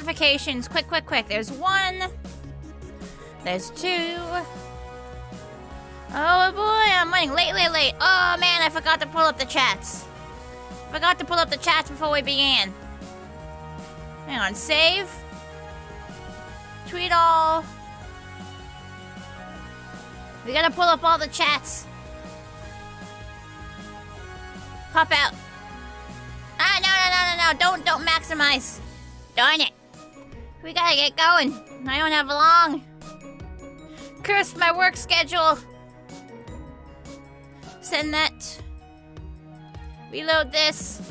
notifications. Quick, quick, quick. There's 1. There's 2. Oh boy, I'm running late. Oh man, I forgot to pull up the chats. Forgot to pull up the chats before we began. Hang on, save. Tweet all. We gotta pull up all the chats. Pop out. Ah, no. Don't maximize. Darn it. We gotta get going. I don't have long. Curse my work schedule. Send that. Reload this.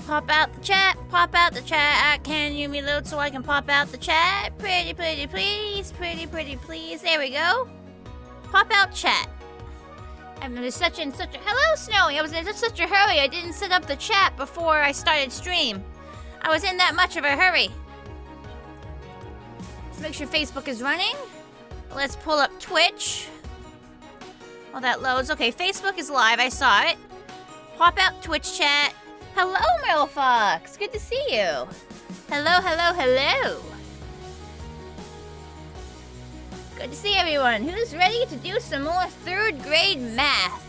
Pop out the chat. Pop out the chat. Can you reload so I can pop out the chat? Pretty please. Pretty please. There we go. Pop out chat. I'm in such a... Hello, Snowy. I was in such a hurry. I didn't set up the chat before I started stream. I was in that much of a hurry. Let's make sure Facebook is running. Let's pull up Twitch. While that loads. Okay, Facebook is live. I saw it. Pop out Twitch chat. Hello, Meryl Fox. Good to see you. Hello. Good to see everyone. Who's ready to do some more 3rd grade math?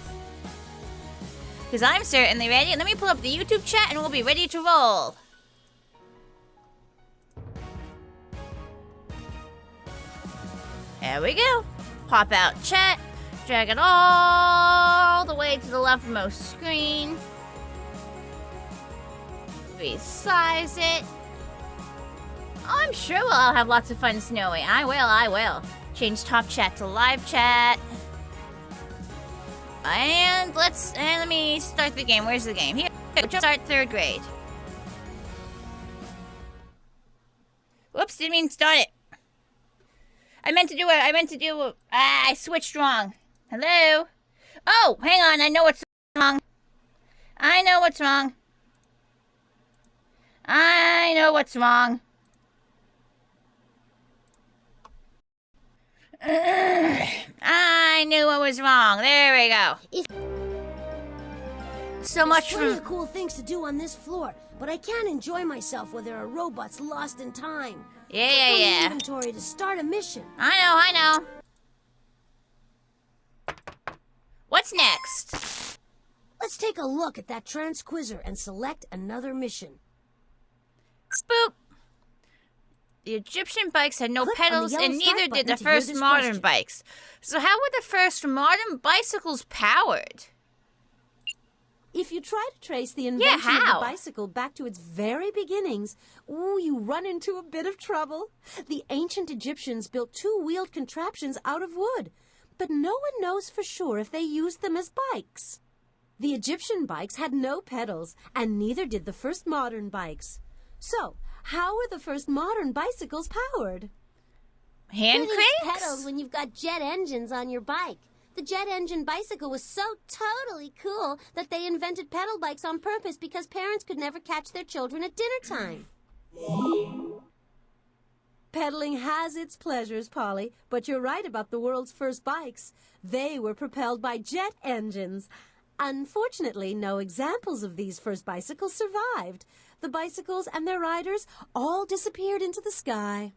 Because I'm certainly ready. Let me pull up the YouTube chat and we'll be ready to roll. There we go. Pop out chat. Drag it all the way to the leftmost screen. Resize it. Oh, I'm sure we'll all have lots of fun, Snowy. I will. Change top chat to live chat. And let me start the game. Where's the game? Here. Start 3rd grade. Whoops, didn't mean to start it. I meant to do I switched wrong. Hello? Oh, hang on, I know what's wrong. I know what's wrong. I knew what was wrong. There we go. So much for... There's plenty of cool things to do on this floor, but I can't enjoy myself where there are robots lost in time. Yeah. Inventory to start a mission. I know. What's next? Let's take a look at that transquizzer and select another mission. Boop. The Egyptian bikes had no pedals, and neither did the first modern bikes. So how were the first modern bicycles powered? If you try to trace the invention of the bicycle back to its very beginnings, you run into a bit of trouble. The ancient Egyptians built 2-wheeled contraptions out of wood, but no one knows for sure if they used them as bikes. The Egyptian bikes had no pedals, and neither did the first modern bikes. So, how were the first modern bicycles powered? Hand cranks? Pedals when you've got jet engines on your bike. The jet engine bicycle was so totally cool that they invented pedal bikes on purpose because parents could never catch their children at dinner time. Pedaling has its pleasures, Polly, but you're right about the world's first bikes. They were propelled by jet engines. Unfortunately, no examples of these first bicycles survived. The bicycles and their riders all disappeared into the sky.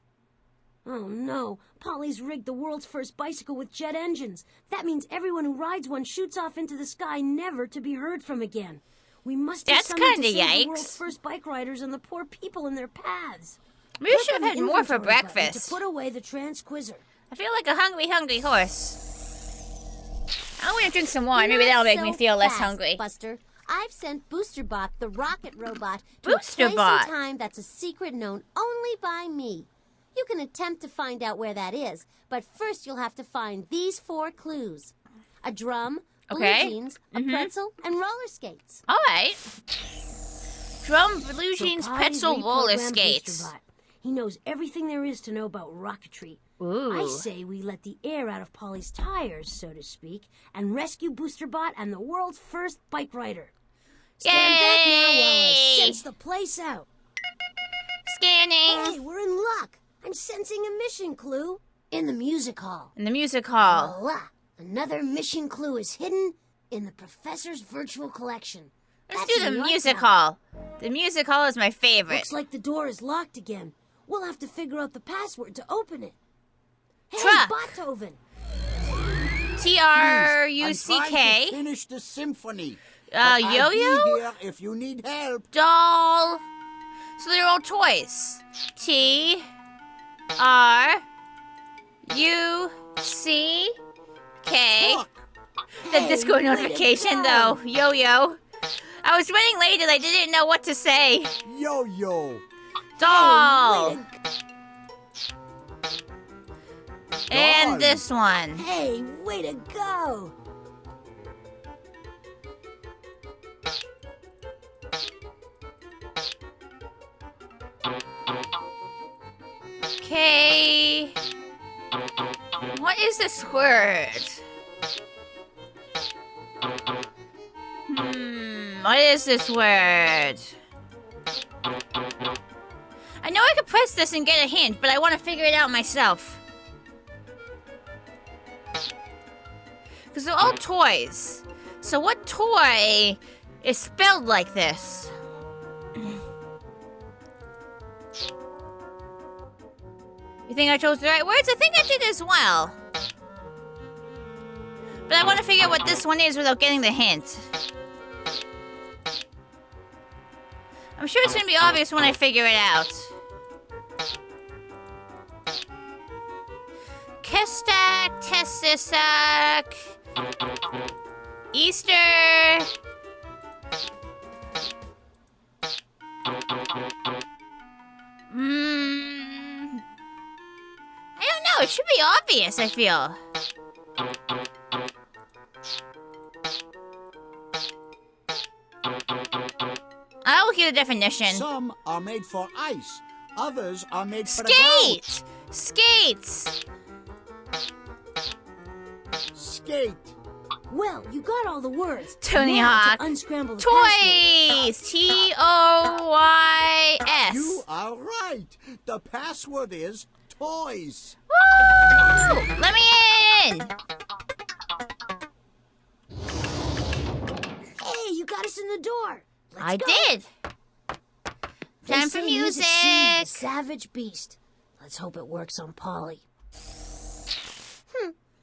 Oh no, Polly's rigged the world's first bicycle with jet engines. That means everyone who rides one shoots off into the sky, never to be heard from again. We must do something to save the world's first bike riders and the poor people in their paths. We should have had more for breakfast. To put away the transquizzer. I feel like a hungry horse. I'm going to drink some wine. Maybe that'll make me feel less hungry. Buster. I've sent BoosterBot, the rocket robot, to a place in time that's a secret known only by me. You can attempt to find out where that is, but first you'll have to find these 4 clues. A drum, blue jeans, a pretzel, and roller skates. All right. Drum, blue jeans, pretzel, roller skates. He knows everything there is to know about rocketry. Ooh. I say we let the air out of Polly's tires, so to speak, and rescue BoosterBot and the world's first bike rider. Stand back now while I sense the place out. Scanning. Hey, we're in luck. I'm sensing a mission clue in the music hall. In the music hall. Voila! Another mission clue is hidden in the professor's virtual collection. Let's That's do the in your music town. hall. The music hall is my favorite. Looks like the door is locked again. We'll have to figure out the password to open it. Hey, Truck. Beethoven. T-R-U-C-K. Finish the symphony. Yo-yo? Here if you need help. Doll. So they're all toys. T-R-U-C-K. The disco notification, though. Yo-yo. I was running late and I didn't know what to say. Yo-yo. Doll. Doll. And this one. Hey, way to go. Okay. What is this word? What is this word? I know I could press this and get a hint, but I want to figure it out myself. Because they're all toys. So what toy is spelled like this? You think I chose the right words? I think I did as well. But I want to figure out what this one is without getting the hint. I'm sure it's going to be obvious when I figure it out. Kestak, Tessisak, Easter. I don't know, it should be obvious, I feel. I will hear the definition. Some are made for ice. Others are made for the ground. Skate! Skates! Skate. Well, you got all the words. Tony Now Hawk. to unscramble the password. Toys! T-O-Y-S. You are right. The password is toys. Woo! Let me in! Hey, you got us in the door. Let's go. Did. They Time for say music. soothes the savage beast. Let's hope it works on Polly.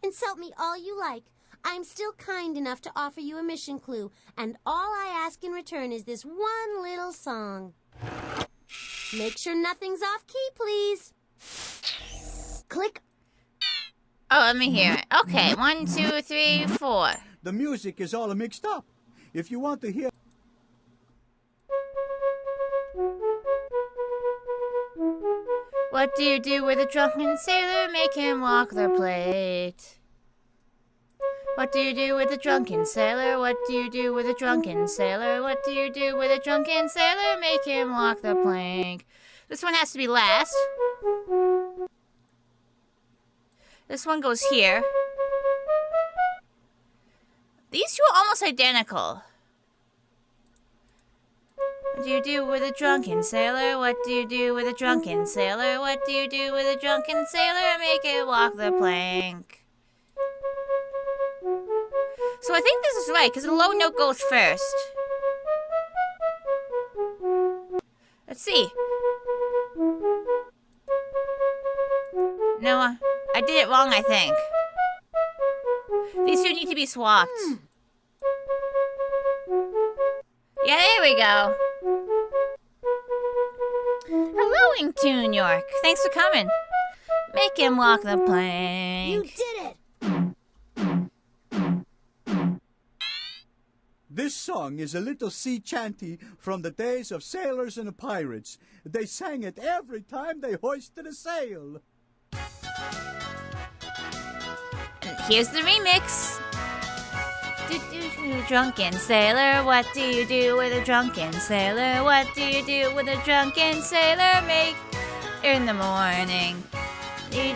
Insult me all you like. I'm still kind enough to offer you a mission clue, and all I ask in return is this one little song. Make sure nothing's off key, please. Click. Oh, let me hear it. Okay, 1, 2, 3, 4. The music is all mixed up. If you want to hear... What do you do with a drunken sailor? Make him walk the plate. What do you do with a drunken sailor? What do you do with a drunken sailor? What do you do with a drunken sailor? Make him walk the plank. This one has to be last. This one goes here. These two are almost identical. What do you do with a drunken sailor? What do you do with a drunken sailor? What do you do with a drunken sailor? Make it walk the plank. So I think this is right, because the low note goes first. Let's see. No, I did it wrong, I think. These two need to be swapped. Yeah, there we go. Hello, Intune York. Thanks for coming. Make him walk the plank. You did it! This song is a little sea chanty from the days of sailors and pirates. They sang it every time they hoisted a sail. Here's the remix. Drunken sailor, what do you do with a drunken sailor? What do you do with a drunken sailor? Make in the morning. He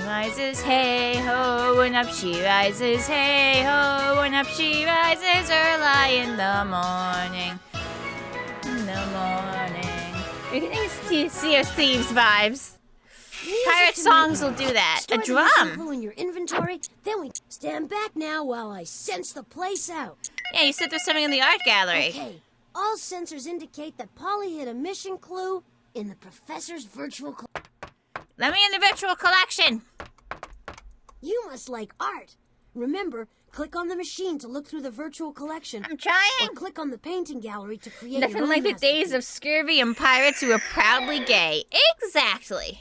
rises, hey ho, and up she rises, hey ho, and up she rises early in the morning. In the morning. You're getting Sea of Thieves vibes. Pirate songs will do that. A Store the mission drum. clue in your inventory, then we stand back now while I sense the place out. Yeah, you said there's something in the art gallery. Okay, all sensors indicate that Polly hid a mission clue in the professor's virtual Let me in the virtual collection. You must like art. Remember, click on the machine to look through the virtual collection. I'm trying. Or click on the painting gallery to create Nothing your own like the masterpiece. days of scurvy and pirates who were proudly gay. Exactly.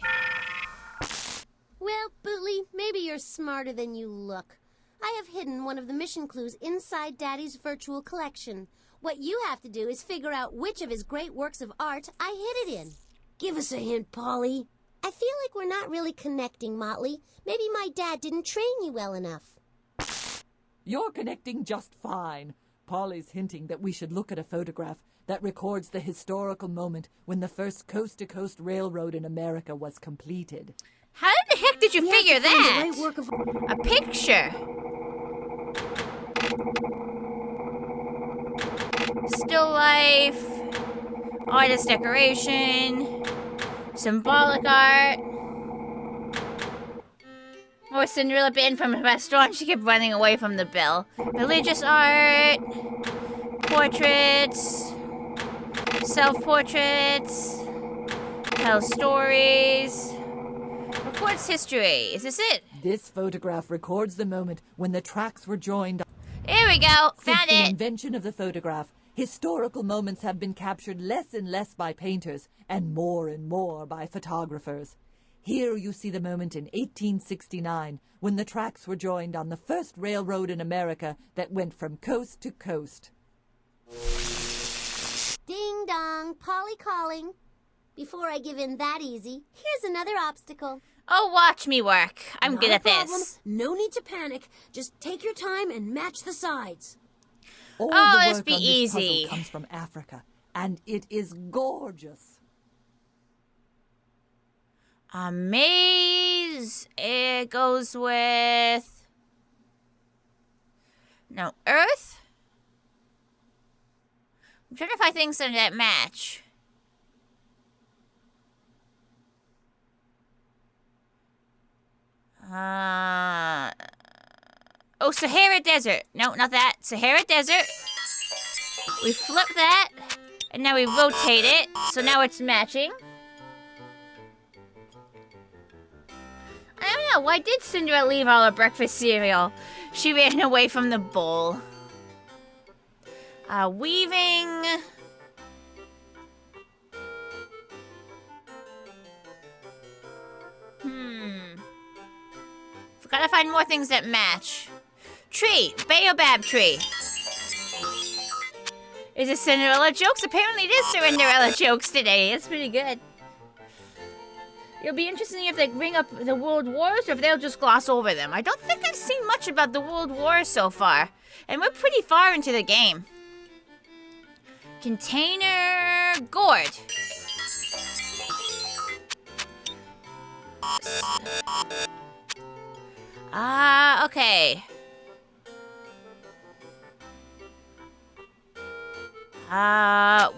Well, Bootley, maybe you're smarter than you look. I have hidden one of the mission clues inside Daddy's virtual collection. What you have to do is figure out which of his great works of art I hid it in. Give us a hint, Polly. I feel like we're not really connecting, Motley. Maybe my dad didn't train you well enough. You're connecting just fine. Polly's hinting that we should look at a photograph that records the historical moment when the first coast-to-coast railroad in America was completed. How the heck did you figure that? Right work of... A picture. Still life. Artist decoration. Symbolic art. Or Cinderella banned from a restaurant. She kept running away from the bill. Religious art. Portraits. Self-portraits. Tell stories. Records history. Is this it? This photograph records the moment when the tracks were joined. Here we go. Found Since the it. invention of the photograph, historical moments have been captured less and less by painters and more by photographers. Here you see the moment in 1869 when the tracks were joined on the first railroad in America that went from coast to coast. Ding dong, Polly calling. Before I give in that easy, here's another obstacle. Oh, watch me work. I'm Not good a at problem. this. No need to panic. Just take your time and match the sides. All Oh, the this work be on this easy. puzzle comes from Africa, and it is gorgeous. A maze. It goes with... No, Earth? I'm trying to find things that match. Oh, Sahara Desert. No, not that. Sahara Desert. We flip that. And now we rotate it. So now it's matching. I don't know. Why did Cinderella leave all her breakfast cereal? She ran away from the bowl. Weaving. Gotta find more things that match. Tree. Baobab tree. Is it Cinderella jokes? Apparently it is Cinderella jokes today. It's pretty good. It'll be interesting if they bring up the World Wars or if they'll just gloss over them. I don't think I've seen much about the World Wars so far. And we're pretty far into the game. Container gourd. Okay.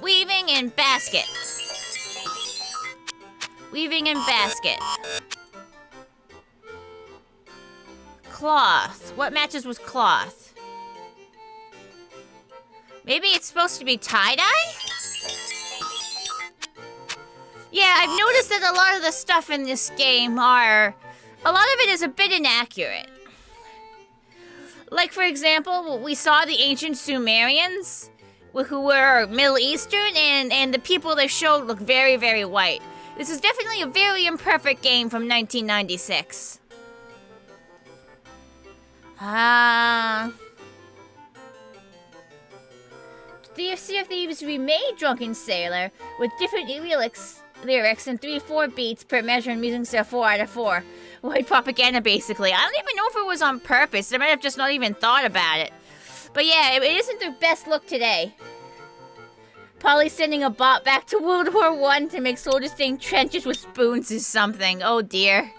Weaving and basket. Weaving and basket. Cloth. What matches with cloth? Maybe it's supposed to be tie-dye? Yeah, I've noticed that a lot of the stuff in this game are... A lot of it is a bit inaccurate. Like, for example, we saw the ancient Sumerians, who were Middle Eastern, and the people they showed look very, very white. This is definitely a very imperfect game from 1996. Sea of Thieves remade Drunken Sailor with different lyrics and 3-4 beats per measure and music style 4 out of 4. White propaganda, basically. I don't even know if it was on purpose. They might have just not even thought about it. But yeah, it isn't their best look today. Polly sending a bot back to World War I to make soldiers stay in trenches with spoons is something. Oh dear.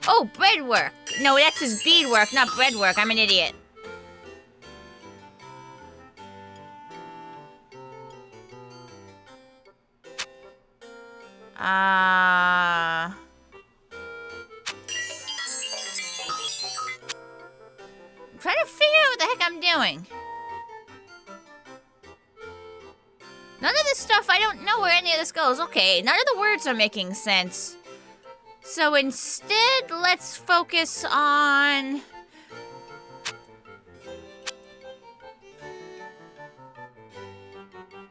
Oh, breadwork. No, that's his beadwork, not breadwork. I'm an idiot. I'm trying to figure out what the heck I'm stuff, I don't know where any of this goes. Okay, none of the words are making sense. So instead, let's focus on...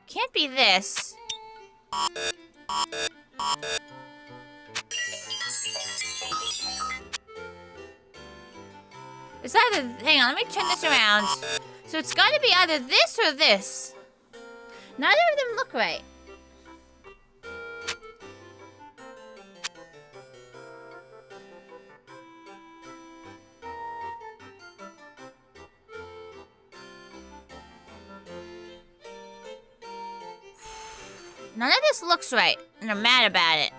Can't be this. It's either... Hang on, let me turn this around. So it's gotta be either this or this. Neither of them look right. None of this looks right, and I'm mad about it.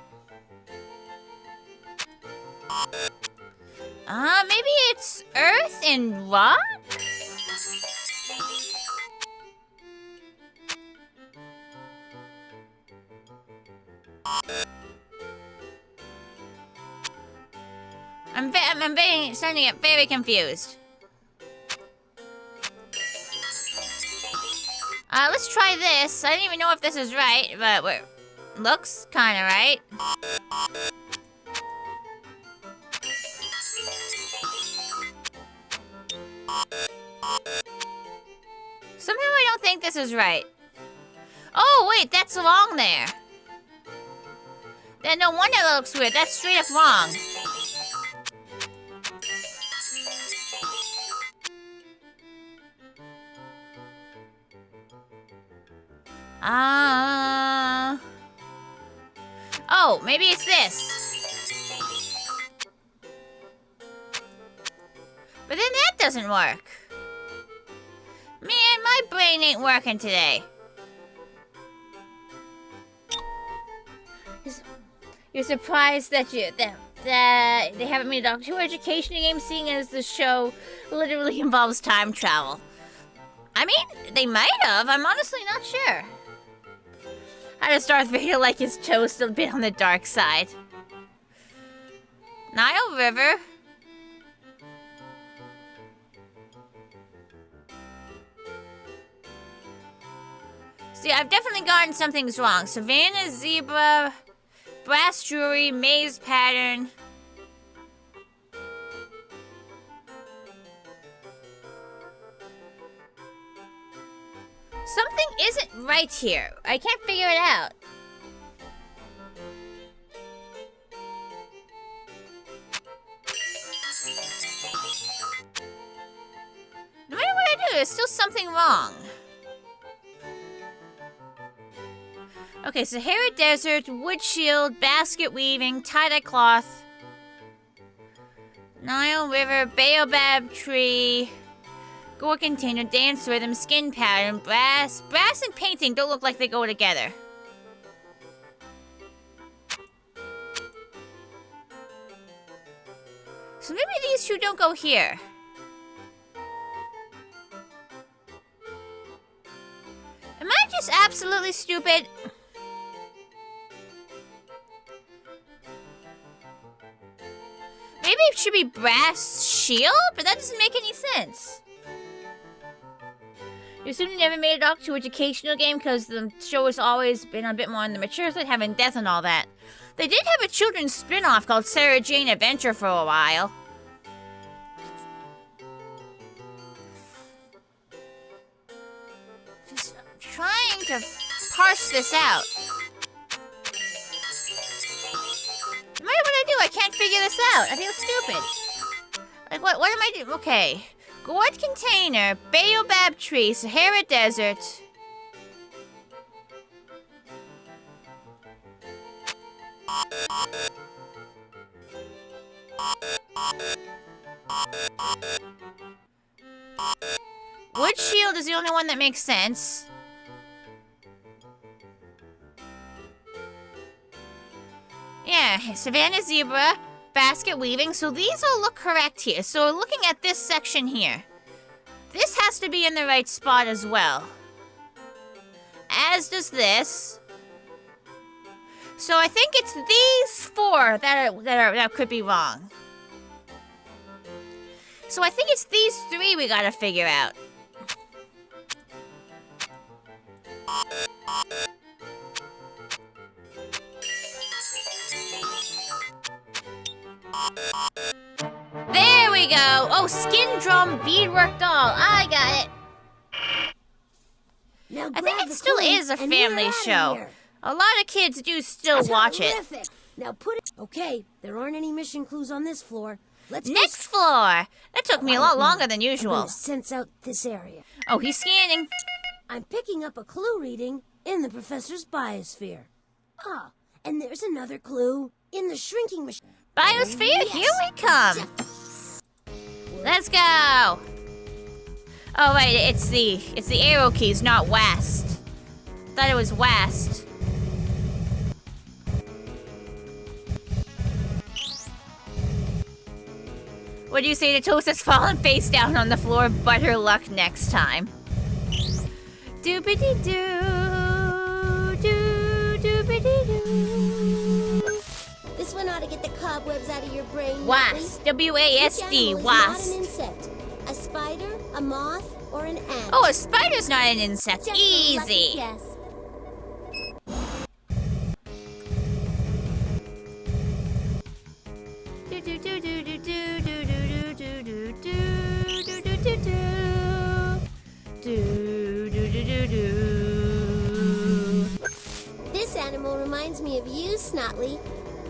Maybe it's earth and rock? I'm starting to get very confused. Let's try this. I don't even know if this is right, but looks kind of right. Somehow I don't think this is right. Oh, wait, that's wrong there. Then no wonder that looks weird. That's straight up wrong. Oh, maybe it's this. But then that doesn't work. Man, my brain ain't working today. You're surprised that they haven't made a Doctor Who education game, seeing as the show literally involves time travel. I mean, they might have. I'm honestly not sure. How does Darth Vader like his toast a bit on the dark side? Nile River. See, I've definitely gotten some things wrong. Savannah, zebra, brass jewelry, maze pattern. Something isn't right here. I can't figure it out. No matter what I do, there's still something wrong. Okay, Sahara Desert, wood shield, basket weaving, tie-dye cloth, Nile River, baobab tree, gore container, dance rhythm, skin pattern, brass. Brass and painting don't look like they go together. So maybe these two don't go here. Am I just absolutely stupid? Maybe it should be brass shield, but that doesn't make any sense. You assume you never made a Doctor Who educational game because the show has always been a bit more on the mature side, having death and all that. They did have a children's spin-off called Sarah Jane Adventure for a while. Just trying to parse this out. No matter what I do, I can't figure this out. I feel stupid. Like, what am I doing? Okay. Gourd container, baobab tree, Sahara Desert. Wood shield is the only one that makes sense. Yeah, Savannah zebra, basket weaving. So these all look correct here. So we're looking at this section here. This has to be in the right spot as well. As does this. So I think it's these four that could be wrong. So I think it's these three we gotta figure out. go. Oh, skin drum beadwork doll. I got it. Now I think grab it the still coin is a and family we're outta show. here. A lot of kids do still watch it. Terrific. Now put it. Okay, there aren't any mission clues on this floor. Let's go Next floor. That took me a lot longer than I'm usual. gonna sense out this area. Oh, he's scanning. I'm picking up a clue reading in the professor's biosphere. Ah, and there's another clue in the shrinking machine. Biosphere, Yes. here we come. Let's go. Oh wait, it's the arrow keys, not west. Thought it was west. What do you say to Toast has fallen face down on the floor? Butter luck next time. Doobity doo, doo, doobity doo. This one ought to get the cobwebs out of your brain. Wasp, Which W-A-S-D, animal is wasp. not an insect? A spider, a moth, or an ant? Oh, a spider's not an insect. Just a lucky Easy. guess. Do do do do do do do do do do do do do do do do do do. This animal reminds me of you, Snotley.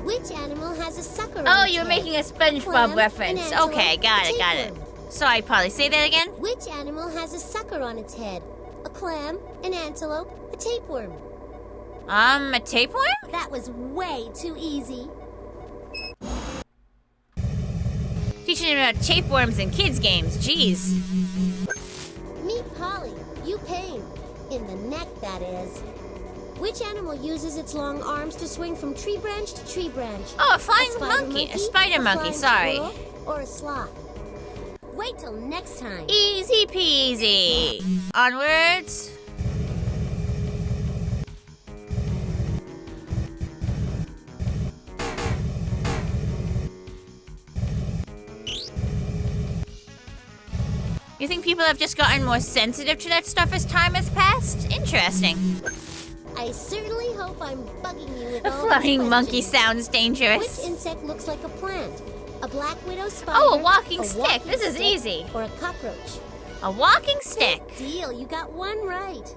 Which animal has a sucker on Oh, its you're head? making a SpongeBob Clam, reference. an antelope, Okay, got a it, got it. tapeworm. Sorry, Polly. Say that again. Which animal has a sucker on its head? A clam, an antelope, a tapeworm. A tapeworm? That was way too easy. Teaching him about tapeworms in kids' games. Jeez. Meet Polly. You pain. In the neck, that is. Which animal uses its long arms to swing from tree branch to tree branch? Oh, a flying spider monkey. A spider monkey, flying sorry. squirrel, or a sloth? Wait till next time. Easy peasy. Onwards. You think people have just gotten more sensitive to that stuff as time has passed? Interesting. I certainly hope I'm bugging you with A all flying these monkey questions. sounds dangerous. Which insect looks like a plant? A black widow spider? Oh, a walking a stick. walking This is stick, easy. Or a cockroach? A walking stick. Good deal. You got one right.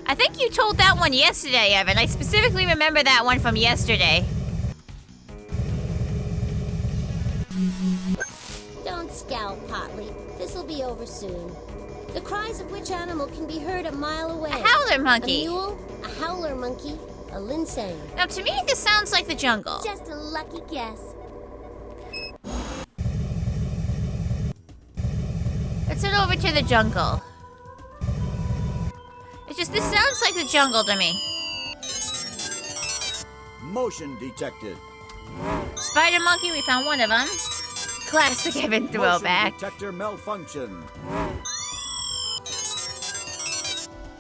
I think you told that one yesterday, Evan. I specifically remember that one from yesterday. Don't scowl, Potley. This'll be over soon. The cries of which animal can be heard a mile away? A howler A monkey. mule, a howler monkey, a linsang. Now, to me, this sounds like the jungle. Just a lucky guess. Let's head over to the jungle. It's just, this sounds like the jungle to me. Motion detected. Spider monkey, we found one of them. Classic Evan Motion throwback. detector malfunction.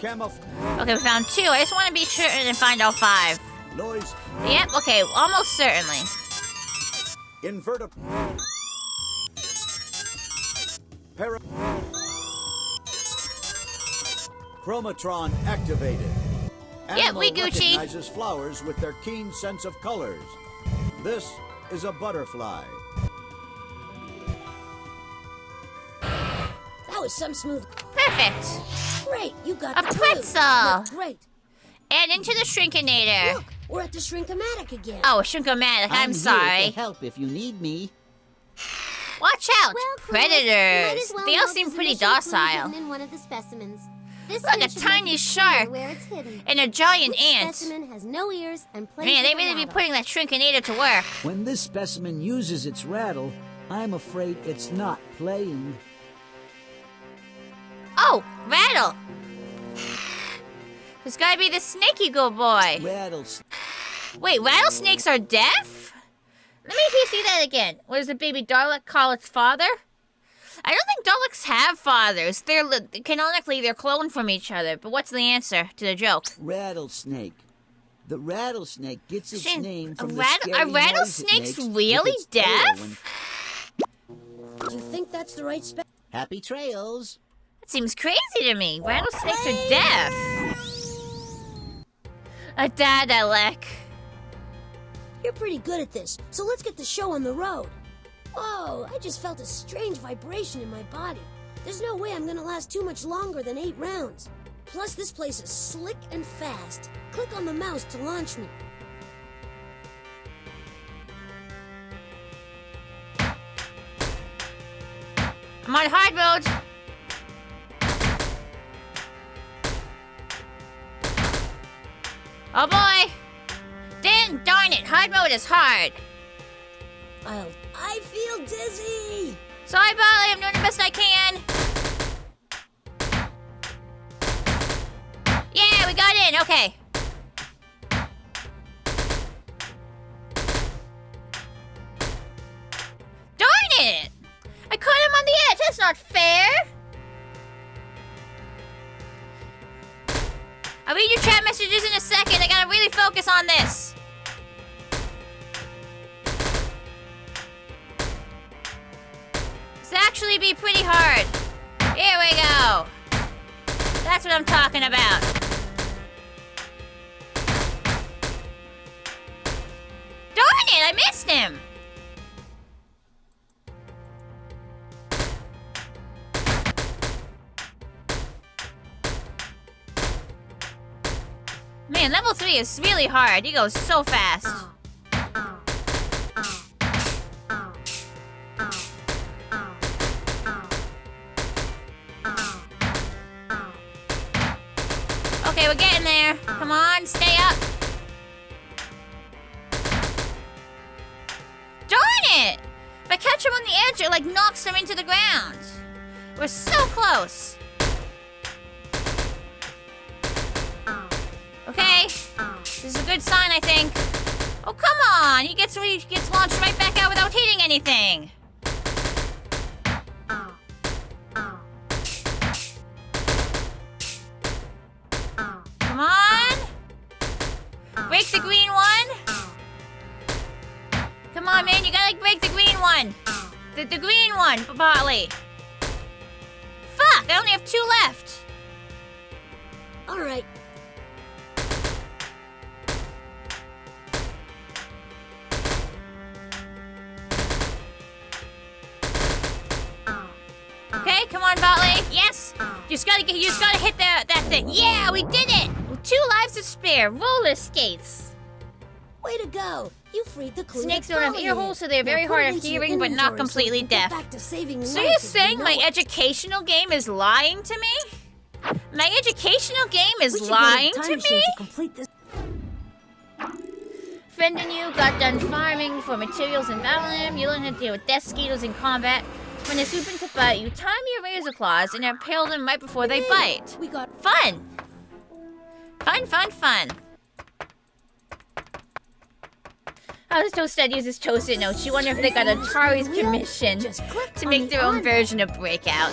Okay, we found two. I just want to be sure and find all five. Noise. Yep, okay, almost certainly. Inverter. Chromatron activated. Yeah, we Animal Gucci. recognizes flowers with their keen sense of colors. This is a butterfly. That was some smooth. Perfect. Great, you got A the clue. pretzel. Look, great. And into the Shrinkinator. Look, we're at the Shrinkomatic again. Oh, Shrinkomatic, I'm here sorry. to help if you need me. Watch out, Well, Chris, predators. might as well They all know seem there's pretty initial clue docile. hidden in one of the specimens. This Look, one a should tiny make it clear shark. where it's hidden. And a giant Which ant. specimen has no ears and plays Man, they with a really be rattle? putting that Shrinkinator to work. When this specimen uses its rattle, I'm afraid it's not playing. Oh, rattle. There's gotta be the snaky good boy. Rattles. Wait, rattlesnakes are deaf? Let me see that again. What does the baby Dalek call its father? I don't think Daleks have fathers. Canonically, they're cloned from each other. But what's the answer to the joke? Rattlesnake. The rattlesnake gets its Shit, name from are the scary noise it rattlesnakes makes really with its tail deaf? when- Do you think that's the right spec? Happy trails. That seems crazy to me. Rattlesnakes are deaf. A Dadalek. You're pretty good at this, so let's get the show on the road. Whoa, I just felt a strange vibration in my body. There's no way I'm gonna last too much longer than 8 rounds. Plus, this place is slick and fast. Click on the mouse to launch me. I'm on hard mode. Oh boy! Darn it, hard mode is hard. I feel dizzy! Sorry, Barley, I'm doing the best I can. Yeah, we got in, okay. Darn it! I caught him on the edge, that's not fair! I'll read your chat messages in a second, I gotta really focus on this. This actually be pretty hard. Here we go. That's what I'm talking about. Darn it, I missed him. Man, level 3 is really hard. He goes so fast. Okay, we're getting there. Come on, stay up. Darn it! If I catch him on the edge, it like knocks him into the ground. We're so close. Okay, this is a good sign, I think. Oh, come on! He gets launched right back out without hitting anything. Come on! Break the green one! Come on, man, you gotta break the green one! The green one, Bartley! Fuck, I only have 2 left! Alright. Okay, come on, Bartley. Yes! You just gotta hit that thing. Yeah, we did it! 2 lives to spare. Roller skates. Way to go! You freed the clue. Snakes don't have ear holes, so they're very hard of hearing, but not completely deaf. So you're saying my educational game is lying to me? My educational game is lying to me? Friend and you got done farming for materials in Valheim. You learned how to deal with death skeeters in combat. When they swoop in to bite, you time your razor claws and impale them right before they bite. We got fun! Fun, fun, fun. How does Toasted use his Toasted notes? You wonder if they got Atari's permission to make their own version of Breakout.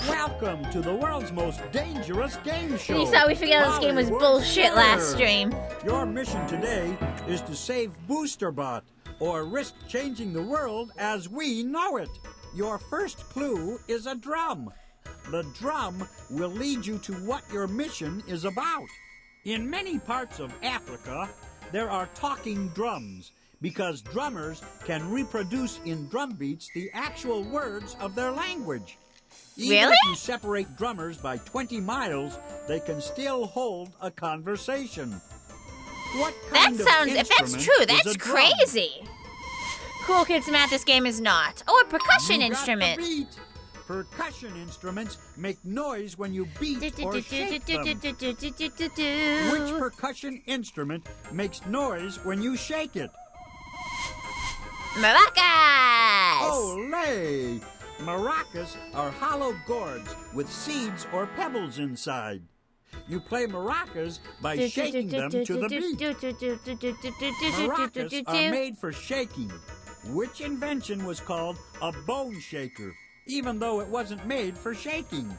Welcome to the world's most dangerous game show. You thought we figured out this game was bullshit last stream. Your mission today is to save BoosterBot, or risk changing the world as we know it. Your first clue is a drum. The drum will lead you to what your mission is about. In many parts of Africa, there are talking drums, because drummers can reproduce in drum beats the actual words of their language. Even if you separate drummers by 20 miles, they can still hold a conversation. What kind of sounds, if that's true, that's crazy. Cool Kids Math, this game is not. Oh, a percussion instrument. Got the beat. Percussion instruments make noise when you beat or shake them. Which percussion instrument makes noise when you shake it? Maracas! Olé! Maracas are hollow gourds with seeds or pebbles inside. You play maracas by shaking them to the beat. Maracas are made for shaking. Which invention was called a bone shaker, even though it wasn't made for shaking?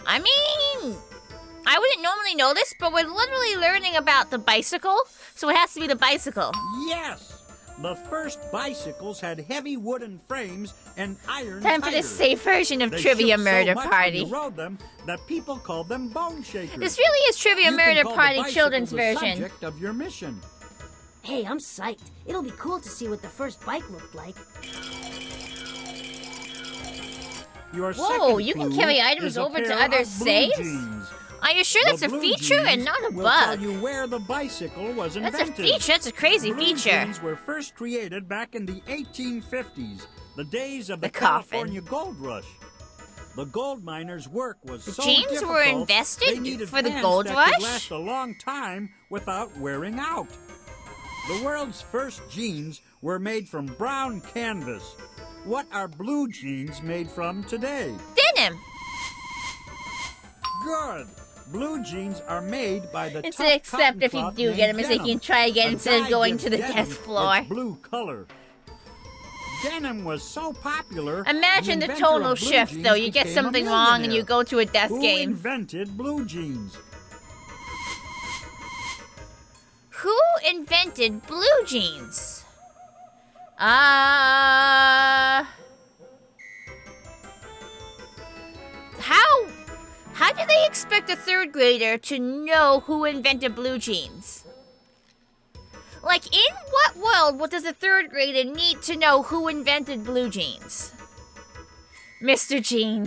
I mean, I wouldn't normally know this, but we're literally learning about the bicycle, so it has to be the bicycle. Yes! The first bicycles had heavy wooden frames and iron Time for the tires. safe version of They Trivia shook Murder so much Party. when you rode them that people called them bone shakers. This really is Trivia You can Murder call the Party bicycle children's the version. subject of your mission. Hey, I'm psyched. It'll be cool to see what the first bike looked like. Your Whoa, second you can clue carry items is a over to pair other of blue saves? jeans. Are you sure that's The a blue feature and jeans not a will bug? tell you where the bicycle was That's invented. a feature. That's a crazy Blue feature. jeans were first created back in the 1850s, the days of the coffin. California gold rush. The gold miners' work was The so jeans difficult, were invested they needed for the pants gold that rush? could last a long time without wearing out. The world's first jeans were made from brown canvas. What are blue jeans made from today? Denim. Good. Blue jeans are made by the It's tough except cotton if you cloth do named get them, is they denim. can try again A instead of dye going gives to the denim test floor. its blue color. Denim was so popular. Imagine the inventor tonal of blue shift, jeans though. You get became a something wrong and you millionaire. go to a death Who game. invented blue jeans? Who invented blue jeans? How do they expect a third grader to know who invented blue jeans? Like, in what world does a third grader need to know who invented blue jeans? Mr. Jean.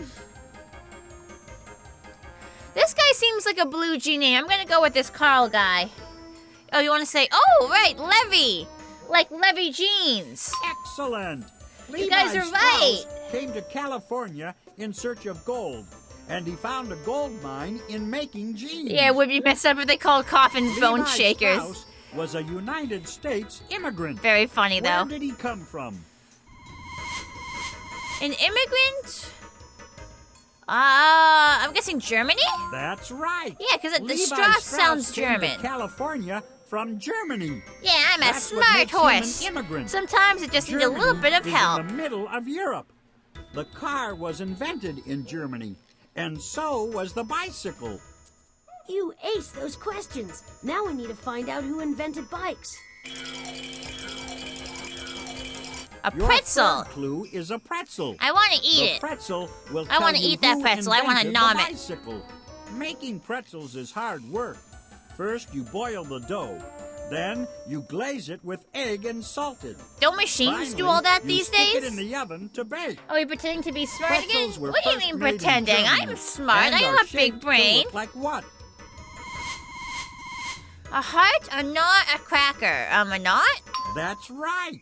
This guy seems like a blue genie. I'm gonna go with this Carl guy. Oh, you want to say, oh, right, Levy. Like Levy jeans. Excellent. You guys are Levi right. Strauss came to California in search of gold, and he found a gold mine in making jeans. Yeah, it would be messed up if they called coffins bone Levi shakers. Strauss was a United States immigrant. Very funny, Where though. did he come from? An immigrant? I'm guessing Germany? That's right. Yeah, because the Levi Strauss sounds came to German. California from Germany. Yeah, I'm a That's what smart makes him horse. an immigrant. Sometimes it just needs a little bit of is help. in the middle of Europe. The car was invented in Germany, and so was the bicycle. You aced those questions. Now we need to find out who invented bikes. A Your pretzel. third clue is a pretzel. I want to The eat it. pretzel will I wanna tell you eat that who pretzel. I wanna invented nom the it. bicycle. Making pretzels is hard work. First, you boil the dough. Then, you glaze it with egg and salted. Don't machines do Finally, all that you these stick days? it in the oven to bake. Are we pretending to be smart again? Pretzels were What do you first mean made in pretending? Germany, I'm smart. and I are have a shaped big to brain. look like what? A heart, a knot, a cracker. A knot? That's right.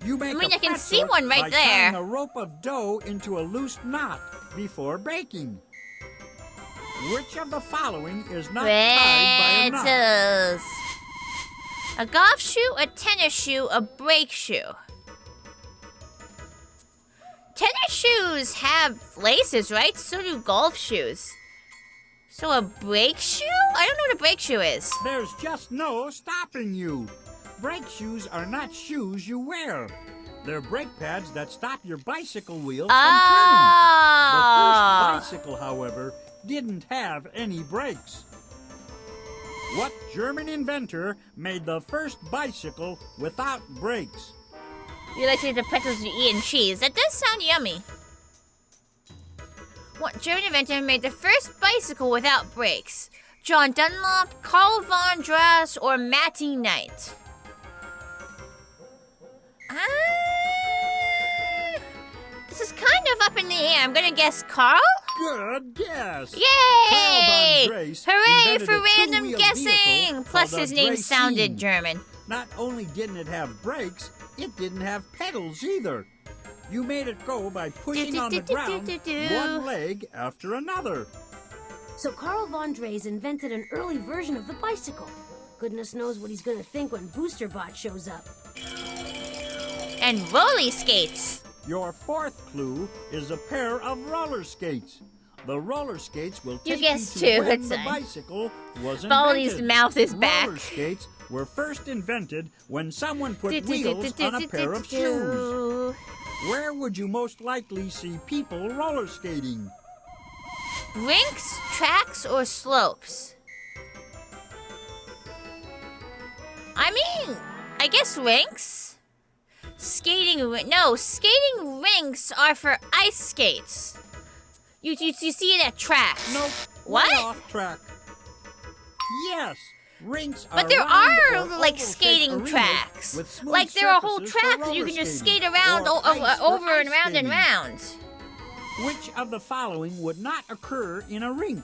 You make mean, a I can pretzel see one right by there. tying a rope of dough into a loose knot before baking. Which of the following is not tied by a knot? Pretzels. A golf shoe, a tennis shoe, a brake shoe. Tennis shoes have laces, right? So do golf shoes. So a brake shoe? I don't know what a brake shoe is. There's just no stopping you. Brake shoes are not shoes you wear. They're brake pads that stop your bicycle wheels from turning. The Oh. first bicycle, however, didn't have any brakes. What German inventor made the first bicycle without brakes? You like to eat the pretzels you eat and cheese. That does sound yummy. What German inventor made the first bicycle without brakes? John Dunlop, Carl von Drass, or Matty Knight? This is kind of up in the air. I'm gonna guess Carl? Good guess. Yay! Carl von Drace Hooray invented for a random two-wheel guessing! vehicle Plus called his a name Drace. sounded German. Not only didn't it have brakes, it didn't have pedals either. You made it go by pushing on the ground one leg after another. So Carl von Drace invented an early version of the bicycle. Goodness knows what he's gonna think when BoosterBot shows up. And rolly skates. Your fourth clue is a pair of roller skates. The roller skates will You take guessed you too, to when it's the fine. bicycle was Baldy's invented. mouth is back. Roller skates were first invented when someone put wheels on a pair of shoes. Where would you most likely see people roller skating? Rinks, tracks, or slopes? I mean, I guess rinks. No, skating rinks are for ice skates. You see it at tracks. Nope. What? Way off track. Yes. Rinks are But there round are or like oval-shaped skating arenas tracks. with smooth Like there are whole surfaces for tracks that you roller can just skating skate around or ice for over and ice round and skating. round. Which of the following would not occur in a rink?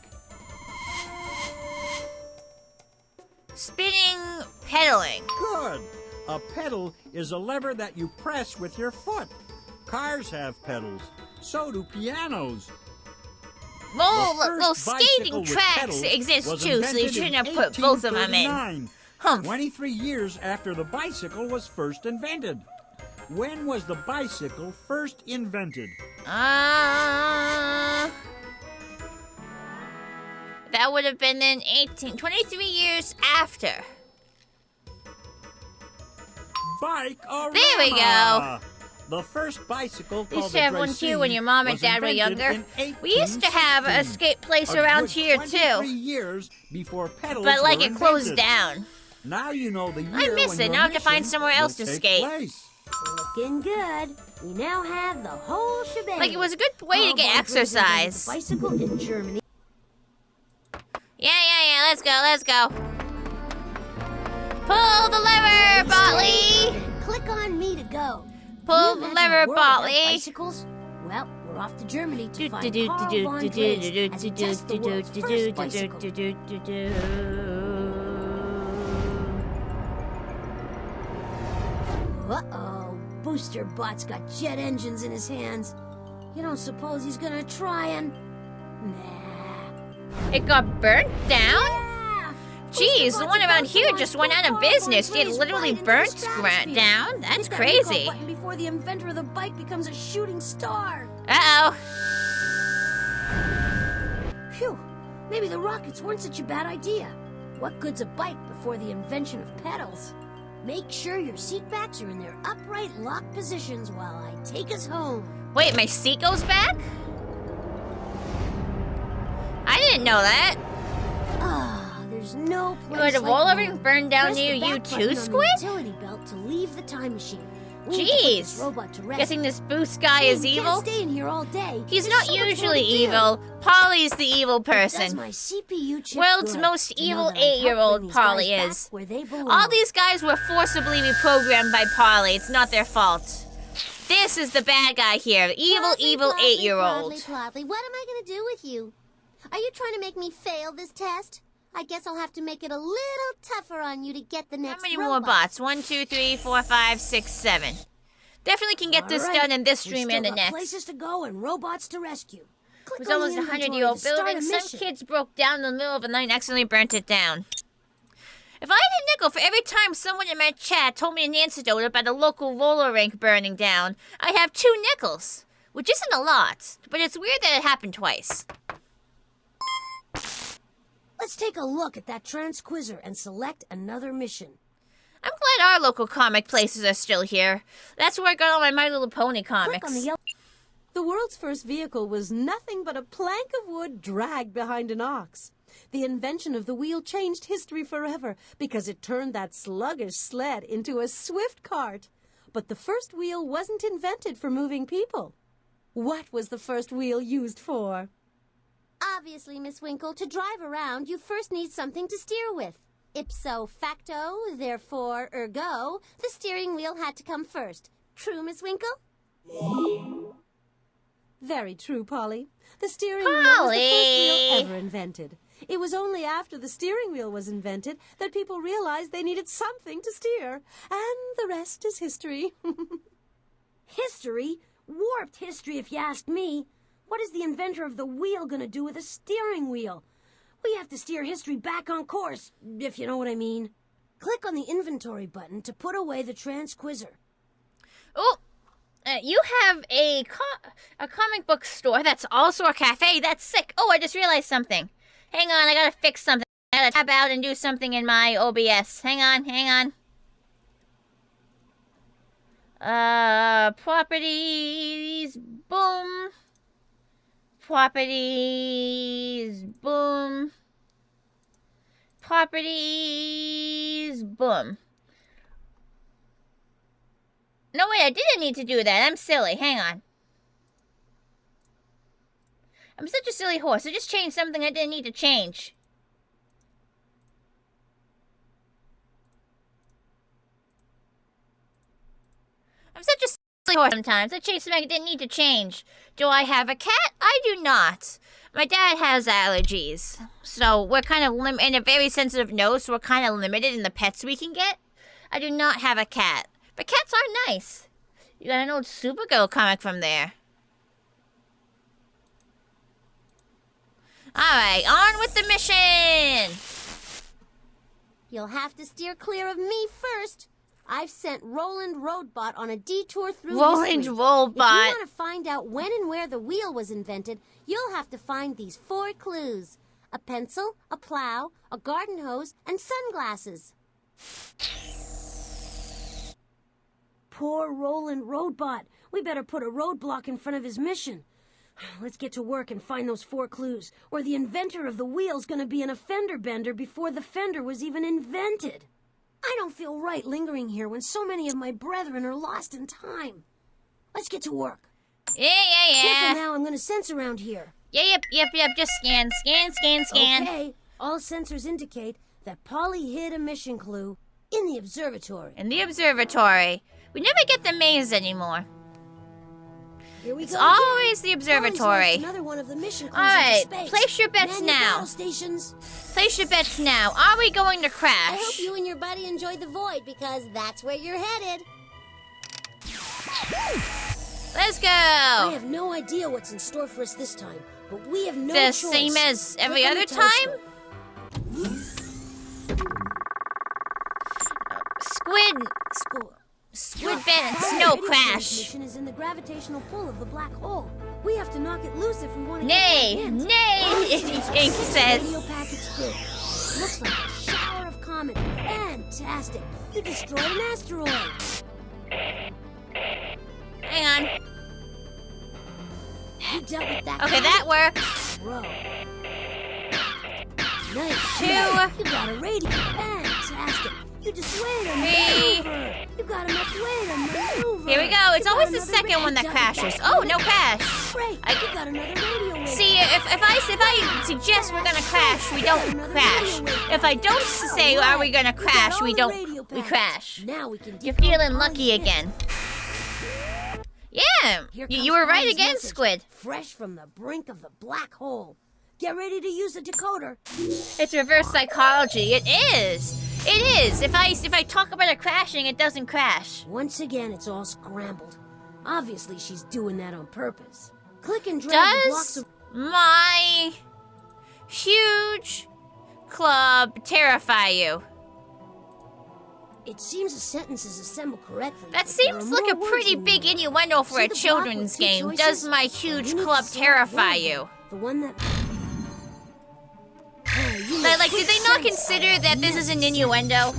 Spinning, pedaling. Good. A pedal is a lever that you press with your foot. Cars have pedals. So do pianos. Well, The first skating bicycle with tracks pedals exist was too, so you invented shouldn't in have put both of them in. 1839, Humph. 23 years after the bicycle was first invented. When was the bicycle first invented? That would have been in 23 years after. Bike-O-Rama. There we go. The first bicycle We called used the to have one too Draisine when your mom and was dad were invented younger. in We used to have a 1816. skate place A around good here 23 too. years before pedals But like were it closed invented. down. Now you know the year I miss when it. your Now I have to find mission somewhere else will to take skate. place. Looking good. We now have the whole shebang. Like it was a good way to get exercise. Bicycle in Germany. Yeah. Let's go. Pull the lever, Botley. Click on me to go. Pull Can the you imagine lever, a world without Botley. Bicycles? Well, we're off to Germany to find Carl von Dres as he tests the world's first bicycle. Uh-oh. Booster Bot's got jet engines in his hands. You don't suppose he's gonna try and... Nah. It got burnt down? Yeah! Jeez, the one around here just went out of business. It literally burnt down. That's Hit that crazy. recall button before the inventor of the bike becomes a shooting star. Uh-oh. Phew. Maybe the rockets weren't such a bad idea. What good's a bike before the invention of pedals? Make sure your seat backs are in their upright lock positions while I take us home. Wait, my seat goes back? I didn't know that. Ah, there's no place Would a like wall home. ever burn down Press near the you back too, button on the Squid? utility belt to leave the time machine. We need to put this Jeez. robot to rest. Guessing this boost guy is You evil? can't stay in here all day. He's There's not so much more usually to do. evil. Polly's the evil Does person. my CPU chip World's good most to know evil that I helped 8-year-old bring these Polly guys is. back where they belong. All these guys were forcibly reprogrammed by Polly. It's not their fault. This is the bad guy here. The evil 8-year-old. Plotly, what am I going to do with you? Are you trying to make me fail this test? I guess I'll have to make it a little tougher on you to get the How next many robot. more bots? 1, 2, 3, 4, 5, 6, 7. Definitely can get this All right. done in this We stream still and the got next. places to go and robots to rescue. Click It was on the almost a inventory 100-year-old to start building. a Some mission. kids broke down in the middle of the night and accidentally burnt it down. If I had a nickel for every time someone in my chat told me an anecdote about a local roller rink burning down, I'd have 2 nickels. Which isn't a lot, but it's weird that it happened twice. Let's take a look at that transquizzer and select another mission. I'm glad our local comic places are still here. That's where I got all my My Little Pony Click on comics. the yellow. The world's first vehicle was nothing but a plank of wood dragged behind an ox. The invention of the wheel changed history forever because it turned that sluggish sled into a swift cart. But the first wheel wasn't invented for moving people. What was the first wheel used for? Obviously, Miss Winkle, to drive around, you first need something to steer with. Ipso facto, therefore ergo, the steering wheel had to come first. True, Miss Winkle? Very true, Polly. The steering wheel was the first wheel Polly! ever invented. It was only after the steering wheel was invented that people realized they needed something to steer. And the rest is history. History? Warped history, if you ask me. What is the inventor of the wheel going to do with a steering wheel? We have to steer history back on course, if you know what I mean. Click on the inventory button to put away the transquizzer. Oh, you have a comic book store that's also a cafe. That's sick. Oh, I just realized something. Hang on, I gotta fix something. I gotta tab out and do something in my OBS. Hang on. Properties, boom. Properties, boom. Properties, boom. No, wait, I didn't need to do that. I'm silly. Hang on. I'm such a silly horse. I just changed something I didn't need to change. I'm such a silly horse sometimes. I changed something I didn't need to change. Do I have a cat? I do not. My dad has allergies. So we're kind of and a very sensitive nose, so we're kind of limited in the pets we can get. I do not have a cat. But cats are nice. You got an old Supergirl comic from there. Alright, on with the mission! You'll have to steer clear of me first. I've sent Roland Roadbot on a detour through Roland history. Roadbot. If you want to find out when and where the wheel was invented, you'll have to find these 4 clues. A pencil, a plow, a garden hose, and sunglasses. Poor Roland Roadbot. We better put a roadblock in front of his mission. Let's get to work and find those 4 clues, or the inventor of the wheel's gonna be in a fender bender before the fender was even invented. I don't feel right lingering here when so many of my brethren are lost in time. Let's get to work. Yeah. Careful now, I'm gonna sense around here. Yep. Just scan. Okay, all sensors indicate that Polly hid a mission clue in the observatory. In the observatory. We never get the maze anymore. Here we It's go always again. the observatory. Another one of the mission clues Alright, into space. place your bets Man your now. battle stations. Place your bets now. Are we going to crash? I hope you and your buddy enjoyed the void, because that's where you're headed. Let's I go. have no idea what's in store for us this time, but we have no The choice. same as every Click on other the time? telescope. Squid bed snow Radio crash. transmission is in the gravitational pull of the black hole. We have to knock it loose if we want to Nay, get back in. nay, Ink says. Radio package good. Looks like a shower of comets. Fantastic. You destroyed an asteroid. Hang on. You dealt with that. Okay, comet? that works. Bro. Nice. 2. You got a radio. Fantastic. You dissuaded a 3. maneuver. You got enough way to maneuver. Here we go. It's You always got the another second one that radio. crashes. Oh, no crash. Great. You got another radio wave. See, if I suggest we're gonna crash, we don't crash. If I don't say are we gonna crash, we crash. Now we can You're decode feeling lucky Polly's again. Yeah, Here you comes were right Polly's again, message, Squid. Fresh from the brink of the black hole. Get ready to use the decoder. It's reverse psychology. It is. It is. If I talk about it crashing, it doesn't crash. Once again, it's all scrambled. Obviously, she's doing that on purpose. Click and drag the blocks Does of... my huge club terrify you? It seems the sentence is assembled correctly. That but seems there are like a more words pretty than big you. innuendo for See a the block children's with 2 game. choices? Does my You huge need to club select one terrify of them. you? The one that... Like, did they not consider that this is an innuendo?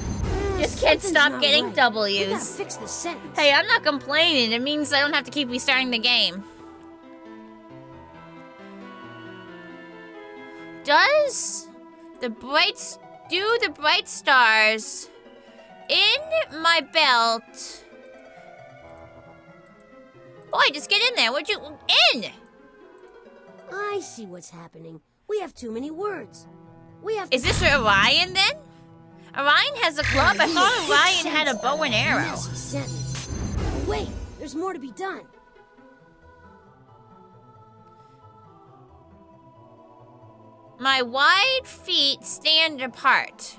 Just can't stop getting We gotta W's. fix this sentence. Hey, I'm not complaining. It means I don't have to keep restarting the game. Do the bright stars in my belt? Boy, just get in there. Would you in? I see what's happening. We have too many words. We have to... Is this Orion then? Orion has a club. I thought Orion had a bow and arrow. Messy sentence. But wait, there's more to be done. My wide feet stand apart.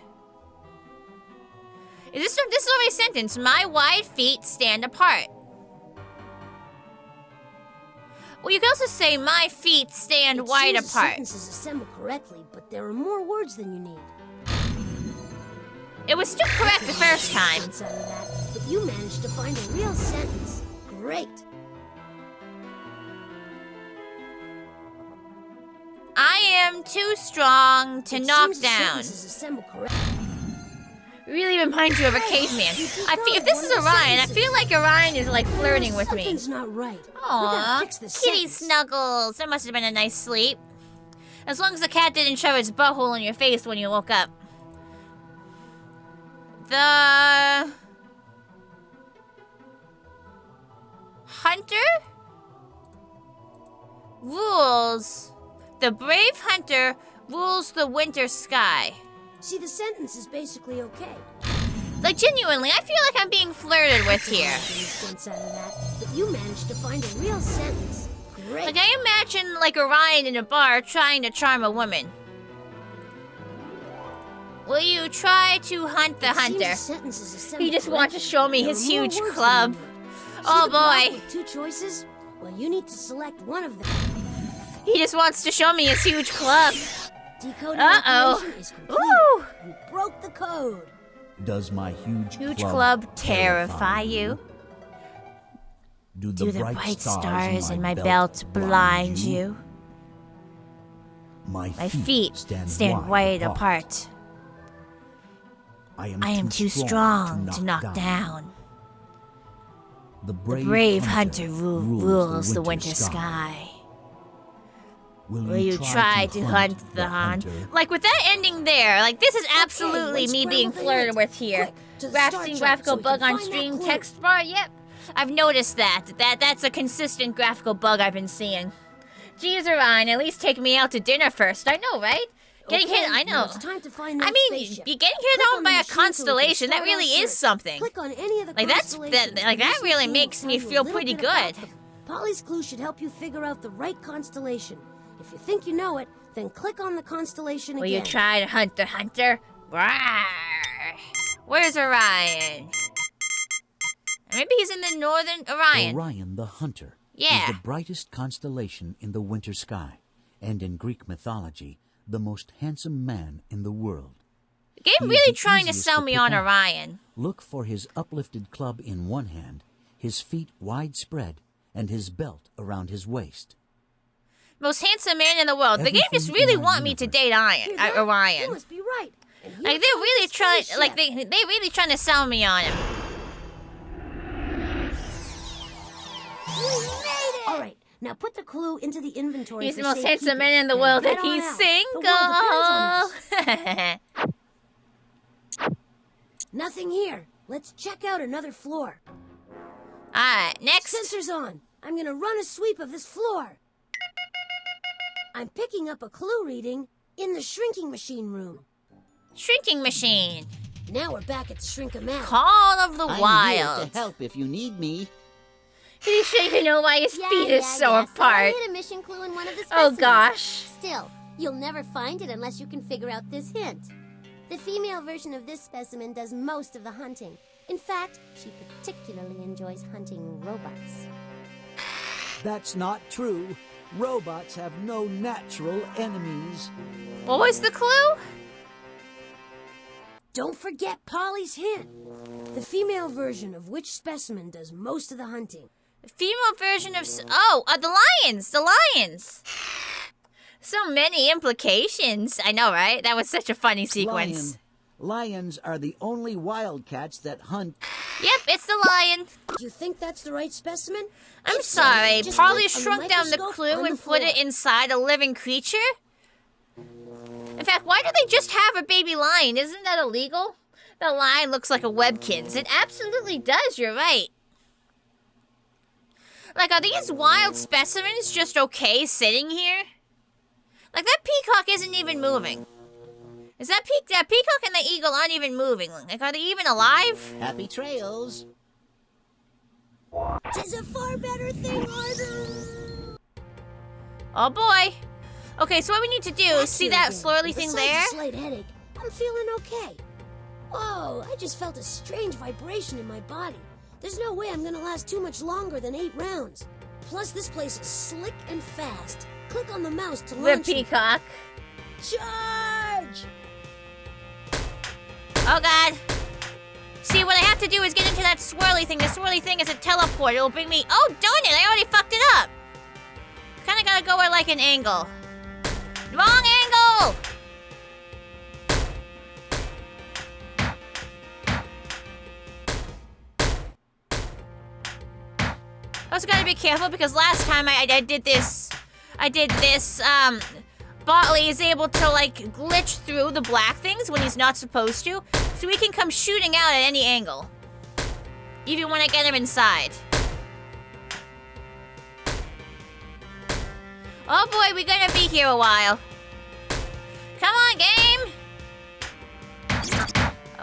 This is already a sentence. My wide feet stand apart. Well, you can also say my feet stand It wide seems the apart. sentence is assembled correctly, but there are more words than you need. It was still correct the first time. Sense out of that, but you managed to find a real sentence. Great. I am too strong to It knock seems the down. sentence is assembled correctly. Really reminds you of a caveman. You just I feel, if got this one is of the Orion, I sentences. feel like Orion is like flirting with me. Something's not right. We Aw, gotta fix this kitty sentence. snuggles. That must have been a nice sleep. As long as the cat didn't shove its butthole in your face when you woke up. hunter rules. The brave hunter rules the winter sky. See, the sentence is basically okay. Like, genuinely, I feel like I'm being flirted with here. Sense out of that, but you managed to find a real sentence. Great. Like, I imagine, like, Orion in a bar trying to charm a woman. Will you try to hunt the hunter? He just wants to show me his huge club. Oh boy. With 2 choices? Well, you need to select one of them. He just wants to show me his huge club. Decoding Uh-oh. is complete. Ooh. You broke the code. Does my Huge club terrify you? Do Do the bright stars in my belt blind you? My My feet stand wide apart. I am too strong to knock down. The Brave hunter rules the winter sky. Will you try to hunt the hunter? Like, with that ending there, like, this is absolutely me being flirted with here. Seeing graphical bug on stream text bar? Yep. I've noticed that. That's a consistent graphical bug I've been seeing. Geez, Orion, at least take me out to dinner first. I know, right? Getting hit, I know. I mean, you're getting hit on by a constellation. That really is something. Click on any of the Like, that really makes me feel pretty good. Polly's clue should help you figure out the right constellation. If you think you know it, then click on the constellation Will again. you try to hunt the hunter? Rawr. Where's Orion? Maybe he's in the northern Orion. Orion the hunter Yeah. is the brightest constellation in the winter sky, and in Greek mythology, the most handsome man in the world. The game He is really the trying to easiest sell to me pick on out. Orion. Look for his uplifted club in one hand, his feet widespread, and his belt around his waist. Most handsome man in the world. The game just Everything really in our want me to universe. date Hear that? You Orion. must be right. And here Like, they're comes really the trying. space Like, chef. they really trying to sell me on him. We made it! All right, now put the clue into the inventory. He's for the most safekeeping. handsome man in the world, Head and on he's out. The world depends on us. single. Nothing here. Let's check out another floor. Alright, next. Sensors on. I'm gonna run a sweep of this floor. I'm picking up a clue reading in the shrinking machine room. Shrinking machine. Now we're back at the Shrink-O-Mat. Call of the I'm Wild. here to help if you need me. He should even know why his feet is so So I apart. hit a mission clue in one of the Oh specimens. gosh. Still, you'll never find it unless you can figure out this hint. The female version of this specimen does most of the hunting. In fact, she particularly enjoys hunting robots. That's not true. Robots have no natural enemies. What was the clue? Don't forget Polly's hint. The female version of which specimen does most of the hunting. The female version of... the lions! The lions! So many implications. I know, right? That was such a funny sequence. Lions are the only wildcats that hunt. Yep, it's the lion. Do you think that's the right specimen? I'm If so, sorry. just Polly look on the shrunk down the microscope clue on and the put it floor. inside a living creature? In fact, why do they just have a baby lion? Isn't that illegal? The lion looks like a Webkins. It absolutely does, you're right. Like, are these wild specimens just okay sitting here? Like, that peacock isn't even moving. Is that peacock and the eagle aren't even moving? Like, are they even alive? Happy trails. Tis a far better thing, Arthur. Oh boy. Okay, so what we need to do is see that swirly thing Besides there? a slight headache, I'm feeling okay. Whoa, I just felt a strange vibration in my body. There's no way I'm gonna last too much longer than 8 rounds. Plus, this place is slick and fast. Click on the mouse to The launch me. peacock. Charge! Oh god. See, what I have to do is get into that swirly thing. The swirly thing is a teleport. It'll bring me... Oh, darn it! I already fucked it up. Kinda gotta go at like an angle. Wrong angle! I also gotta be careful because last time I did this, Bartley is able to, like, glitch through the black things when he's not supposed to, so he can come shooting out at any angle. Even when I get him inside. Oh boy, we're gonna be here a while. Come on, game!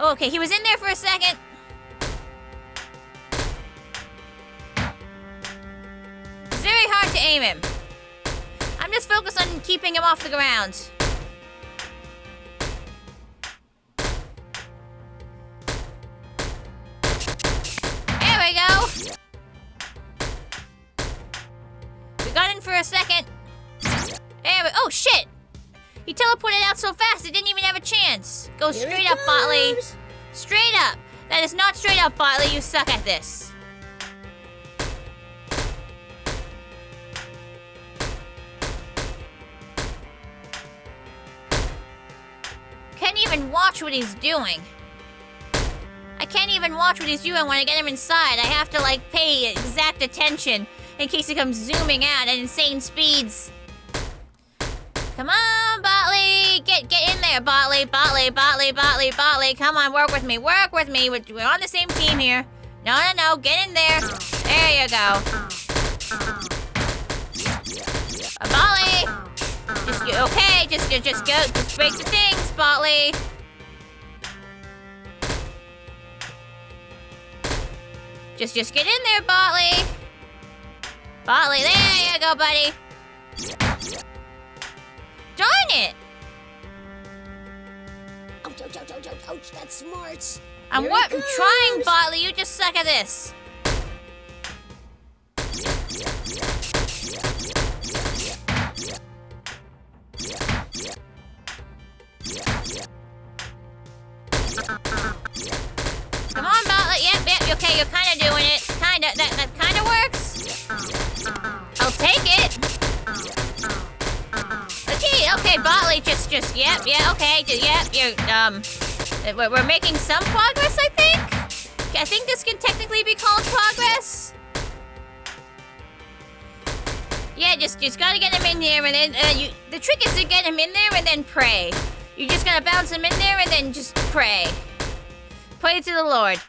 Okay, he was in there for a second. It's very hard to aim him. I'm just focused on keeping him off the ground. There we go. We got in for a second. There we, oh shit! He teleported out so fast, he didn't even have a chance. Go straight up, Botley. Straight up. That is not straight up, Botley. You suck at this. Can't even watch what he's doing. I can't even watch what he's doing when I get him inside. I have to, like, pay exact attention in case he comes zooming out at insane speeds. Come on, Botley! Get in there, Botley! Botley! Come on, work with me! Work with me! We're on the same team here. No, get in there. There you go. Botley! Okay, just go. Just break the things, Botley. Just get in there, Botley. Botley, there you go, buddy. Darn it! Ouch, that smarts. I'm trying, Botley. You just suck at this. Come on, Botley. Yep. Okay, you're kind of doing it. That kind of works. I'll take it. Okay, Botley, yep, okay, we're making some progress, I think? I think this can technically be called progress. Yeah, just gotta get him in there, and then, the trick is to get him in there and then pray. You just gotta bounce him in there and then just pray. Pray to the Lord.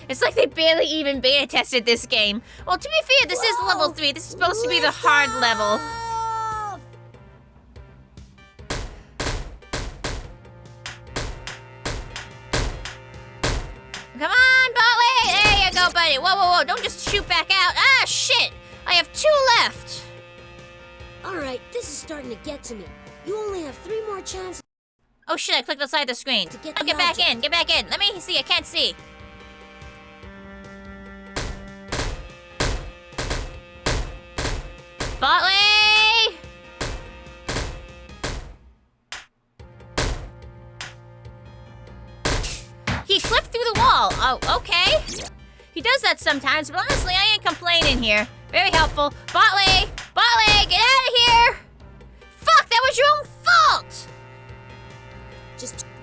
It's like they barely even beta tested this game. Well, to be fair, this is level 3. This is supposed to be the hard level. Come on, Botley! There you go, buddy. Whoa. Don't just shoot back out. Ah, shit! I have 2 left. Alright, this is starting to get to me. You only have 3 more chances. Oh shit, I clicked outside the screen. Get back in. Let me see. I can't see. Botley! He flipped through the wall. Oh, okay. He does that sometimes, but honestly, I ain't complaining here. Very helpful. Botley! Get out of here! Fuck, that was your own fault!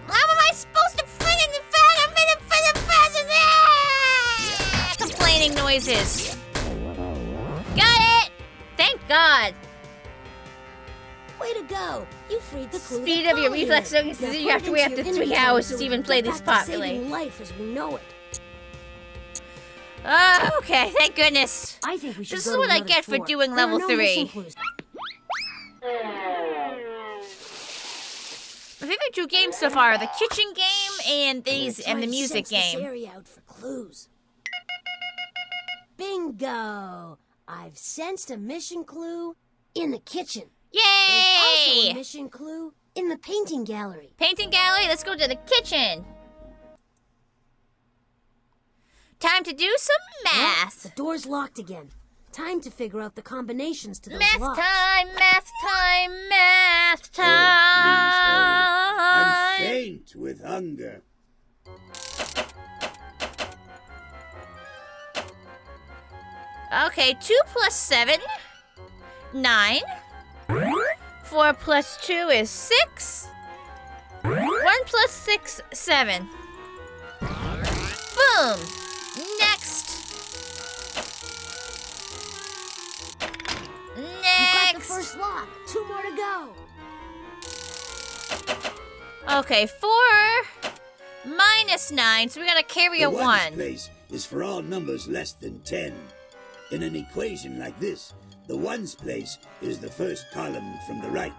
How am I supposed to friggin' complaining noises? Got it! Thank God. Way to go! You freed the clue. Speed of your reflex, so you have to wait up to 3 hours to even play this properly. Life as we know it. Okay, thank goodness. I think we should This is what I get for doing level 3. My favorite 2 games so far are the kitchen game and the music game. This area out for clues. Bingo! I've sensed a mission clue in the kitchen. Yay! There's also a mission clue in the painting gallery. Painting gallery? Let's go to the kitchen. Time to do some math. The door's locked again. Time to figure out the combinations to those Math locks. math time. I'm faint with hunger. Okay, 2 plus 7, 9. 4 plus 2 is 6. 1 plus 6, 7. Boom! Next. You got the first lock. 2 more to go. Okay, 4 minus 9, so we gotta carry a 1. Place is for all numbers less than 10. In an equation like this, the ones place is the first column from the right.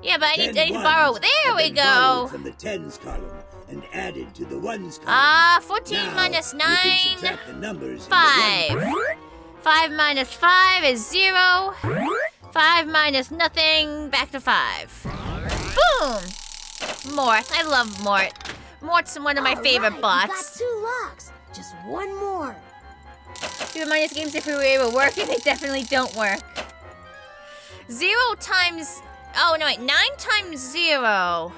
Yeah, but I need 10 to ones borrow. There have we been borrowed go. from the tens column and added to the ones column. Ah, 14 Now, minus you can 9. subtract the numbers in the 5. ones. 5 minus 5 is 0. 5 minus nothing, back to 5. Boom! Mort. I love Mort. Mort's one of my favorite We bots. got 2 locks. Just one more. Super minus games, if we were able to work, and they definitely don't work. 0 times... Oh, no, wait. 9 times 0.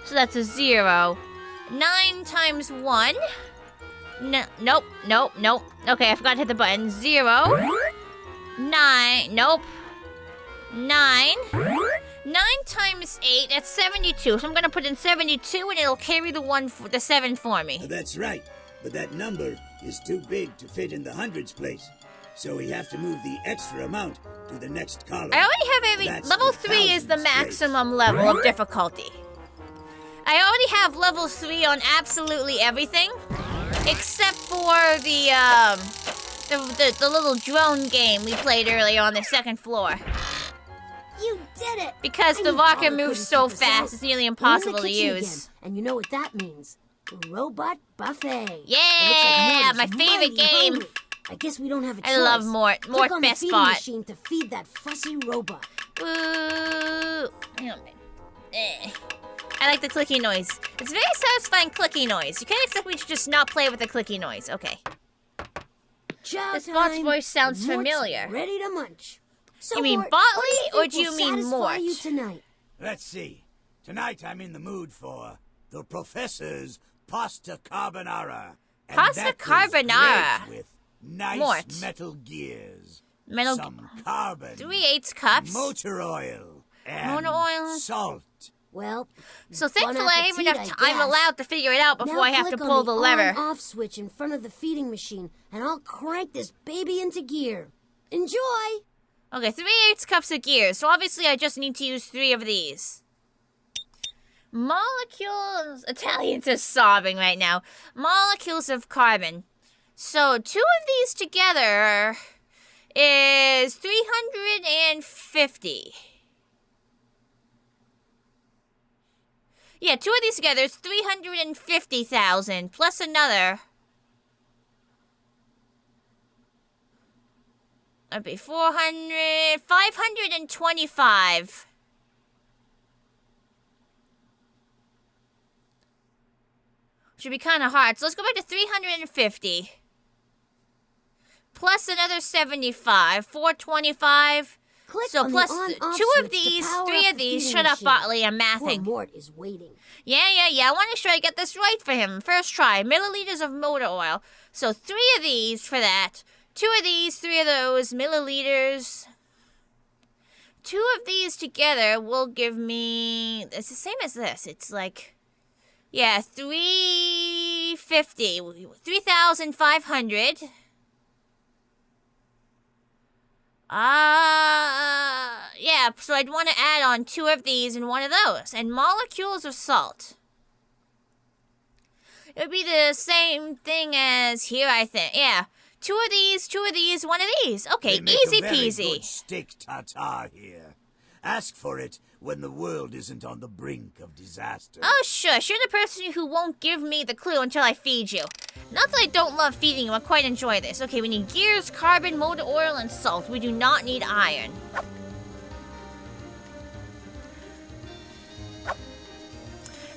So that's a 0. 9 times 1. No, nope, nope, nope. Okay, I forgot to hit the button. 0. 9. Nope. 9. 9 times 8, that's 72. So I'm going to put in 72, and it'll carry the 7 for me. That's right. But that number is too big to fit in the hundreds place. So we have to move the extra amount to the next column. I already have That's level the 3 is the thousands place. maximum level of difficulty. I already have level 3 on absolutely everything, except for the little drone game we played earlier on the second floor. You did it! Because I the knew rocket Paula moves couldn't so keep us fast, out. it's nearly We're in impossible the to kitchen use. again, and you know what that means. Robot buffet. Yeah, It looks like my Mort is favorite mighty game. hungry. I guess we don't have a choice. I love Mort. Click Mort on the best feeding bot. machine to feed that fussy robot. Ooh. I like the clicky noise. It's very satisfying clicky noise. You can't expect me to just not play with the clicky noise. Okay. Chow This bot's time. voice sounds Mort's familiar. Ready to munch. So, You mean Mort, Botley, what or do do you you mean think will Mort? satisfy you tonight? Let's see. Tonight I'm in the mood for the professor's pasta carbonara. And Pasta that goes carbonara. great with nice Mort. metal gears. Metal- Some carbon. 3/8 cups. Motor oil. And Motor oil. salt. Well, So bon thankfully I have appetit, enough I time guess. allowed to figure it out before now I have to click pull on the lever. on-off switch in front of the feeding machine, and I'll crank this baby into gear. Enjoy! Okay, 3/8 cups of gears. So obviously I just need to use 3 of these. Molecules... Italians are sobbing right now. Molecules of carbon. So 2 of these together is 350. Yeah, 2 of these together is 350,000 plus another. That'd be 400, 525. Should be kind of hard. So let's go back to 350. Plus another 75, 425. Click So on plus the on-off 2 of switch to these, power 3 up of the these. feeding Shut up, machine. Botley. I'm Poor mathing. Mort is waiting. Yeah. I want to make sure I get this right for him. First try. Milliliters of motor oil. So 3 of these for that. 2 of these, 3 of those. Milliliters. 2 of these together will give me... It's the same as this. It's like... Yeah, 350. 3,500. Yeah, so I'd want to add on 2 of these and 1 of those. And molecules of salt. It would be the same thing as here, I think. Yeah, 2 of these, 1 of these. Okay, They make easy a very peasy. good steak tartare here. Ask for it when the world isn't on the brink of disaster. Oh, shush. You're the person who won't give me the clue until I feed you. Not that I don't love feeding you, I quite enjoy this. Okay, we need gears, carbon, motor oil, and salt. We do not need iron.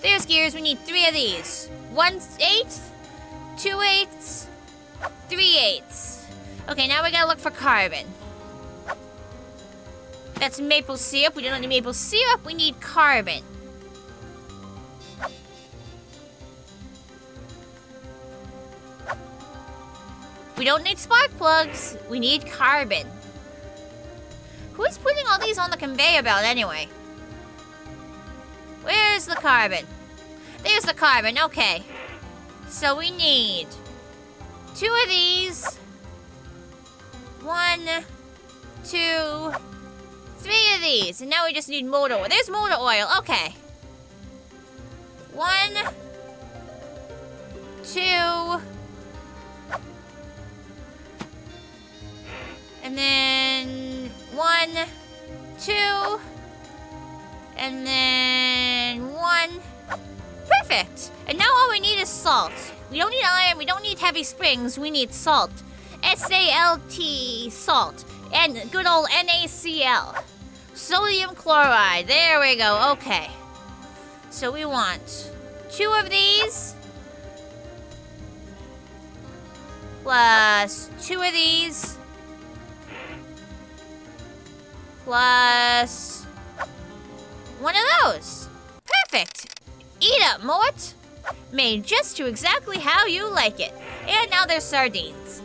There's gears. We need 3 of these. 1/8, 2/8, 3/8. Okay, now we gotta look for carbon. That's maple syrup. We don't need maple syrup. We need carbon. We don't need spark plugs. We need carbon. Who's putting all these on the conveyor belt anyway? Where's the carbon? There's the carbon. Okay. So we need 2 of these. 1, 2, 3 of these. And now we just need motor oil. There's motor oil. Okay. 1, 2, 1, 2, and then 1. Perfect! And now all we need is salt. We don't need iron, we don't need heavy springs, we need salt. S-A-L-T, salt. And good old NaCl. Sodium chloride, there we go, okay. So we want 2 of these. Plus 2 of these. Plus 1 of those. Perfect! Eat up, Mort! Made just to exactly how you like it. And now there's sardines.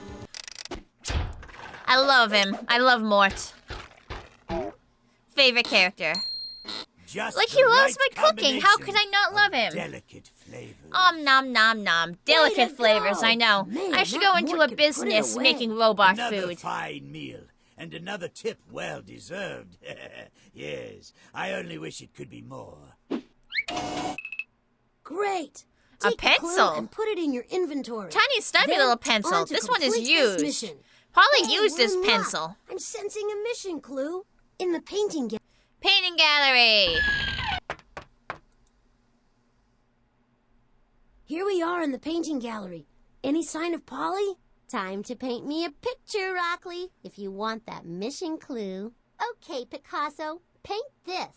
I love him. I love Mort. Favorite character. Just Like, he the loves right my cooking. How could I not love him? Delicate flavors. Nom nom nom. Delicate flavors, I know. Man, I should that go into Mort a could put it business away. making robot Another food. fine meal. And another tip well deserved. Yes, I only wish it could be more. Great. A Take the clue pencil. and put it in your inventory. Tiny stubby Then little pencil. on to This one is complete this used. mission. Probably Hey, used we're this in luck. pencil. I'm sensing a mission clue in the painting gallery. Painting gallery. Here we are in the painting gallery. Any sign of Polly? Time to paint me a picture, Rockley, if you want that mission clue. Okay, Picasso, paint this.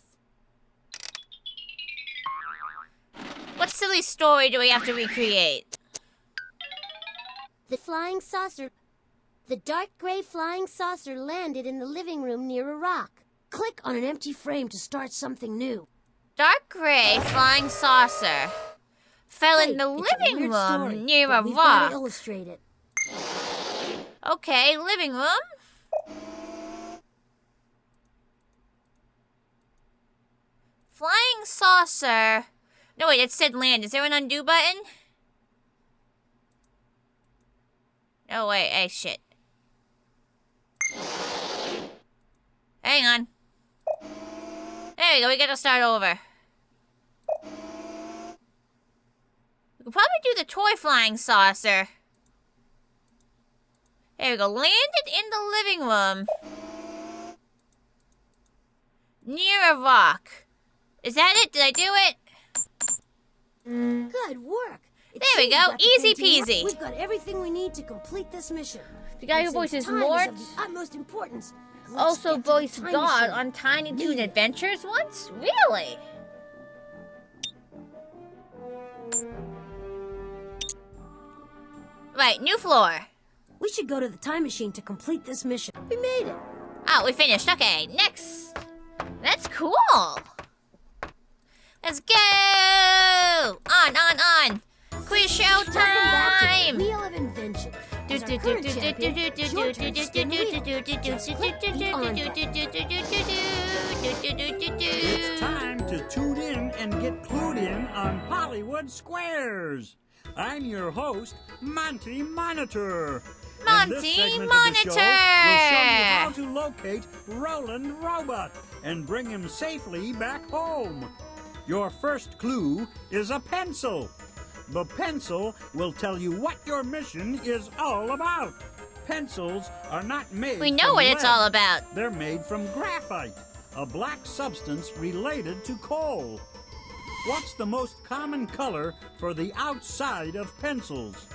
What silly story do we have to recreate? The flying saucer. The dark gray flying saucer landed in the living room near a rock. Click on an empty frame to start something new. Dark gray flying saucer fell in the It's a living weird room story, near but a we've gotta rock. illustrate it. Okay, living room. Flying saucer. No, wait, it said land. Is there an undo button? Oh, wait, hey, shit. Hang on. There we go, we gotta start over. We could probably do the toy flying saucer. There we go, landed in the living room. Near a rock. Is that it? Did I do it? Good work. It There we seems go, that the easy painting worked. peasy. We've got everything we need to complete this mission. The guy who And since voices time Mort is of the utmost importance, let's also get to the voiced time God machine. on Tiny Toon Need it. Adventures once? Really? Right, new floor. We should go to the time machine to complete this mission. We made it. Oh, we finished. Okay, next. That's cool. Let's go! On! Quiz show Welcome back to time! the Wheel of Invention. As our current champion, it's your turn to spin the wheel. Just click the on button. It's time to tune in and get clued in on Hollywood Squares. I'm your host, Monty Monitor. And this Monty segment of the show will show you how Monitor! to locate Roland Robot and bring him safely back home. Your first clue is a pencil. The pencil will tell you what your mission is all about. Pencils are not made We know from what it's lead. all about. They're made from graphite, a black substance related to coal. What's the most common color for the outside of pencils?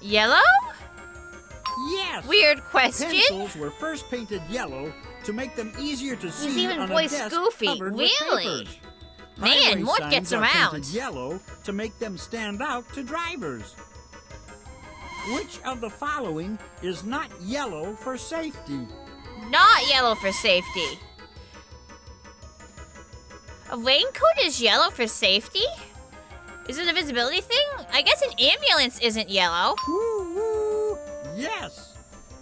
Yellow? Yes! Weird question. Pencils were first painted yellow to make them easier to see even on voiced a desk Goofy. covered with Really? papers. Man, Highway Mort signs gets are around. painted yellow to make them stand out to drivers. Which of the following is not yellow for safety? Not yellow for safety. A raincoat is yellow for safety? Is it a visibility thing? I guess an ambulance isn't yellow. Woo woo! Yes!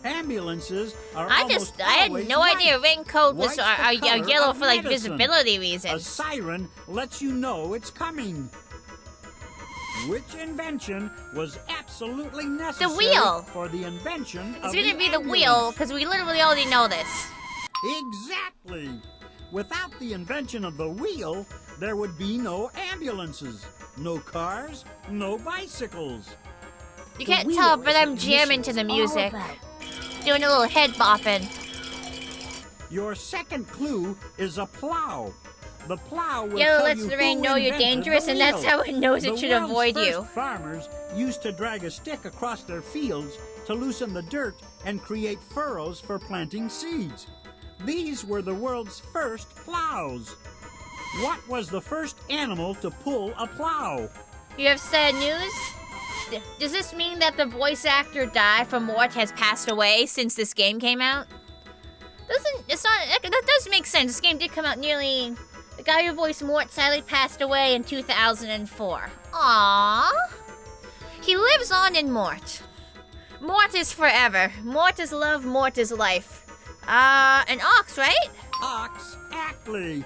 Ambulances are I almost had always no white. idea raincoat was White's the are color yellow of for like medicine. visibility A reasons. siren lets you know it's coming. Which invention was absolutely necessary wheel. for the invention It's of gonna the be the wheel, ambulance? because we literally already know this. Exactly. Without the invention of the wheel, there would be no ambulances, no cars, no bicycles. You The can't wheel tell, is but what I'm the jamming mission to the is all music. about. doing a little head bopping. Your second clue is a plow. The plow will Yellow tell lets you the rain who know you're invented dangerous, the and that's wheel. how it knows it The should world's avoid first you. Farmers used to drag a stick across their fields to loosen the dirt and create furrows for planting seeds. These were the world's first plows. What was the first animal to pull a plow? You have sad news? Does this mean that the voice actor died from Mort has passed away since this game came out? That does make sense. This game did come out nearly... The guy who voiced Mort sadly passed away in 2004. Aww. He lives on in Mort. Mort is forever. Mort is love, Mort is life. An ox, right? Ox, exactly.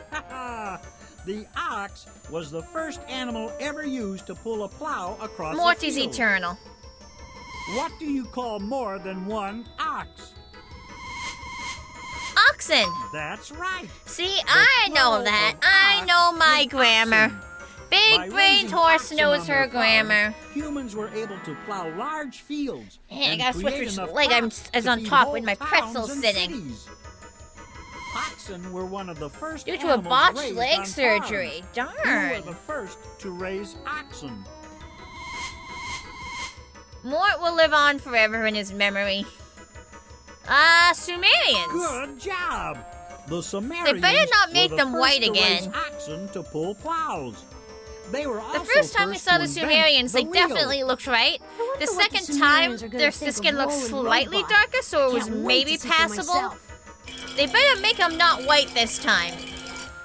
The ox was the first animal ever used to pull a plow across Mort a field. is eternal. What do you call more than one ox? Oxen. That's right. See, I know that. I know my grammar. Big-brained horse knows her grammar. Humans were able to plow large fields. Hey, I gotta switch which leg I'm on top with my pretzel sitting. Oxen were one of the first due to a botched leg surgery. Who Darn. were the first to raise oxen? Mort will live on forever in his memory. Sumerians. Good job. The Sumerians They better not make were the them first white to again. raise oxen to pull plows. They were also The first time we saw the to Sumerians, they invent the wheel. definitely looked right. The what the second Sumerians time, are gonna their think of skin looked rolling slightly robot. darker, so it was Can't wait maybe to see for passable. myself. They better make them not white this time.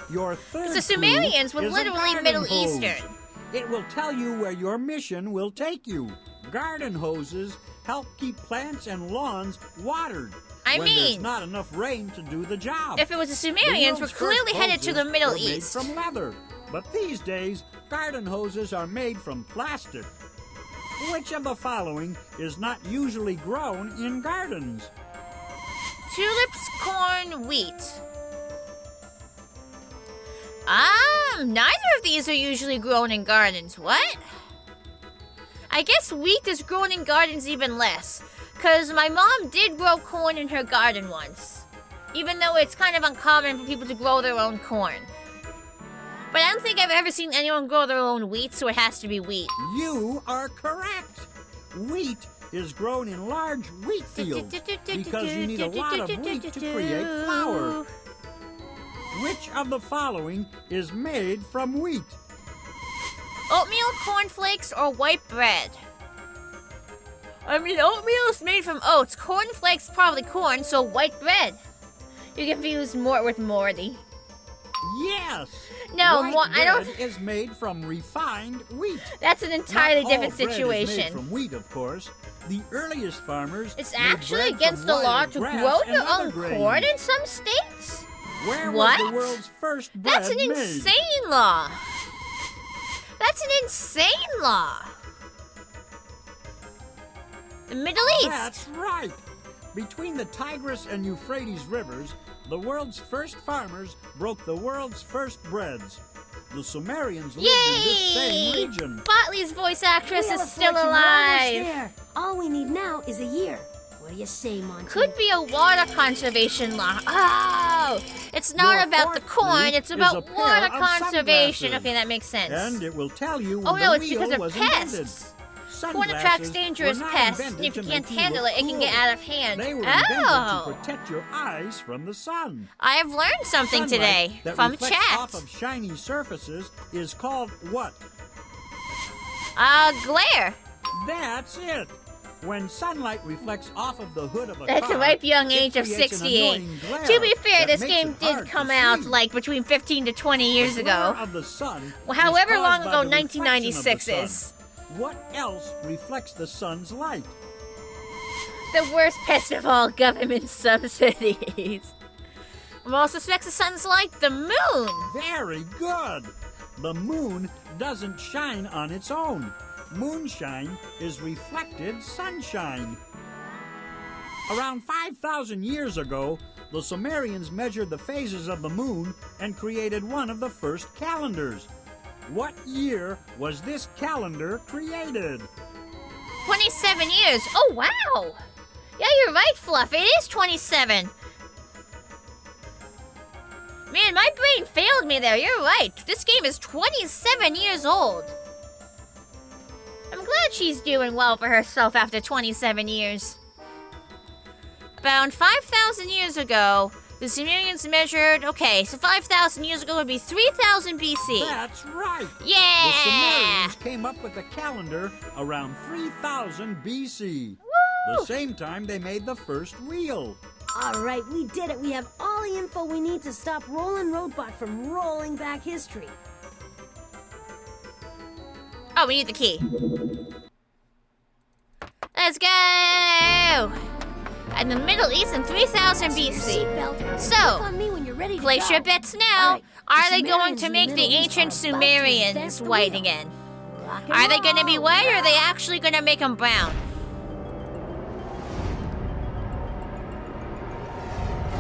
Your third The Sumerians clue were is a literally garden Middle hose. Eastern. It will tell you where your mission will take you. Garden hoses help keep plants and lawns watered. I when mean, there's not enough rain to do the job. if it was the Sumerians, we're world's clearly first headed to the hoses Middle were East. Made from leather, but these days, garden hoses are made from plastic. Which of the following is not usually grown in gardens? Tulips, corn, wheat. Neither of these are usually grown in gardens. What? I guess wheat is grown in gardens even less. Because my mom did grow corn in her garden once. Even though it's kind of uncommon for people to grow their own corn. But I don't think I've ever seen anyone grow their own wheat, so it has to be wheat. You are correct. Wheat is grown in large wheat fields because you need a lot of wheat to create flour. Which of the following is made from wheat? Oatmeal, cornflakes, or white bread? I mean, oatmeal is made from oats. Cornflakes probably corn, so white bread. You confuse Mort with Morty. Yes. No, White I don't. bread is made from refined wheat. That's an entirely Not all different bread is made situation. from wheat, of course. The earliest farmers. It's made actually bread against from the law wild to grass grow and your other own grains. corn in some states. Where What? was the world's first bread That's an made? insane law. That's an insane law. The Middle East. That's right. Between the Tigris and Euphrates rivers, the world's first farmers broke the world's first breads. The Sumerians lived in this same Yay! region. Botley's voice actress We have is a still fortune, we're almost alive. there. All we need now is a year. What do you say, Monty? Could be a water conservation law. Oh, it's not Your about the fourth corn, clue it's is about a pair water of conservation. sunglasses. Okay, that makes sense. And it will tell you when Oh no, the it's wheel because of was pests. invented. Corn Sunglasses attracts dangerous were not pests, invented and if you to can't make handle look it, it can get cool. out of hand. They were invented Oh, to protect your eyes from the sun. I have learned something Sunlight today that from reflects chat. off of shiny surfaces is called what? Glare. That's it. When sunlight reflects off of the hood of a At car, the ripe young it age of creates an 68. annoying glare To be fair, that this makes game it did hard to come out see. like between 15 to 20 years The glare ago. of the sun Well, is however caused long by ago the reflection of the 1996 sun. is. What else reflects the sun's light? The worst pest of all, government subsidies. What also affects the sun's light? The moon. Very good. The moon doesn't shine on its own. Moonshine is reflected sunshine. Around 5,000 years ago, the Sumerians measured the phases of the moon and created one of the first calendars. What year was this calendar created? 27 years. Oh, wow. Yeah, you're right, Fluff. It is 27. Man, my brain failed me there. You're right. This game is 27 years old. I'm glad she's doing well for herself after 27 years. About 5,000 years ago, the Sumerians measured... Okay, so 5,000 years ago would be 3,000 BC. That's right. Yeah! The Sumerians came up with a calendar around 3000 BC. Woo! The same time they made the first wheel. All right, we did it. We have all the info we need to stop Roland Robot from rolling back history. Oh, we need the key. Let's go! In the Middle East in 3000 BC. So, place your bets now. Are they going to make the ancient Sumerians white again? Are they going to be white, or are they actually going to make them brown?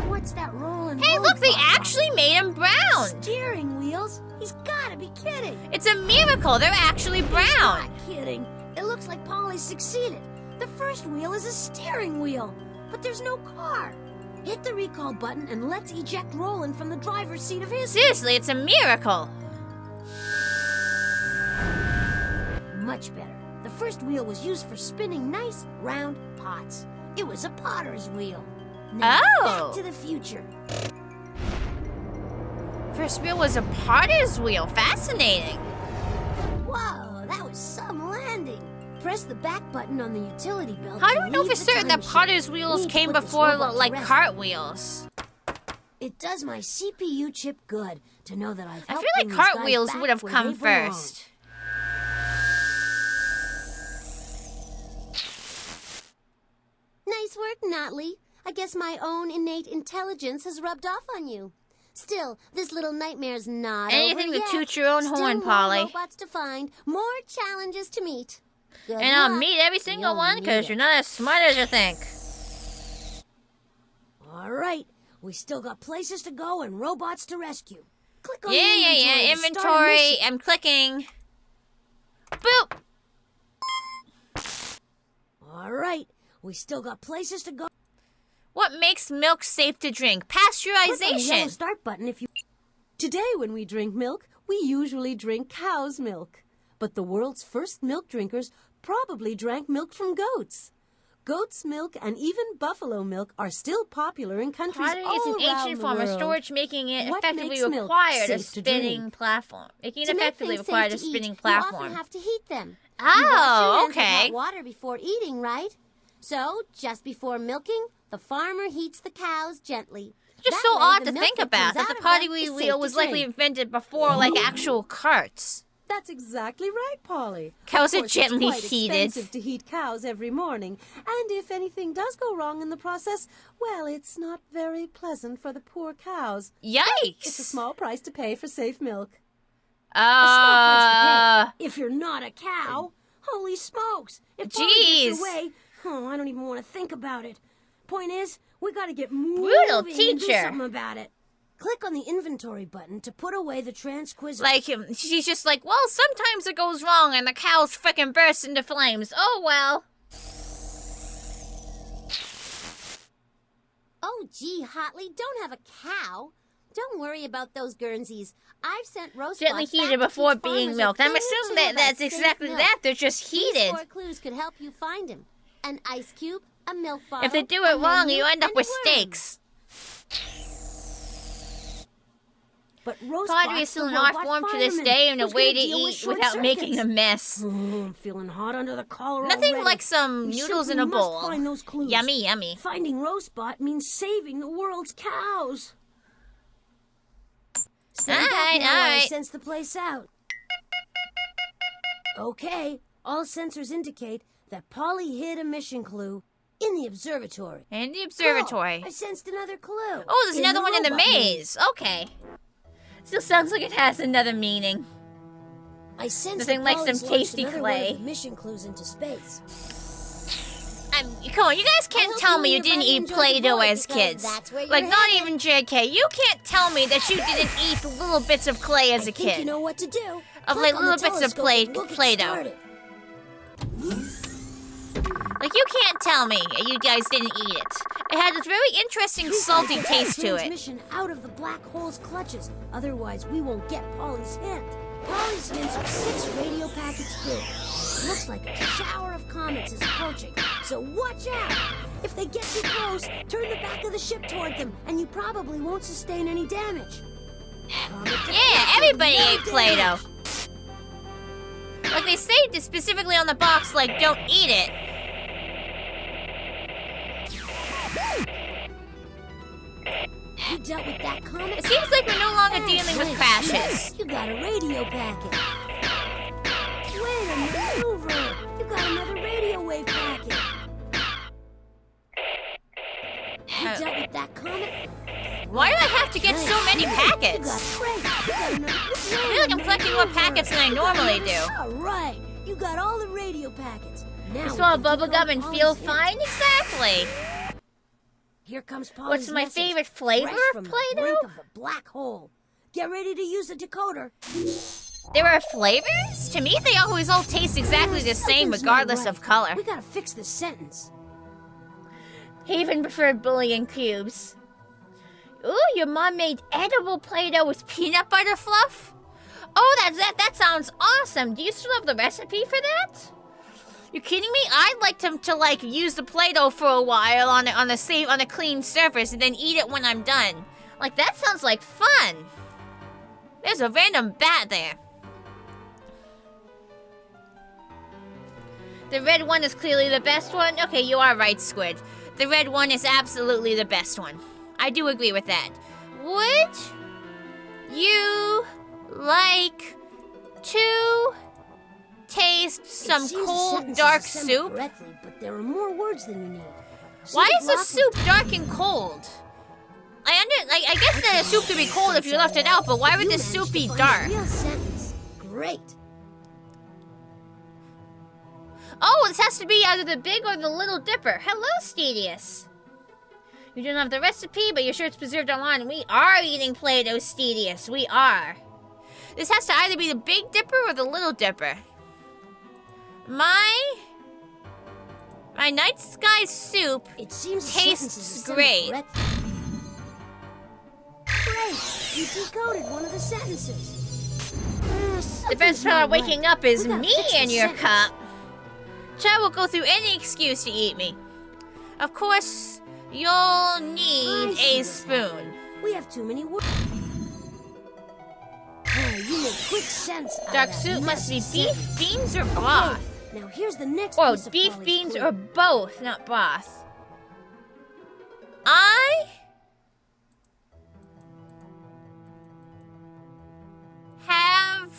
What's that rolling? Hey, look, they actually made him brown. Steering wheels? He's gotta be kidding. It's a miracle. They're actually brown. Not kidding. It looks like Polly succeeded. The first wheel is a steering wheel, but there's no car. Hit the recall button and let's eject Roland from the driver's seat of his... Seriously, it's a miracle. Much better. The first wheel was used for spinning nice, round pots. It was a potter's wheel. Now, Oh. back to the future. First wheel was a potter's wheel. Fascinating. Whoa, that was some landing. Press the back button on the utility belt. How to do we know leave for the certain time that machine. potter's We wheels need to came put this before, robot to like, rest. cartwheels? It does my CPU chip good to know that I've I helped feel like bring these guys cartwheels back would have where come they belong. first. Nice work, Notley. I guess my own innate intelligence has rubbed off on you. Still, this little nightmare's not Anything over to yet. toot your own Still horn, more Polly. robots to find, more challenges to meet. Good And I'll luck. meet every single You'll one need because it. you're not as smart as you think. All right, we still got places to go and robots to rescue. Click on Yeah. the inventory. to start a Inventory. mission. I'm clicking. Boop. All right, we still got places to go. What makes milk safe to drink? Click on the yellow Pasteurization. start button if you... Today when we drink milk, we usually drink cow's milk. But the world's first milk drinkers probably drank milk from goats. Goat's milk and even buffalo milk are still popular in countries Pottery all is an around ancient the form of world. storage, making it What effectively makes milk required a safe to spinning drink? platform. Making it To make effectively things required a safe to spinning eat, platform. You often have to heat them. Oh, You wash your hands with okay. hot water before eating, right? So, just before milking, the farmer heats the cows gently. Just That so way, odd the to milk think that about comes that out the of pottery them is wheel safe was to likely drink. invented before, like, actual carts. That's exactly right, Polly. Cows Of are course, gently it's quite heated. expensive to heat cows every morning, and if anything does go wrong in the process, well, it's not very pleasant for the poor cows. It's a Yikes! small price to pay for safe milk. A small price to pay if you're not a cow. Holy smokes! If Polly Jeez. gets away, I don't even want to think about it. Point is, we got to get moving Brutal and do teacher. something about it. Click on the inventory button to put away the transquisitor. Like, she's just like, well, sometimes it goes wrong and the cows frickin' burst into flames. Oh, well. Oh, gee, Hotley, don't have a cow. Don't worry about those Guernseys. I've sent roast Gently bots back heated to before teach being farmers a milked. I'm thing or assuming two that about that's safe exactly milk. that. They're just These heated. 4 clues could help you find him. An ice cube, a milk bottle, If they do a it wrong, menu, you end up and with worms. steaks. But roast Pottery bots, is still the an art robot form to this fireman, day and a who's way gonna to deal with eat short without making a circuits. mess. I'm feeling hot under the collar Nothing already. like some We noodles simply in a must bowl. find those clues. Yummy, yummy. Finding Roastbot means saving the world's cows. Stand back Alright, now while I alright. sense the place out. Okay, all sensors indicate that Polly hid a mission clue in the observatory. And the observatory. Oh, I sensed another clue. Oh, there's another one in the robot maze. Okay. Still sounds like it has another meaning. I sense Nothing that like some Polly's launched tasty another clay. one of the mission clues into space. Come on, you guys can't hope tell you me you and didn't everybody eat enjoyed the Play-Doh void, as because kids. that's where you're Like, not headed. even JK. You can't tell me that you didn't eat little bits of clay as a I think kid. you know what to do. Of, Click like, on the little bits of telescope and we'll get Play-Doh. started. Like, you can't tell me you guys didn't eat it. It had this very interesting salty taste to it. Transmission out of the black hole's clutches. Otherwise, we won't get Polly's hint. Polly's hints are 6 radio packets big. Looks like a shower of comets is approaching, so watch out! If they get too close, turn the back of the ship toward them, and you probably won't sustain any damage. Yeah, everybody ate Play-Doh. Like, they say specifically on the box, like, don't eat it. You dealt with that comet? It seems like we're no longer dealing with crashes. You got a radio packet. Wait a maneuver! You got another radio wave packet. You dealt with that comet? Why do I have to get so many packets? You got great. You got another I feel like I'm collecting more packets than I normally do. All right. You got all the radio packets. Now I swallow bubblegum and feel fine? Exactly. Here comes Polly's What's my message, favorite flavor fresh of from the Play-Doh? brink of the black hole. Get ready to use the decoder. There are flavors? To me, they always all taste exactly the same, Something's not regardless right. of color. We gotta fix this sentence. Haven preferred bullying cubes. Ooh, your mom made edible Play-Doh with peanut butter fluff? Oh, that sounds awesome. Do you still have the recipe for that? You kidding me? I'd like to like use the Play-Doh for a while on a clean surface and then eat it when I'm done. Like, that sounds like fun. There's a random bat there. The red one is clearly the best one. Okay, you are right, Squid. The red one is absolutely the best one. I do agree with that. Would you like to taste some cold, dark soup? Correctly, but there are more words than you need. Why is the soup dark and cold? I guess that a soup could be cold if you left it out, but why would the soup be dark? Real sentence. Great. Oh, this has to be either the Big or the Little Dipper. Hello, Stedius. You don't have the recipe, but you're sure it's preserved online. We are eating Play-Doh, Stedius. We are. This has to either be the Big Dipper or the Little Dipper. My night sky soup tastes great. Great! You decoded one of the sentences. The best part of waking up is me in your cup. Chad will go through any excuse to eat me. Of course, you'll need a spoon. We have too many words. You make quick sense. Dark soup must be beef, beans, or broth. Now here's the next Or piece of beef, Polly's beans, clue. or both, not broth. I have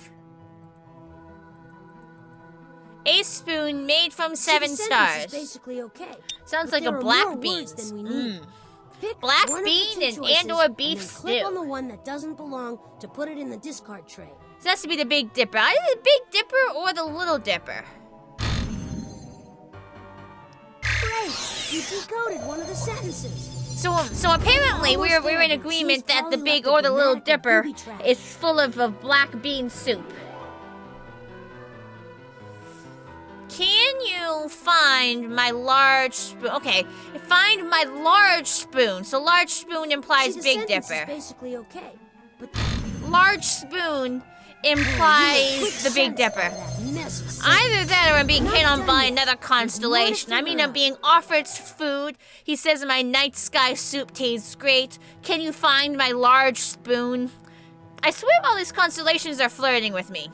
a spoon made from 7 See, the sentence stars. is basically okay. Sounds But like a there are black more words beans. than we need. Pick Black one of the bean two and choices, or beef and then click on stew. the one that doesn't belong to put it in the discard tray. This has to be the Big Dipper. Either the Big Dipper or the Little Dipper. Great! You decoded one of the sentences. So apparently we're in agreement that the Big or the Little Dipper is full of black bean soup. Can you find my large spoon? Okay, find my large spoon. So large spoon implies See, the Big sentence Dipper. is basically okay, but Large spoon implies the Big Dipper. Either that or I'm being hit on by another constellation. I mean, I'm being offered food. He says my night sky soup tastes great. Can you find my large spoon? I swear all these constellations are flirting with me.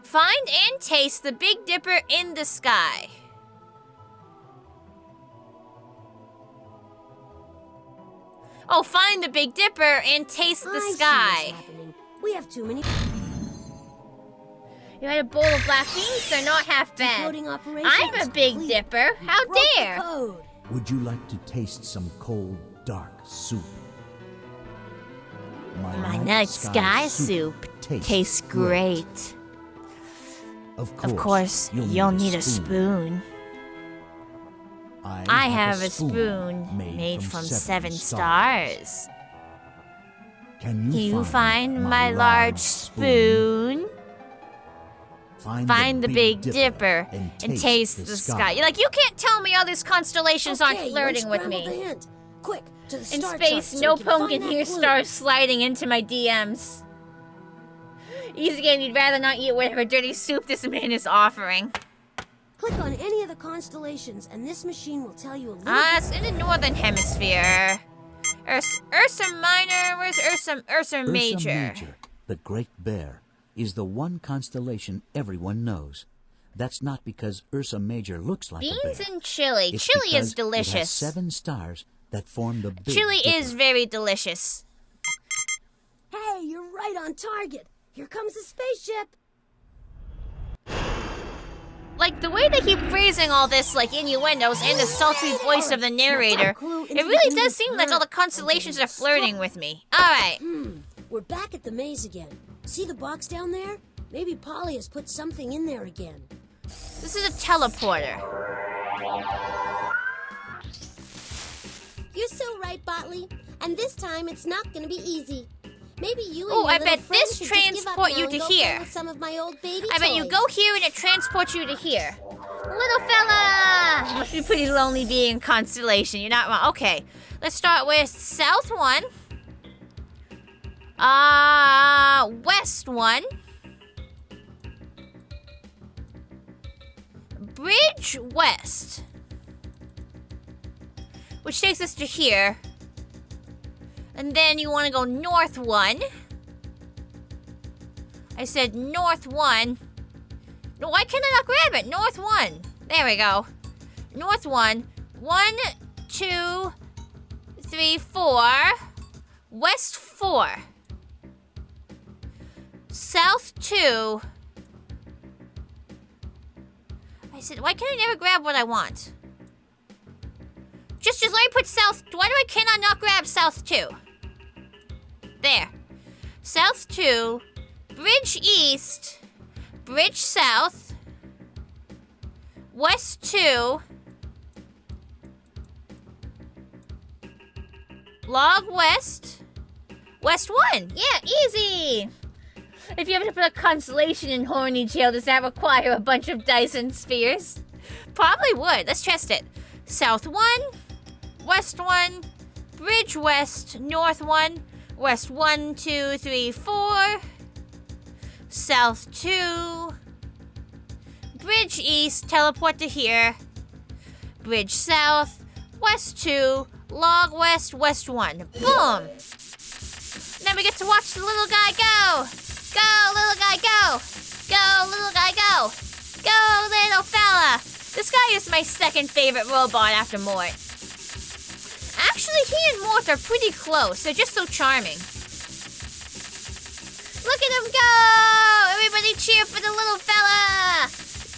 Find and taste the Big Dipper in the sky. Oh, find the Big Dipper and taste the I see sky. what's happening. We have too many. You had a bowl of black beans? They're not half bad. Decoding operation I'm a is Big complete. Dipper. How You broke the dare? code. Would you like to taste some cold, dark soup? My night sky soup tastes great. Of course, you'll need a spoon. I have a spoon made from 7 stars. Can You find my large spoon? Find the Big Dipper and taste the sky. You're like, you can't tell me all these constellations aren't flirting with me. Quick, to the In start space, chart, no so we pwn find can that hear clue. stars sliding into my DMs. Easy game, you'd rather not eat whatever dirty soup this man is offering. Click on any of the constellations, and this machine will tell you a little It's in the northern hemisphere. Ursa Minor, where's Ursa Major? Ursa Major, the Great Bear, is the one constellation everyone knows. That's not because Ursa Major looks like a bear. Beans and chili. It's Chili because is delicious. It has 7 stars that form the Big Chili Dipper. is very delicious. Hey, you're right on target. Here comes the spaceship. Like, the way they keep phrasing all this, like, innuendos and the sultry voice of the narrator, it really does seem like all the constellations are flirting with me. Alright. We're back at the maze again. See the box down there? Maybe Polly has put something in there again. This is a teleporter. You're so right, Botley. And this time it's not gonna be easy. Maybe you and Oh, your I little bet friends this should just give up transport now you and to go play here. with some of my old baby I bet you toys. go here and it transports you to here. Little fella! Must be pretty lonely being constellation. You're not wrong. Okay, let's start with South 1. West 1. Bridge West. Which takes us to here. And then you want to go North 1. I said North 1. No, why can I not grab it? North 1. There we go. North 1. 1, 2, 3, 4. West 4. South 2. I said, why can I never grab what I want? Just let me put South. Why can I not grab South 2? There. South 2. Bridge East. Bridge South. West 2. Log West. West 1. Yeah, easy. If you have to put a constellation in Horny Jail, does that require a bunch of Dyson spheres? Probably would. Let's test it. South 1. West 1. Bridge West. North 1. West 1, 2, 3, 4. South 2. Bridge East, teleport to here. Bridge South, West 2, Log West, West 1. Boom! Now we get to watch the little guy go! Go, little guy, go! Go, little guy, go! Go, little fella! This guy is my second favorite robot after Mort. Actually, he and Mort are pretty close. They're just so charming. Look at him go! Everybody cheer for the little fella!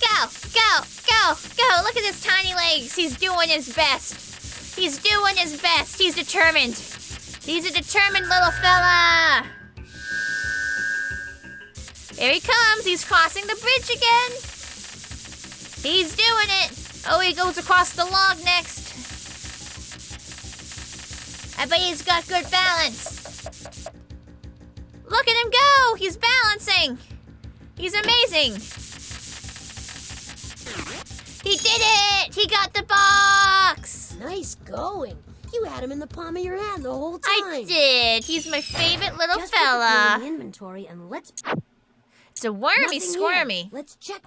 Go, go, go, go! Look at his tiny legs. He's doing his best. He's doing his best. He's determined. He's a determined little fella. Here he comes. He's crossing the bridge again. He's doing it. Oh, he goes across the log next. I bet he's got good balance. Look at him go! He's balancing! He's amazing! He did it! He got the box! Nice going. You had him in the palm of your hand the whole time. I did. He's my favorite little Just put the clue in fella. the inventory and let's. It's a wormy Nothing here. squirmy. Let's check.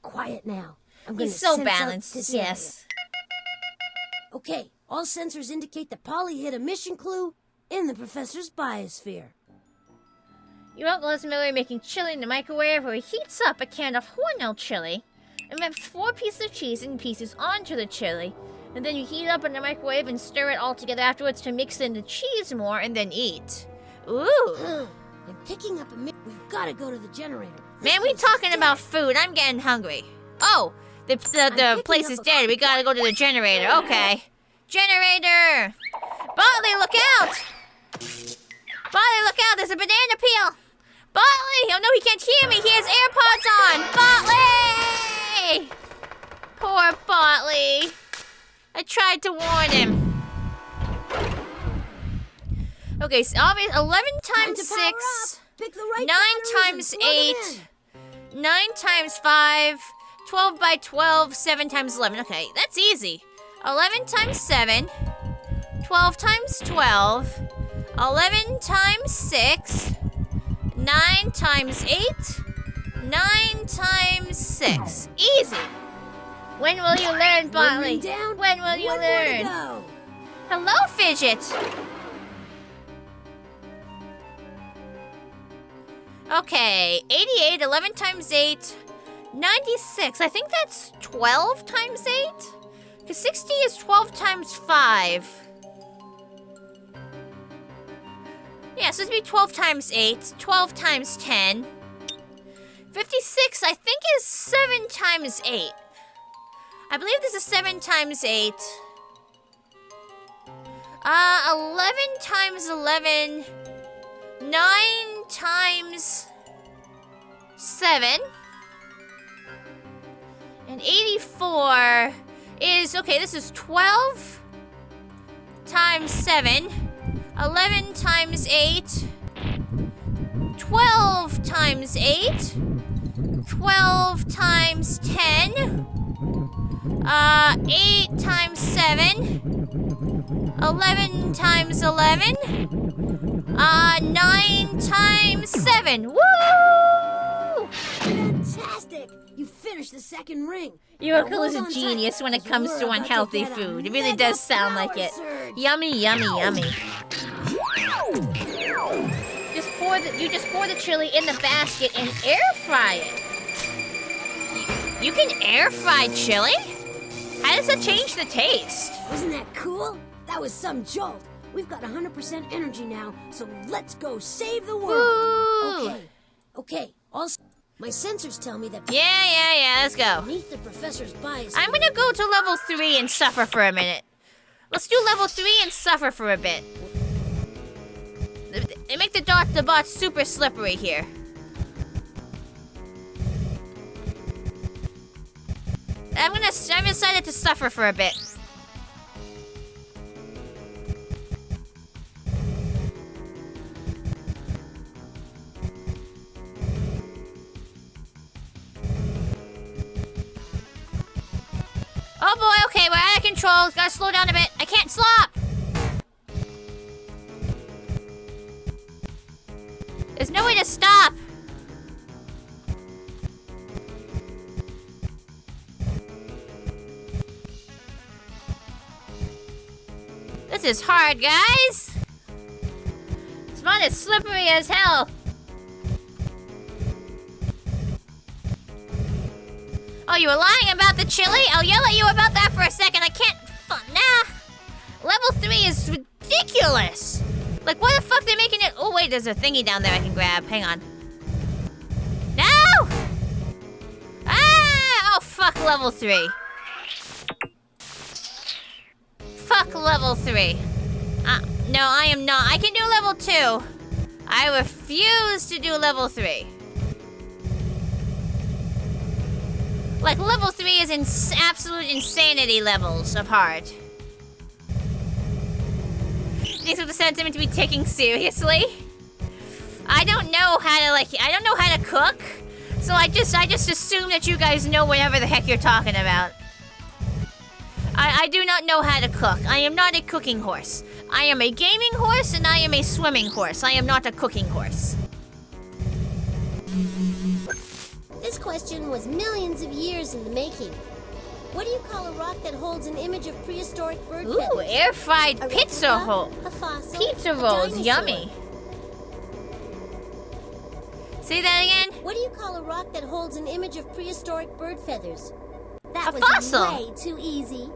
Quiet now. I'm gonna He's so sense out balanced. this Yes. area. Okay, all sensors indicate that Polly hit a mission clue in the professor's biosphere. Your uncle is Miller making chili in the microwave where he heats up a can of Hormel chili and wraps 4 pieces of cheese and pieces onto the chili. And then you heat it up in the microwave and stir it all together afterwards to mix in the cheese more and then eat. Ooh. I'm picking up a We've gotta go to the generator. Man, we talking about food. I'm getting hungry. Oh, the place is dead. We gotta go to the generator. Okay. Generator! Bartley, look out! Bartley, look out! There's a banana peel! Bartley! Oh no, he can't hear me! He has AirPods on! Bartley! Poor Bartley. I tried to warn him. Okay, so obviously 11 times 6. Pick the right 9 batteries and times plug 'em 8. in. 9 times 5, 12 by 12, 7 times 11. Okay, that's easy. 11 times 7, 12 times 12, 11 times 6, 9 times 8, 9 times 6. Easy. When will you learn, Bartley? When will you learn? Hello, Fidget. Okay, 88, 11 times 8, 96. I think that's 12 times 8? Because 60 is 12 times 5. Yeah, so it'd be 12 times 8, 12 times 10. 56, I think, is 7 times 8. I believe this is 7 times 8. 11 times 11. 9 times 7. And 84 is, okay, this is 12 times 7. 11 times 8. 12 times 8. 12 times 10. 8 times 7. 11 times 11. 9 times 7. Woo! Fantastic! You finished the second ring. Your uncle is a genius when it comes to unhealthy food. It really does sound like it. Yummy, yummy, yummy. You just pour the chili in the basket and air fry it. You can air fry chili? How does that change the taste? Wasn't that cool? That was some jolt. We've got 100% energy now, so let's go save the world. Woo! Okay. Also, my sensors tell me that. Yeah. Let's go. Beneath the professor's bias. I'm gonna go to level 3 and suffer for a minute. Let's do level 3 and suffer for a bit. They make the bot super slippery here. I've decided to suffer for a bit. Oh boy, okay, we're out of control. Gotta slow down a bit. I can't stop. There's no way to stop. This is hard, guys. This one is slippery as hell. Oh, you were lying about the chili? I'll yell at you about that for a second. I can't... Nah. Level 3 is ridiculous. Like, why the fuck they making it... Oh, wait, there's a thingy down there I can grab. Hang on. No! Ah! Oh, fuck level 3. Fuck level 3. No, I am not. I can do level 2. I refuse to do level 3. Like, level 3 is absolute insanity levels of hard. These are the sentiment to be taken seriously. I don't know how to cook. So I just assume that you guys know whatever the heck you're talking about. I do not know how to cook. I am not a cooking horse. I am a gaming horse and I am a swimming horse. I am not a cooking horse. This question was millions of years in the making. What do you call a rock that holds an image of prehistoric bird feathers? Ooh, air-fried A pizza replica, roll. a fossil, Pizza a rolls, dinosaur. yummy. Say that again? What do you call a rock that holds an image of prehistoric bird feathers? That A was fossil. way too easy.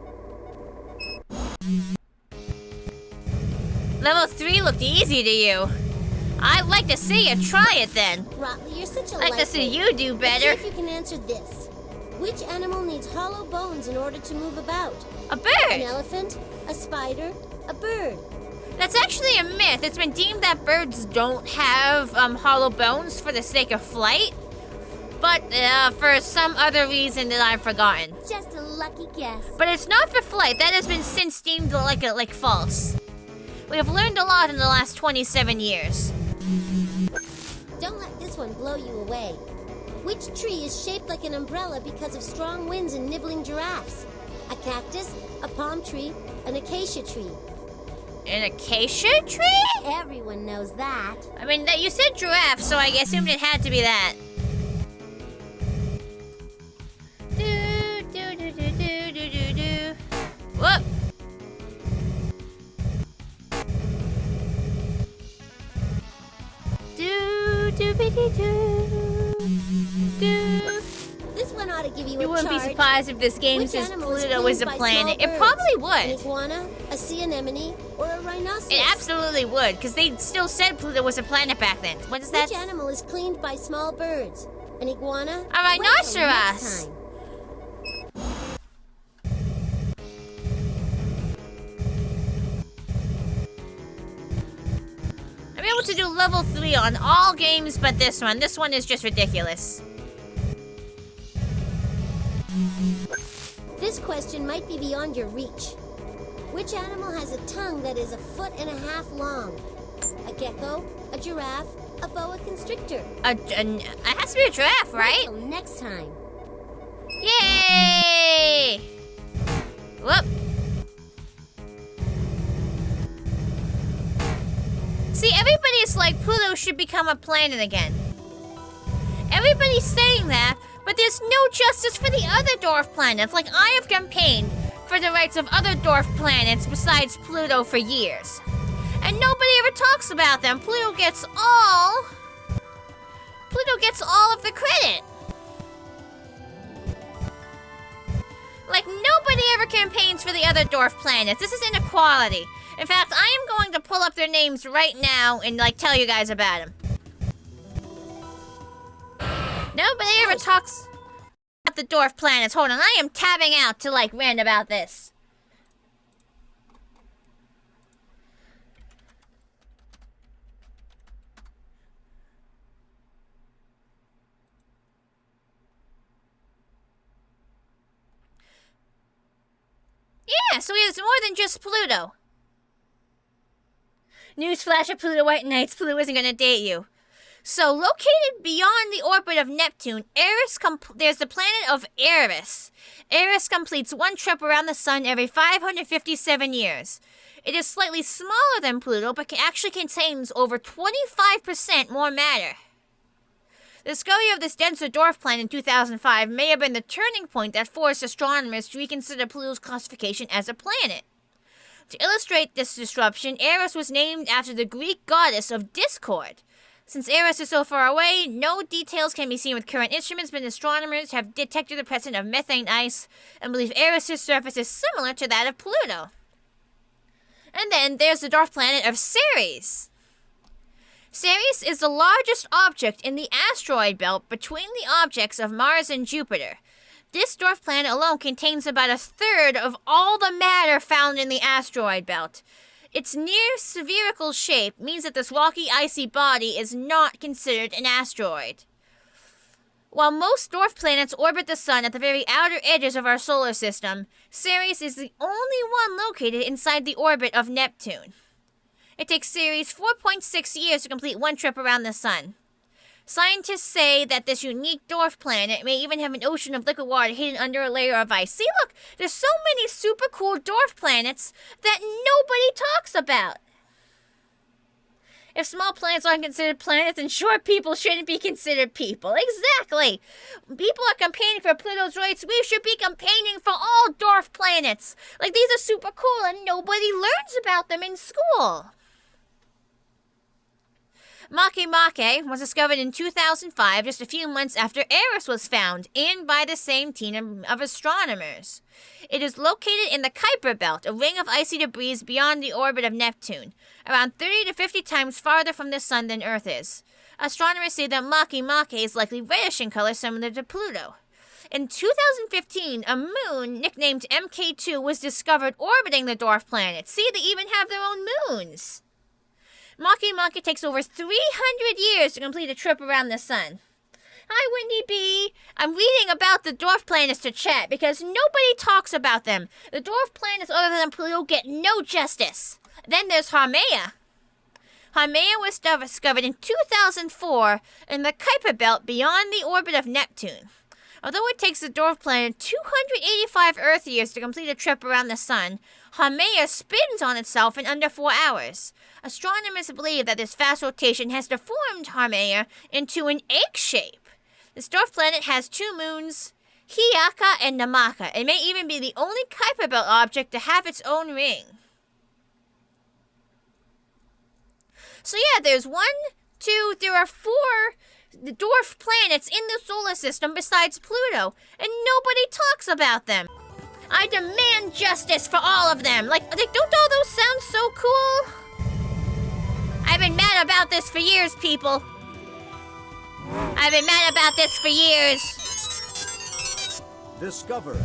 Level 3 looked easy to you. I'd like to see you try it then. Rotley, you're such a I'd like to see you do Let's see better. if you can answer this. Which animal needs hollow bones in order to move about? A An bird. elephant, a spider, a bird. That's actually a myth. It's been deemed that birds don't have hollow bones for the sake of flight. But for some other reason that I've forgotten. Just a lucky guess. But it's not for flight. That has been since deemed like false. We have learned a lot in the last 27 years. Don't let this one blow you away. Which tree is shaped like an umbrella because of strong winds and nibbling giraffes? A cactus, a palm tree, an acacia tree. An acacia tree? Everyone knows that. I mean, you said giraffe, so I assumed it had to be that. Do. Whoop. Do. This one ought to give you a You wouldn't be charge. surprised if this game Which says animal is Pluto is a cleaned by planet. small It birds? probably An would. iguana, a sea anemone, or a rhinoceros? It absolutely would, because they still said Pluto was a planet back then. What is that? Which animal is cleaned by small birds? An iguana? A rhinoceros. Wait till next time. I'm able to do level 3 on all games but this one. This one is just ridiculous. This question might be beyond your reach. Which animal has a tongue that is 1.5 feet long? A gecko, a giraffe, a boa constrictor. It has to be a giraffe, right? Until next time. Yay! Whoop. See, everybody's like, Pluto should become a planet again. Everybody's saying that, but there's no justice for the other dwarf planets. Like, I have campaigned for the rights of other dwarf planets besides Pluto for years. And nobody ever talks about them. Pluto gets all of the credit. Like, nobody ever campaigns for the other dwarf planets. This is inequality. In fact, I am going to pull up their names right now and, like, tell you guys about them. Nobody ever talks about the dwarf planets. Hold on, I am tabbing out to, like, rant about this. Yeah, so he has more than just Pluto. Newsflash of Pluto White Knights, Pluto isn't gonna date you. So, located beyond the orbit of Neptune, there's the planet of Eris. Eris completes one trip around the sun every 557 years. It is slightly smaller than Pluto, but actually contains over 25% more matter. The discovery of this denser dwarf planet in 2005 may have been the turning point that forced astronomers to reconsider Pluto's classification as a planet. To illustrate this disruption, Eris was named after the Greek goddess of discord. Since Eris is so far away, no details can be seen with current instruments, but astronomers have detected the presence of methane ice and believe Eris' surface is similar to that of Pluto. And then there's the dwarf planet of Ceres. Ceres is the largest object in the asteroid belt between the objects of Mars and Jupiter. This dwarf planet alone contains about 1/3 of all the matter found in the asteroid belt. Its near spherical shape means that this rocky, icy body is not considered an asteroid. While most dwarf planets orbit the sun at the very outer edges of our solar system, Ceres is the only one located inside the orbit of Neptune. It takes Ceres 4.6 years to complete one trip around the sun. Scientists say that this unique dwarf planet may even have an ocean of liquid water hidden under a layer of ice. See, look, there's so many super cool dwarf planets that nobody talks about. If small planets aren't considered planets, then sure, people shouldn't be considered people. Exactly. People are campaigning for Pluto's rights. We should be campaigning for all dwarf planets. Like, these are super cool and nobody learns about them in school. Makemake was discovered in 2005, just a few months after Eris was found, and by the same team of astronomers. It is located in the Kuiper Belt, a ring of icy debris beyond the orbit of Neptune, around 30 to 50 times farther from the sun than Earth is. Astronomers say that Makemake is likely reddish in color, similar to Pluto. In 2015, a moon nicknamed MK2 was discovered orbiting the dwarf planet. See, they even have their own moons. Makemake takes over 300 years to complete a trip around the sun. Hi, Windy B. I'm reading about the dwarf planets to chat because nobody talks about them. The dwarf planets other than Pluto get no justice. Then there's Haumea. Haumea was discovered in 2004 in the Kuiper Belt beyond the orbit of Neptune. Although it takes the dwarf planet 285 Earth years to complete a trip around the Sun, Haumea spins on itself in under 4 hours. Astronomers believe that this fast rotation has deformed Haumea into an egg shape. This dwarf planet has 2 moons, Hiaka and Namaka. It may even be the only Kuiper Belt object to have its own ring. So yeah, there are 4 dwarf planets in the solar system besides Pluto, and nobody talks about them. I demand justice for all of them. Like, don't all those sound so cool? I've been mad about this for years, people. I've been mad about this for years. Discover.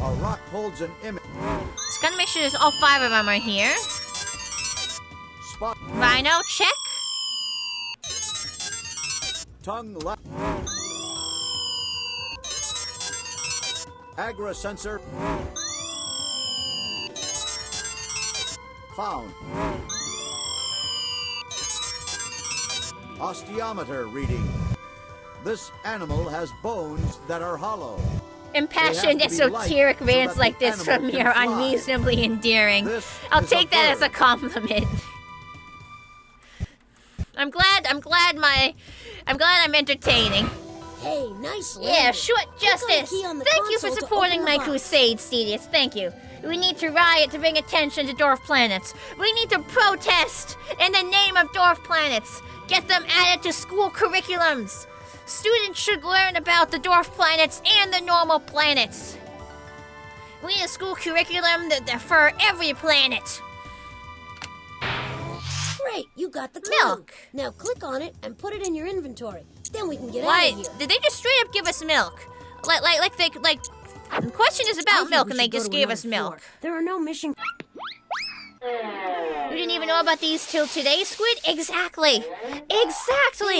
A rock holds an image. Just gotta make sure there's all 5 of them are here. Spot. Rhino, check. Tongue left. Agra sensor. Found. Osteometer reading. This animal has bones that are hollow. Impassioned, esoteric rants like this from me are unreasonably endearing. I'll take that as a compliment. I'm glad I'm entertaining. Hey, nice landing. Yeah, short justice. Thank you for supporting my crusade, Stedius. Thank you. We need to riot to bring attention to dwarf planets. We need to protest in the name of dwarf planets. Get them added to school curriculums. Students should learn about the dwarf planets and the normal planets. We need a school curriculum for every planet. Great, you got the clue. Milk. Now click on it and put it in your inventory. Then we can get Why? out of here. Did they just straight up give us milk? The question is about milk, and they just gave us milk. There are no mission. You didn't even know about these till today, Squid? Exactly.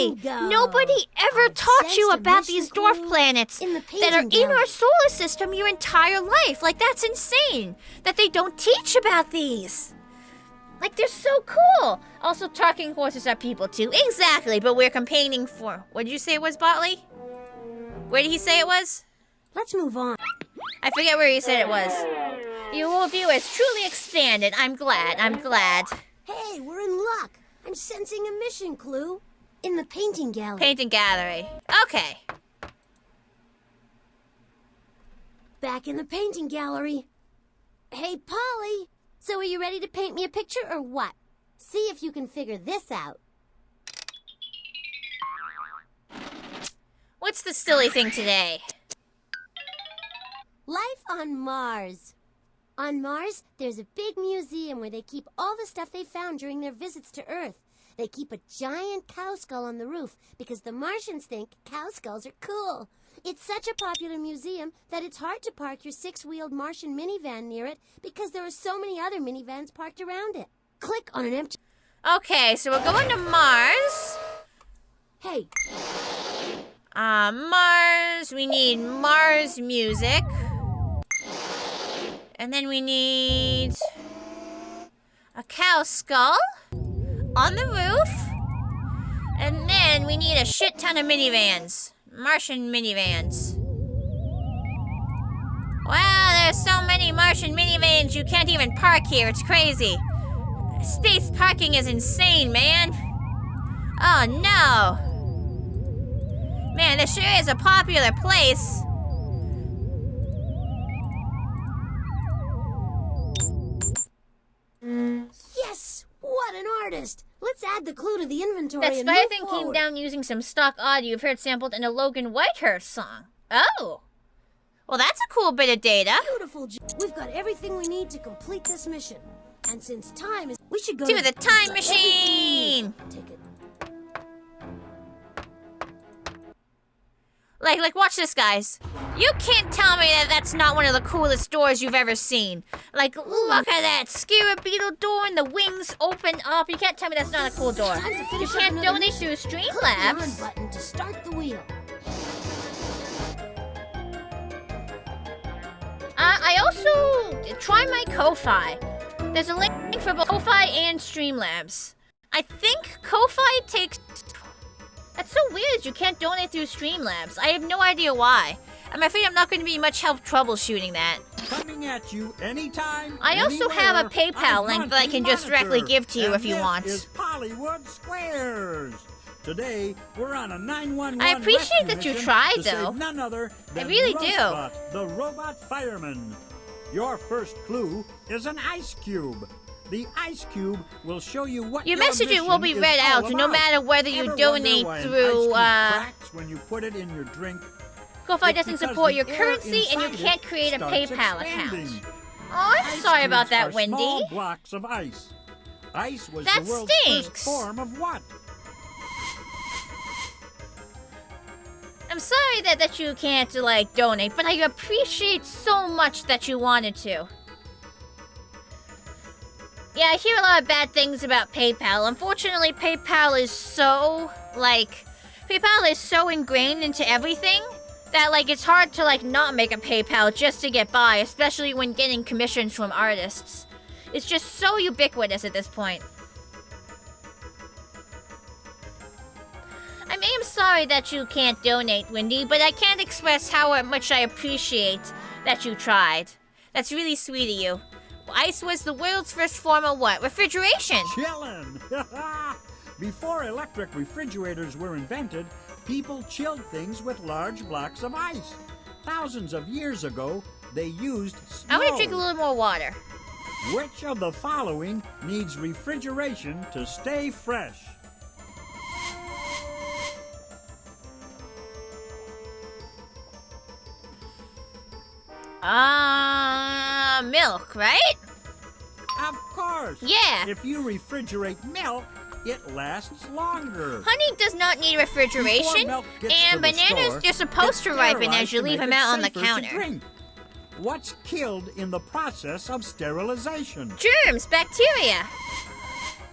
Bingo. Nobody ever taught you sensed a about mission these dwarf clue planets in the that are painting in our gallery. solar system your entire life. Like, that's insane that they don't teach about these. Like, they're so cool. Also, talking horses are people too. Exactly, but we're campaigning for... What did you say it was, Botley? Where did he say it was? Let's move on. I forget where he said it was. Your worldview has truly expanded. I'm glad. Hey, we're in luck. I'm sensing a mission clue in the painting gallery. Painting gallery. Okay. Back in the painting gallery. Hey, Polly. So are you ready to paint me a picture or what? See if you can figure this out. What's the silly thing today? Life on Mars. On Mars, there's a big museum where they keep all the stuff they found during their visits to Earth. They keep a giant cow skull on the roof because the Martians think cow skulls are cool. It's such a popular museum that it's hard to park your 6-wheeled Martian minivan near it because there are so many other minivans parked around it. Click on an empty... Okay, so we're going to Mars. Hey. Mars. We need Mars music. And then we need a cow skull on the roof. And then we need a shit ton of minivans. Martian minivans. Wow, there's so many Martian minivans you can't even park here. It's crazy. Space parking is insane, man. Oh no. Man, this sure is a popular place. Yes! What an artist! Let's add the clue to the inventory That and spider move thing came forward. down using some stock audio you've heard sampled in a Logan Whitehurst song. Oh. Well, that's a cool bit of data. Beautiful. We've got everything we need to complete this mission. And since time is... We should go To the time We've got machine! everything we need. Take it. Like, watch this, guys. You can't tell me that that's not one of the coolest doors you've ever seen. Like, look at that Scarab door and the wings open up. You can't tell me that's not a cool door. Time to You finish up can't another donate mission. through Click the on Streamlabs. button to start the wheel. I also try my Ko-Fi. There's a link for both Ko-Fi and Streamlabs. I think Ko-Fi takes... That's so weird, you can't donate through Streamlabs. I have no idea why. I'm afraid I'm not going to be much help troubleshooting that. Coming at you anytime, I also have a PayPal link that I can just directly give to you if you want. This is Hollywood Squares. Today, we're on a 911 I appreciate that you tried, to though. save none other than I really Rosebot, the robot fireman. Your first clue is an ice cube. The ice cube will show you what your messaging will be read out, no matter whether you donate through, cracks when you put it in your drink? Ko-Fi doesn't support your currency, and you can't create a PayPal account. Oh, I'm sorry about that, Wendy. Small blocks of ice. Ice was That the world's stinks. first form of what? I'm sorry that you can't, like, donate, but I appreciate so much that you wanted to. Yeah, I hear a lot of bad things about PayPal. Unfortunately, PayPal is so ingrained into everything that, like, it's hard to, like, not make a PayPal just to get by, especially when getting commissions from artists. It's just so ubiquitous at this point. I am sorry that you can't donate, Wendy, but I can't express how much I appreciate that you tried. That's really sweet of you. Ice was the world's first form of what? Refrigeration! Chillin'! Before electric refrigerators were invented, people chilled things with large blocks of ice. Thousands of years ago, they used snow. I want to drink a little more water. Which of the following needs refrigeration to stay fresh? Milk, right? Of course! Yeah! If you refrigerate milk, it lasts longer. Honey does not need refrigeration, and bananas, they're supposed to ripen as you leave them out on the counter. What's killed in the process of sterilization? Germs, bacteria.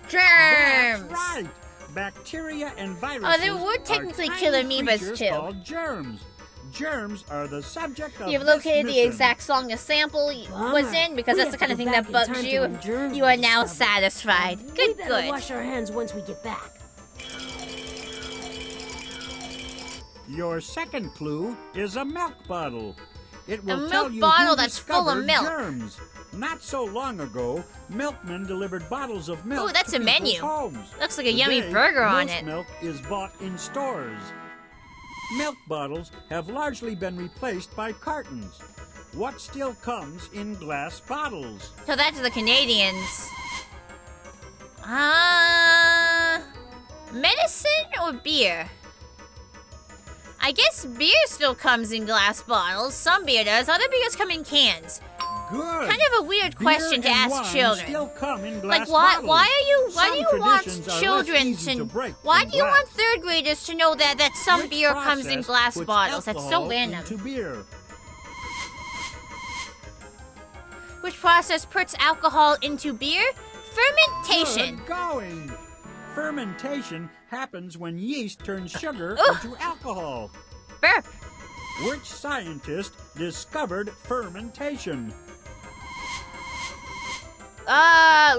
Germs. That's right. Bacteria and viruses. Oh, they would technically kill amoebas too. Called germs. Germs are the subject of You've located this the mission. exact song the sample was in, because that's the kind of thing that bugs you. You are now satisfied. Good, We better good. wash our hands once we get back. Your second clue is a milk bottle. It will A tell milk you bottle who that's full of discovered milk. Germs. Not so long ago, milkmen delivered bottles of milk Ooh, that's to a people's menu. homes. Looks like a yummy Today, burger on most it. milk is bought in stores. Milk bottles have largely been replaced by cartons. What still comes in glass bottles? So that's the Canadians. Medicine or beer? I guess beer still comes in glass bottles. Some beer does. Other beers come in cans. Good. Kind of a weird question to Beer and ask wine children. Still come in glass Like, why bottles. do you want traditions are children less easy to break why than do you glass. want third graders to know that some Which beer comes in process glass puts bottles? That's so alcohol random. into beer? Which process puts alcohol into beer? Fermentation. Good going. Fermentation happens when yeast turns sugar Ugh. into alcohol. Burp. Which scientist discovered fermentation?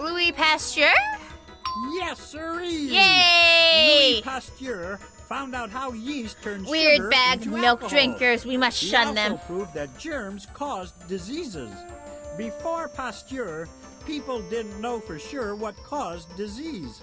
Louis Pasteur? Yes, sirree! Yay! Louis Pasteur found out how yeast turns Weird sugar bagged into milk alcohol. drinkers, we must He shun also them. proved that germs caused diseases. Before Pasteur, people didn't know for sure what caused disease.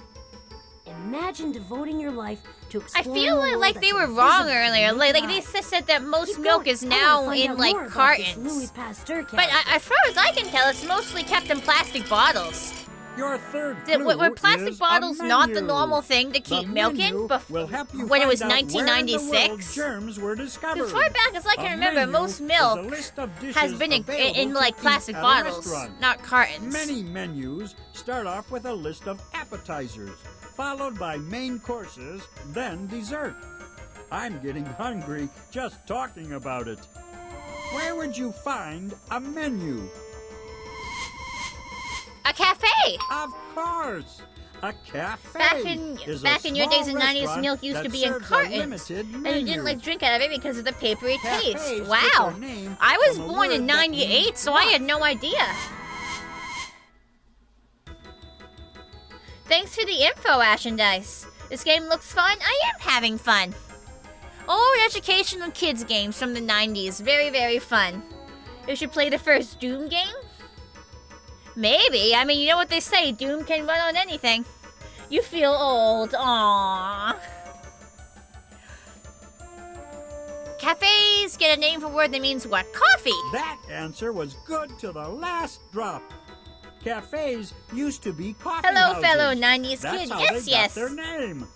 Imagine devoting your life to I exploring feel a world like they that's were wrong invisible to earlier. the Like naked they eye. said that most Keep milk going. is I now wanna find in out like more about this Louis cartons. Pasteur But character. as far as I can tell, it's mostly kept in plastic bottles. Your third clue Were plastic is bottles a not the menu. normal thing to keep The milk menu in will help you when it was find out where in the world 1996? germs were discovered. As far back as I can A remember, menu most is a milk list of dishes has been in available like to plastic eat at a bottles, restaurant. not cartons. Many menus start off with a list of appetizers, followed by main courses, then dessert. I'm getting hungry just talking about it. Where would you find a menu? A cafe. Of course! A cafe Back in your days in the 90s, restaurant milk used that to be in serves a cartons. limited And you menu. didn't like drink out of it because of the papery Cafes taste. get Wow. their name I was from a born in word that 98, means so I had no idea. Thanks for the info, Ash and Dice. This game looks fun. I am having fun. Old educational kids games from the 90s. Very, very fun. You should play the first Doom game? Maybe. I mean, you know what they say. Doom can run on anything. You feel old. Aww. Cafes get a name for a word that means what? Coffee. That answer was good to the last drop. Cafes used to be coffee Hello, houses. fellow 90s That's kid. how Yes, they yes. got their name.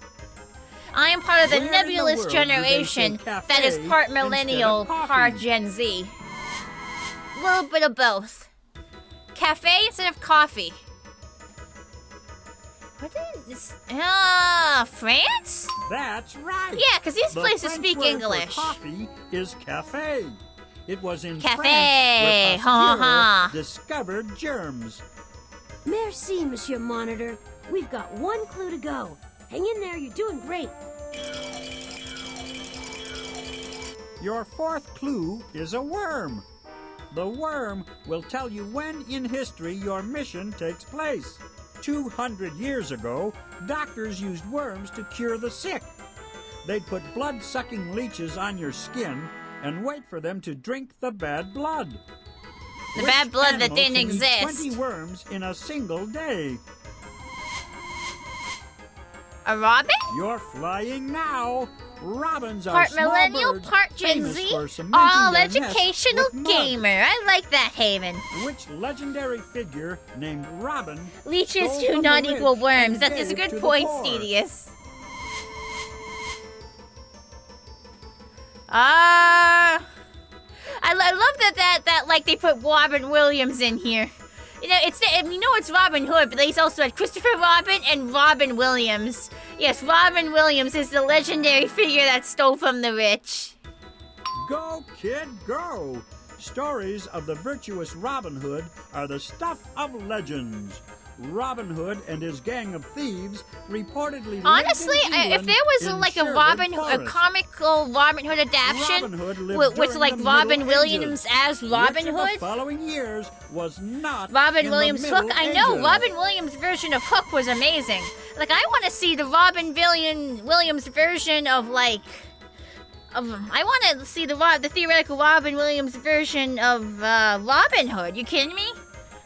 I am part of the Where in the nebulous world do they generation say cafe that is part instead of millennial, coffee? part Gen Z. A little bit of both. Cafe instead of coffee. What is this? France? That's right. Yeah, because these The places French speak word English. For coffee is café. It was in Café, France ha, where ha. Pasteur discovered germs. Merci, Monsieur Monitor. We've got one clue to go. Hang in there, you're doing great. Your fourth clue is a worm. The worm will tell you when in history your mission takes place. 200 years ago, doctors used worms to cure the sick. They'd put blood-sucking leeches on your skin and wait for them to drink the bad blood. The Which bad blood that animal didn't can eat exist. 20 worms in a single day. A robin? You're flying now. Robins are Part small millennial, birds part Gen famous Z, for cementing all their nest educational with mud. gamer. I like that, Haven. Which legendary figure named Robin Leeches stole do from not the equal rich worms. and That is a gave good to the point, poor? Stedius. I love that like they put Robin Williams in here. You know, it's Robin Hood, but he's also had Christopher Robin and Robin Williams. Yes, Robin Williams is the legendary figure that stole from the rich. Go, kid, go! Stories of the virtuous Robin Hood are the stuff of legends. Robin Hood and his gang of thieves reportedly Honestly, lived in if England there was in like a Sherwood a Forest. comical Robin Hood adaptation Robin Hood lived with during like the Robin Middle Williams Ages. as Robin Which of Hood? the following years was not Robin in Williams the Hook. Middle I know Ages? Robin Williams' version of Hook was amazing. Like I want to see the Robin Williams version of I want to see the theoretical Robin Williams version of Robin Hood. You kidding me?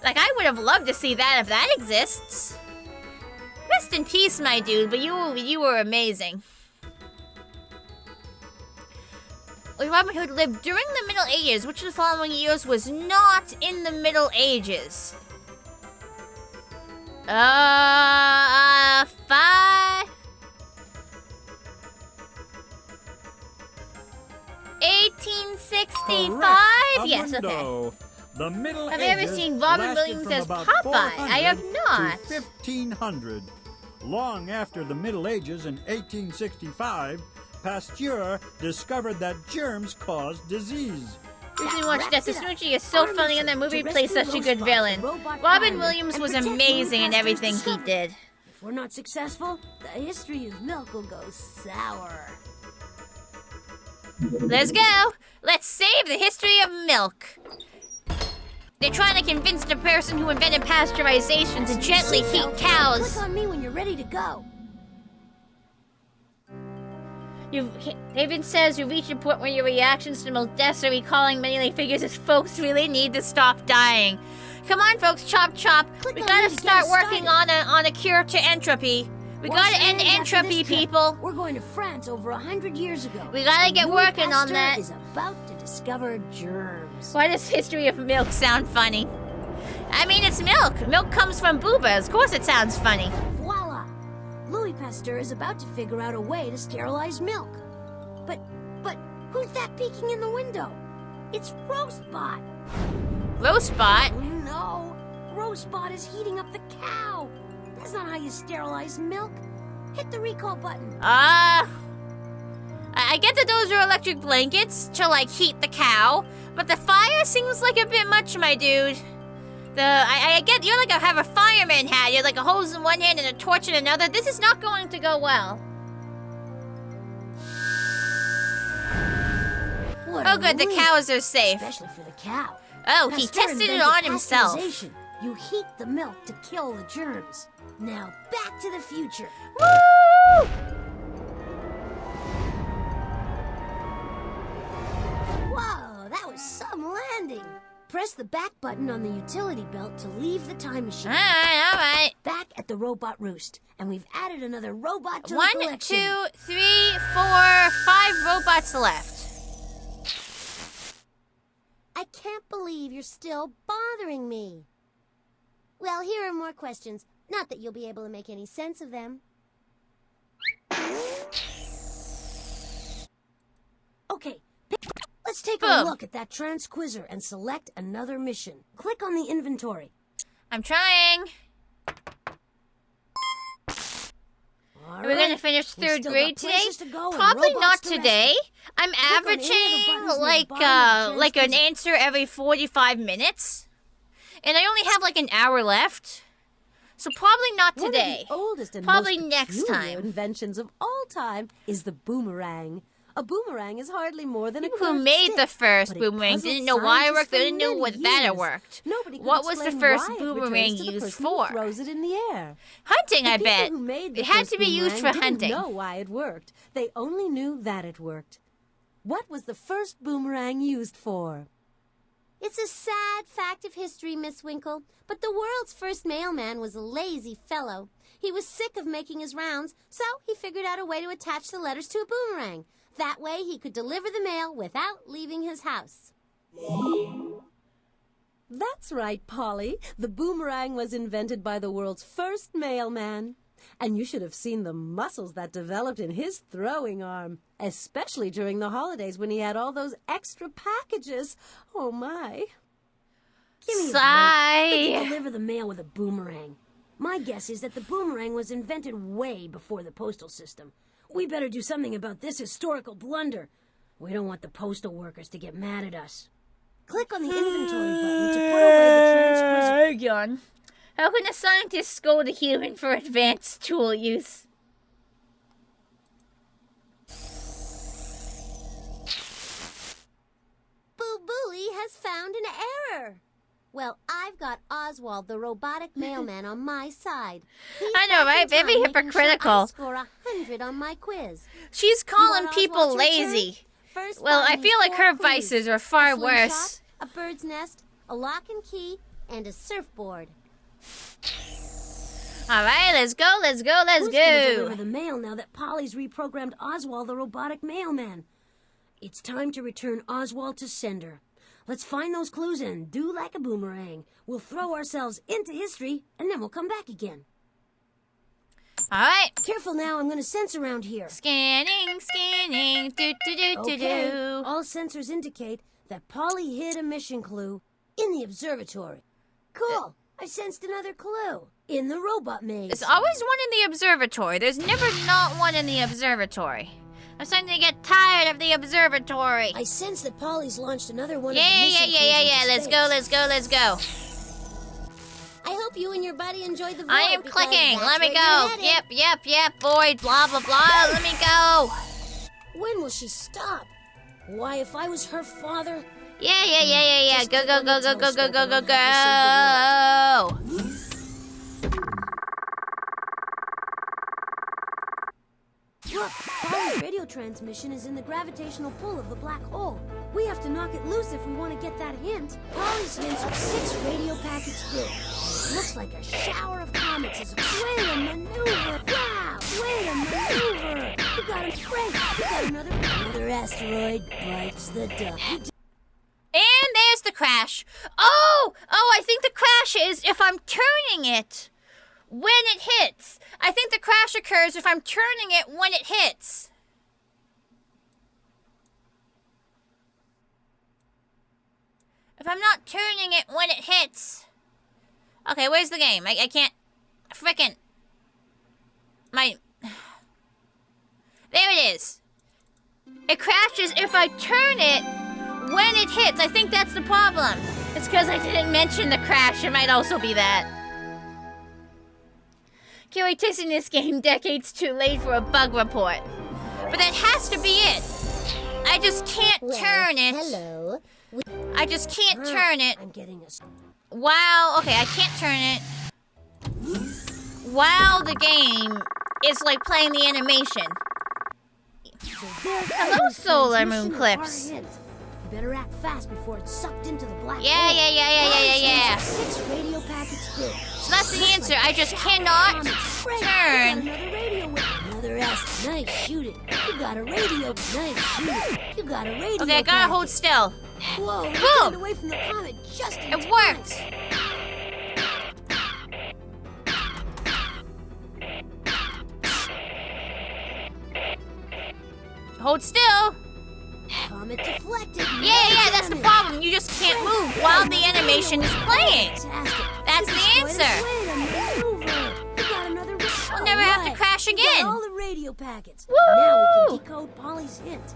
Like I would have loved to see that if that exists. Rest in peace, my dude. But you were amazing. Robin Hood lived during the Middle Ages. Which of the following years was not in the Middle Ages? 1865? Correct. Yes, okay. Amundo. The Middle Have you ever Ages seen Robin lasted Williams from as about Popeye? 400 I have not. To 1500. Long after the Middle Ages in 1865, Pasteur discovered that germs caused disease. Recently watched Death to Smoochie. Is so funny in that movie. He plays such a good villain. Robin Williams was amazing in everything he did. If we're not successful, the history of milk will go sour. Let's go. Let's save the history of milk. They're trying to convince the person who invented pasteurization to gently heat cows. Click on me when you're ready to go. David says you reach a point where your reactions to most deaths are recalling many figures as folks really need to stop dying. Come on, folks, chop chop. We gotta start working on a cure to entropy. We gotta end entropy, people. We're going to France over 100 years ago. We gotta get Louis working on Pasteur that. is about to discover germs. Why does history of milk sound funny? I mean, it's milk. Milk comes from boobas. Of course it sounds funny. Voila! Louis Pasteur is about to figure out a way to sterilize milk. But who's that peeking in the window? It's Roastbot. Roastbot? Oh, no. Roastbot is heating up the cow. That's not how you sterilize milk. Hit the recall button. I get that those are electric blankets to, heat the cow, but the fire seems like a bit much, my dude. I get you're have a fireman hat. You're like a hose in one hand and a torch in another. This is not going to go well. What Oh, a good, the relief, cows are safe. especially for the cow. Oh, he Pasteur tested it invented on himself. pasteurization. You heat the milk to kill the germs. Now back to the future. Woo! Whoa, that was some landing. Press the back button on the utility belt to leave the time machine. All right. Back at the robot roost, and we've added another robot to the 1, collection. 2, 3, 4, 5 robots left. I can't believe you're still bothering me. Well, here are more questions. Not that you'll be able to make any sense of them. Okay, let's take a look at that transquizzer and select another mission. Click on the inventory. I'm trying. Are we going to finish 3rd grade today? Probably not today. I'm averaging like an answer every 45 minutes. And I only have like an hour left. So probably not today. One of the oldest and probably most next peculiar time. inventions of all time is the boomerang. A boomerang is hardly more than a People who curved made stick, the first but it boomerang puzzled didn't know why it worked. They scientists didn't know for what many that it years. worked. Nobody could What was the explain first why it boomerang returns to the used person who for? throws it in the air. Hunting, The I people bet. who made the It had first to be used for boomerang hunting. didn't know why it worked. They only knew that it worked. What was the first boomerang used for? It's a sad fact of history, Miss Winkle, but the world's first mailman was a lazy fellow. He was sick of making his rounds, so he figured out a way to attach the letters to a boomerang. That way he could deliver the mail without leaving his house. That's right, Polly. The boomerang was invented by the world's first mailman. And you should have seen the muscles that developed in his throwing arm, especially during the holidays when he had all those extra packages. Oh, my. Give me a break. Sigh. Who could deliver the mail with a boomerang? My guess is that the boomerang was invented way before the postal system. We better do something about this historical blunder. We don't want the postal workers to get mad at us. Click on the inventory button to put away the transquizzer. Hang on. How can a scientist scold a human for advanced tool use? Boo Booey has found an error. Well, I've got Oswald, the robotic mailman, on my side. He's I know, back right? in Very time, making sure hypocritical. I score 100 on my quiz. She's You calling want people Oswald's return? lazy. First Well, I find feel like 4 her clues. vices are far A slingshot, worse. a bird's nest, a lock and key, and a surfboard. All right, let's go. Who's gonna deliver the mail now that Polly's reprogrammed Oswald, the robotic mailman? It's time to return Oswald to sender. Let's find those clues and do like a boomerang. We'll throw ourselves into history, and then we'll come back again. All right. Careful now, I'm gonna sense around here. Scanning. Okay, all sensors indicate that Polly hid a mission clue in the observatory. Cool, I sensed another clue in the robot maze. There's always one in the observatory. There's never not one in the observatory. I'm starting to get tired of the observatory. I sense that Polly's launched another one Yeah. of the mission clues into Let's go. I hope you and your buddy enjoyed the void. I am because clicking. that's Let me where go. you're headed. Yep. Void. Blah blah blah. Let me go. When will she stop? Why, if I was her father... Yeah. Just Go. click on the telescope and I'll help you save the Look, Polly's radio transmission is in the gravitational pull of the black hole. We have to knock it loose if we want to get that hint. Polly's hints are 6 radio packets big. Looks like a shower of comets is... Way to maneuver! Wow! Way to maneuver! You got him straight! You got another asteroid bites the dust. And there's the crash. Oh, I think the crash is if I'm turning it when it hits. I think the crash occurs if I'm turning it when it hits. If I'm not turning it when it hits. Okay, where's the game? I can't... Frickin'... There it is. It crashes if I turn it when it hits. I think that's the problem. It's because I didn't mention the crash. It might also be that. Can't wait testing this game decades too late for a bug report. But that has to be it. I just can't turn it. Hello. I just can't turn it. I'm getting a... Wow. Okay, I can't turn it. while the game is like playing the animation. Hello, Solar Moon Clips. Better act fast before it's sucked into the black hole. Yeah. 6 radio packets good. So that's the answer. I just cannot turn. Another S. Nice shooting. You got a radio. Nice shooting. You got a radio. Okay, I gotta hold still. Whoa, we boom! turned away from the comet just in It time. worked. Hold still. Comet deflected. Yeah, that's the problem. You just can't move while the animation is playing. That's the answer. We'll never have to crash again. All the radio packets. Woo! Now we can decode Polly's hint.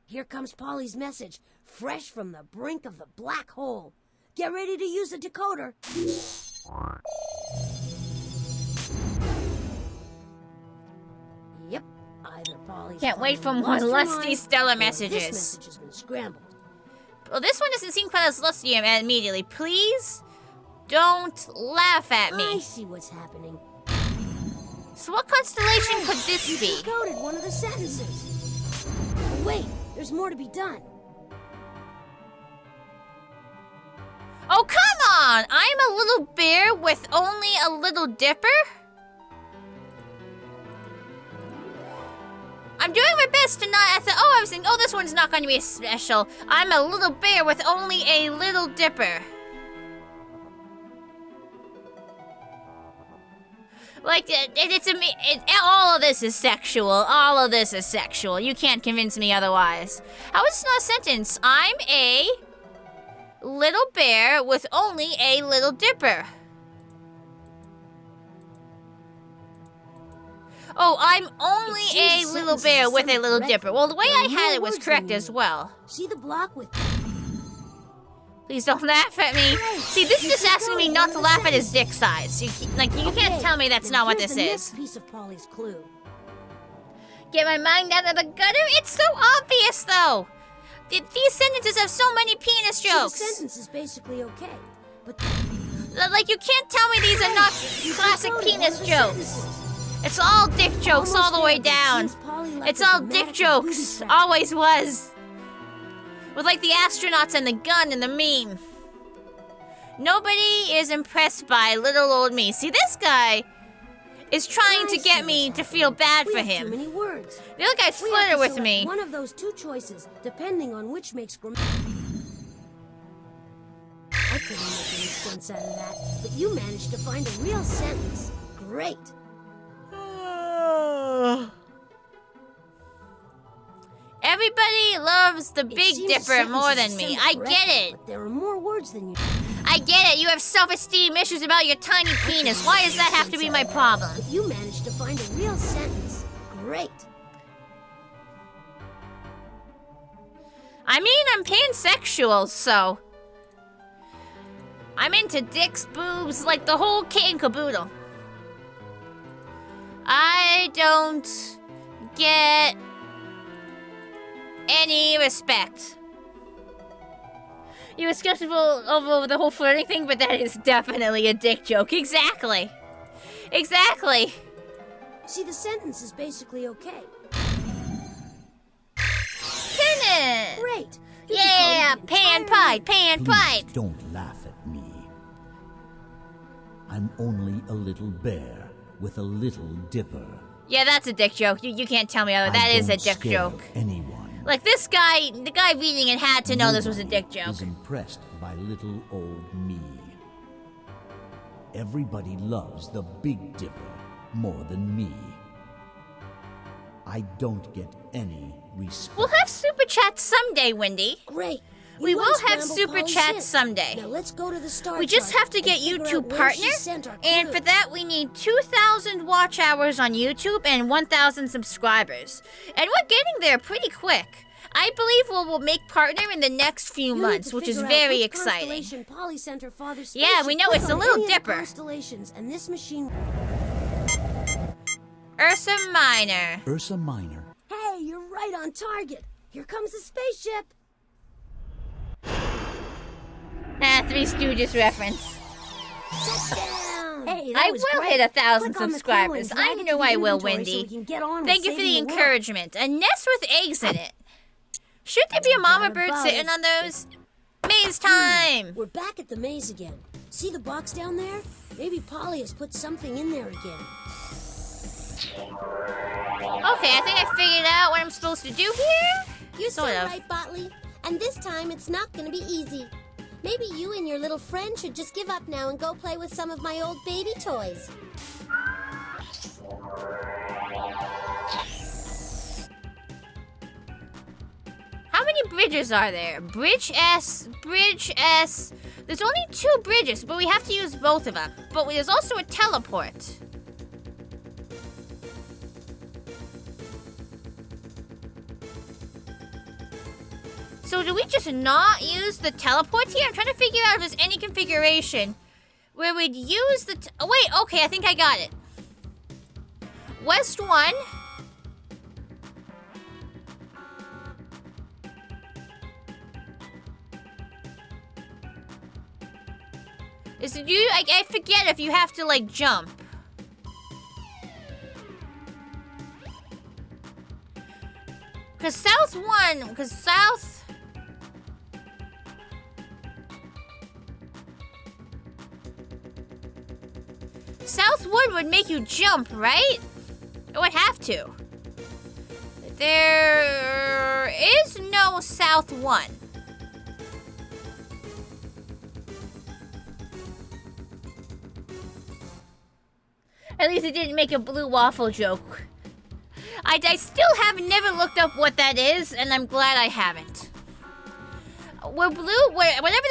Here comes Polly's message, fresh from the brink of the black hole. Get ready to use the decoder. Yep, either Polly's. Can't wait for more lost her lusty mind, stellar or messages. This message has been scrambled. Well, this one doesn't seem quite as lusty immediately. Please don't laugh at I me. see what's happening. So what constellation could this You be? decoded one of the sentences. Wait, there's more to be done. Oh, come on! I'm a little bear with only a little dipper? I'm doing my best to not... I was thinking, this one's not going to be special. I'm a little bear with only a little dipper. Like, all of this is sexual. All of this is sexual. You can't convince me otherwise. How is this not a sentence? I'm a little bear with only a little dipper. Oh, I'm only a little bear with a little dipper. Well, the way I had it was correct as well. See the block with... Please don't laugh at me. See, this is just asking me not to laugh at his dick size. You can't tell me that's not what this is. Piece of Polly's clue. Get my mind out of the gutter? It's so obvious, though. These sentences have so many penis jokes. The sentence is basically okay, but... Like, you can't tell me these are not classic penis jokes. It's all dick jokes all the way down. It's all dick jokes. Always was. With, like, the astronauts and the gun and the meme. Nobody is impressed by little old me. See, this guy is trying to get me to feel bad for him. Too many words. The other guy's flirting with me. One of those two choices, depending on which makes I couldn't make any sense out of that, but you managed to find a real sentence. Great. Everybody loves the Big Dipper more than me. I get it. But there are more words than you. I get it. You have self-esteem issues about your tiny penis. Why does that have to be my problem? But you managed to find a real sentence. Great. I mean, I'm pansexual, so... I'm into dicks, boobs, like the whole kit and caboodle. I don't get any respect. You were skeptical over the whole flirting thing, but that is definitely a dick joke. Exactly. Exactly. See, the sentence is basically okay. Tenant! Great. Yeah, pan pipe, pan pipe. Please don't laugh at me. I'm only a little bear with a little dipper. Yeah, that's a dick joke. You can't tell me other. That is a dick joke. Anyone. Like this guy, the guy reading it had to know this was a dick joke. Is impressed by little old me. Everybody loves the Big Dipper more than me. I don't get any respect. We'll have super chats someday, Wendy. Great. We will have super chats someday. Now let's go to the star We just have to get YouTube partner, and for that we need 2,000 watch hours on YouTube and 1,000 subscribers. And we're getting there pretty quick. I believe we'll make partner in the next few months, which is very exciting. Yeah, we know it's a little dipper. And this machine... Ursa Minor. Ursa Minor. Hey, you're right on target. Here comes the spaceship. Three Stooges reference. Sit down. Hey, that I was will great. hit 1,000 Click on the subscribers. clue and I drag it know to the I will, inventory Wendy. so we can get on Thank with you for the saving world. encouragement. A nest with eggs in it. Should there be a mama bird sitting on those? Maze time! We're back at the maze again. See the box down there? Maybe Polly has put something in there again. Okay, I think I figured out what I'm supposed to do here. You're so Sort of. right, Botley. And this time it's not going to be easy. Maybe you and your little friend should just give up now and go play with some of my old baby toys. How many bridges are there? Bridge S, Bridge S. There's only 2 bridges, but we have to use both of them. But there's also a teleport. So do we just not use the teleport here? I'm trying to figure out if there's any configuration where we'd use the... oh, wait, okay, I think I got it. West 1. Is it you? I forget if you have to, like, jump. Because South 1, because South... Southwood would make you jump, right? It would have to. There is no South 1. At least it didn't make a blue waffle joke. I still have never looked up what that is, and I'm glad I haven't. Whatever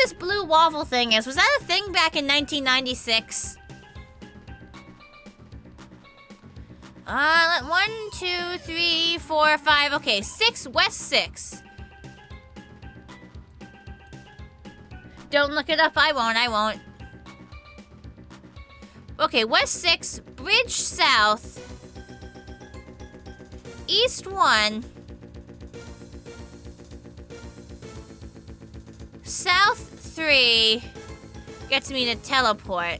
this blue waffle thing is, was that a thing back in 1996? 1, 2, 3, 4, 5. Okay, 6, West 6. Don't look it up. I won't. Okay, West 6, Bridge South, East 1, South 3, gets me to teleport,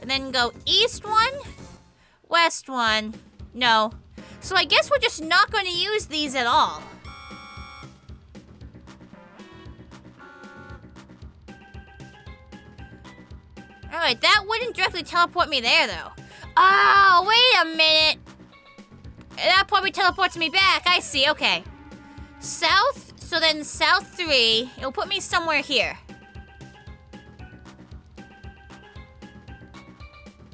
and then go East 1, West 1, no. So I guess we're just not going to use these at all. Alright, that wouldn't directly teleport me there, though. Oh, wait a minute. That probably teleports me back. I see, okay. South, so then South 3. It'll put me somewhere here.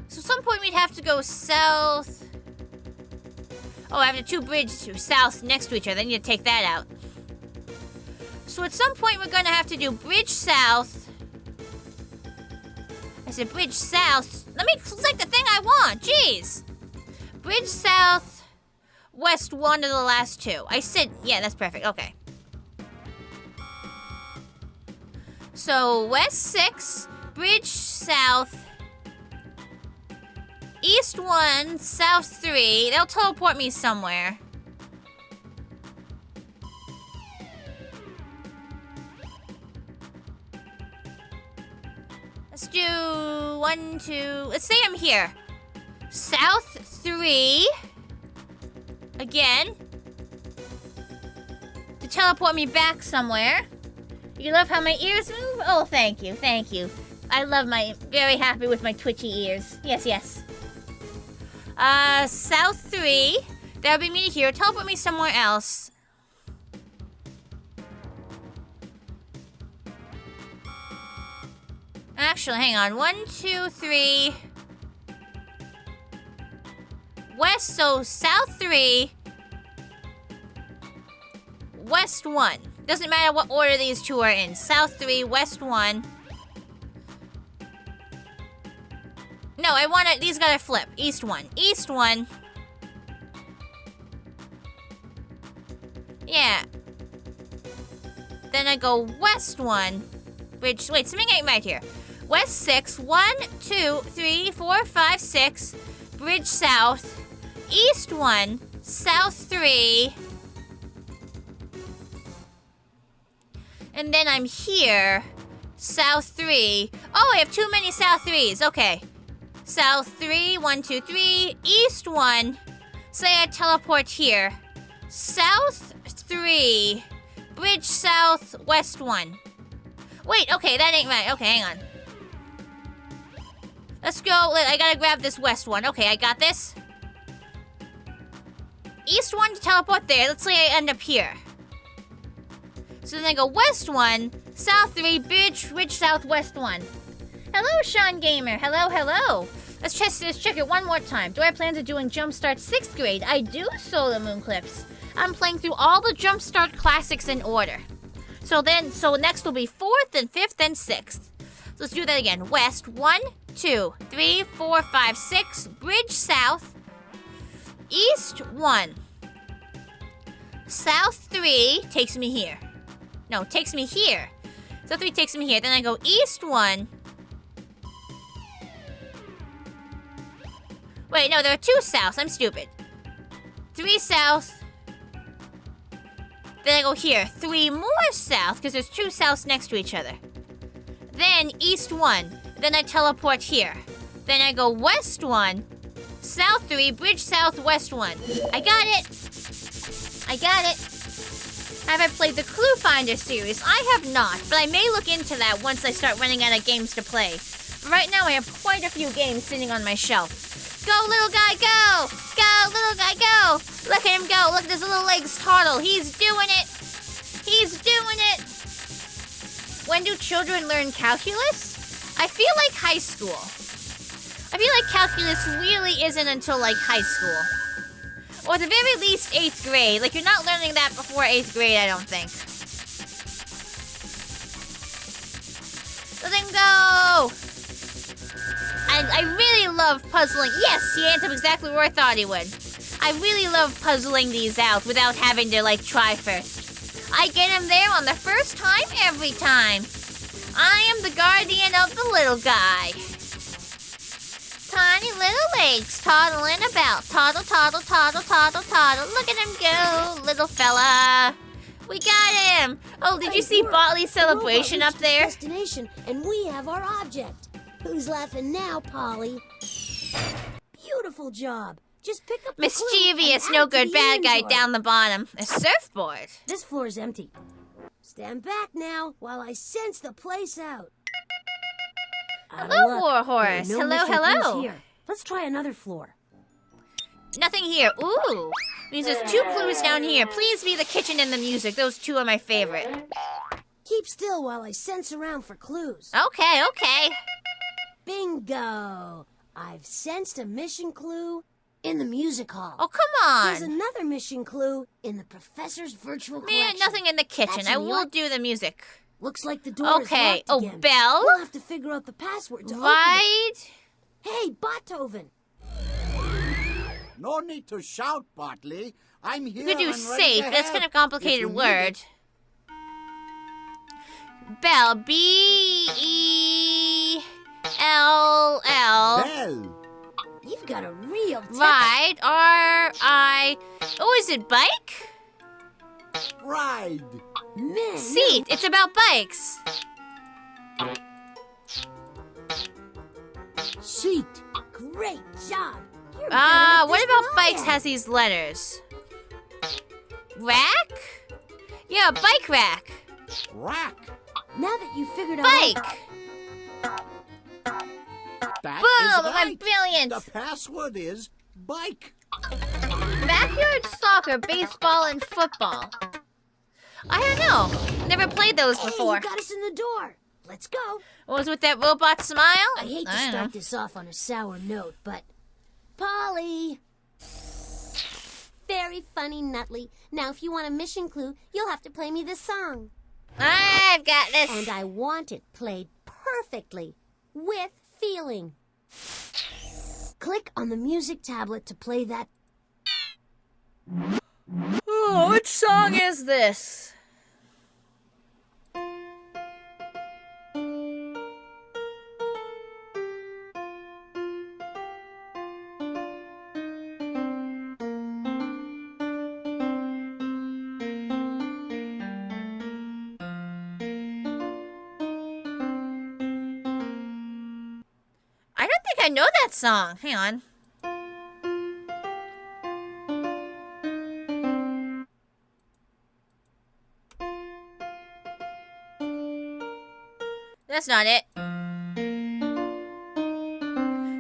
So at some point we'd have to go south. Oh, I have the 2 bridges to south next to each other. I need to take that out. So at some point we're going to have to do Bridge South. I said Bridge South. Let me select the thing I want. Jeez. Bridge South, West 1 are the last 2. I said, yeah, that's perfect. Okay. So West 6, Bridge South, East 1, South 3. They'll teleport me somewhere. Let's do 1, 2. Let's say I'm here. South 3. Again. To teleport me back somewhere. You love how my ears move? Oh, thank you, thank you. I love very happy with my twitchy ears. Yes, yes. South 3. That'll be me here. Teleport me somewhere else. Actually, hang on. 1, 2, 3. West, so South 3. West 1. Doesn't matter what order these 2 are in. South 3, West 1. No, I want it. These gotta flip. East 1. East 1. Yeah. Then I go West 1. Wait, something ain't right here. West 6, 1, 2, 3, 4, 5, 6. Bridge South. East 1, South 3. And then I'm here. South 3. Oh, I have too many South 3s. Okay. South 3, 1, 2, 3. East 1. Say I teleport here. South 3. Bridge south, west 1. Wait, okay, that ain't right. Okay, hang on. Let's go. I gotta grab this west 1. Okay, I got this. East 1 to teleport there. Let's say I end up here. So then I go west 1, south 3, bridge south, west 1. Hello, Sean Gamer. Hello, hello. Let's check it one more time. Do I plan to doing JumpStart 6th grade? I do, Solar Moon Clips. I'm playing through all the JumpStart classics in order. So next will be 4th and 5th and 6th. So let's do that again. West, 1, 2, 3, 4, 5, 6. Bridge south. East 1. South 3 takes me here. No, takes me here. South 3 takes me here. Then I go east 1. Wait, no, there are 2 souths. I'm stupid. 3 south. Then I go here. 3 more south, because there's 2 souths next to each other. Then east 1. Then I teleport here. Then I go west 1. South 3, bridge south, west 1. I got it. I got it. Have I played the Clue Finder series? I have not, but I may look into that once I start running out of games to play. But right now I have quite a few games sitting on my shelf. Go, little guy, go! Go, little guy, go! Look at him go. Look at his little legs toddle. He's doing it. He's doing it. When do children learn calculus? I feel like high school. I feel like calculus really isn't until, like, high school. Or at the very least, 8th grade. Like, you're not learning that before 8th grade, I don't think. Let him go! I really love puzzling. Yes, he ends up exactly where I thought he would. I really love puzzling these out without having to, like, try first. I get him there on the first time every time. I am the guardian of the little guy. Tiny little legs toddling about. Toddle, toddle, toddle, toddle, toddle. Look at him go, little fella. We got him. Oh, did you see Botley's celebration up there? Destination, and we have our object. Who's laughing now, Polly? Beautiful job. Just pick up the mischievous, no good bad guy down the bottom. A surfboard. This floor is empty. Stand back now while I sense the place out. Hello, Warhorse. No hello, hello. Here. Let's try another floor. Nothing here. Ooh. Means there's 2 clues down here. Please be the kitchen and the music. Those 2 are my favorite. Keep still while I sense around for clues. Okay, okay. Bingo! I've sensed a mission clue in the music hall. Oh, come on. There's another mission clue in the professor's virtual collection. Man, nothing in the kitchen. I will do the music. Looks like the door is locked again. Bell? We'll have to figure out the password to open it. Hey, Beethoven. No need to shout, Botley. I'm here. You could do and ready safe. to That's help kind of complicated if you word. need it. Bell. B-E-L-L. Bell. You've got a real Ride. R-I... Oh, is it bike? Ride. Man, Seat. It's about bikes. Seat. Great job. What about bikes has these letters? Rack? Yeah, bike rack. Rack. Now that you figured out... Bike. That Boom! is I'm right. brilliant. The password is bike. Backyard soccer, baseball, and football. I don't know. Never played those before. Hey, you got us in the door. Let's go. What was with that robot smile? I hate to start this off on a sour note, but... Polly! Very funny, Nutley. Now, if you want a mission clue, you'll have to play me this song. I've got this. And I want it played perfectly, with feeling. Click on the music tablet to play that. Oh, which song is this? I I know that song. Hang on. That's not it.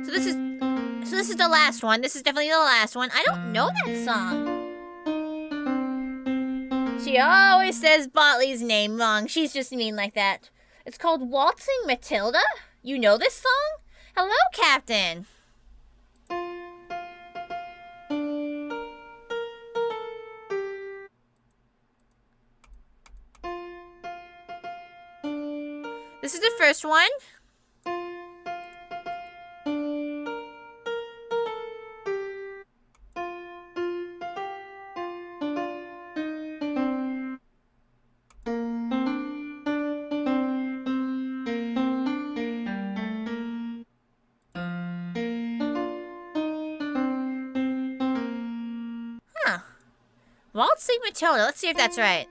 So this is the last one. This is definitely the last one. I don't know that song. She always says Botley's name wrong. She's just mean like that. It's called Waltzing Matilda? You know this song? Hello, Captain. This is the first one. Huh. Waltzing Matilda. Let's see if that's right.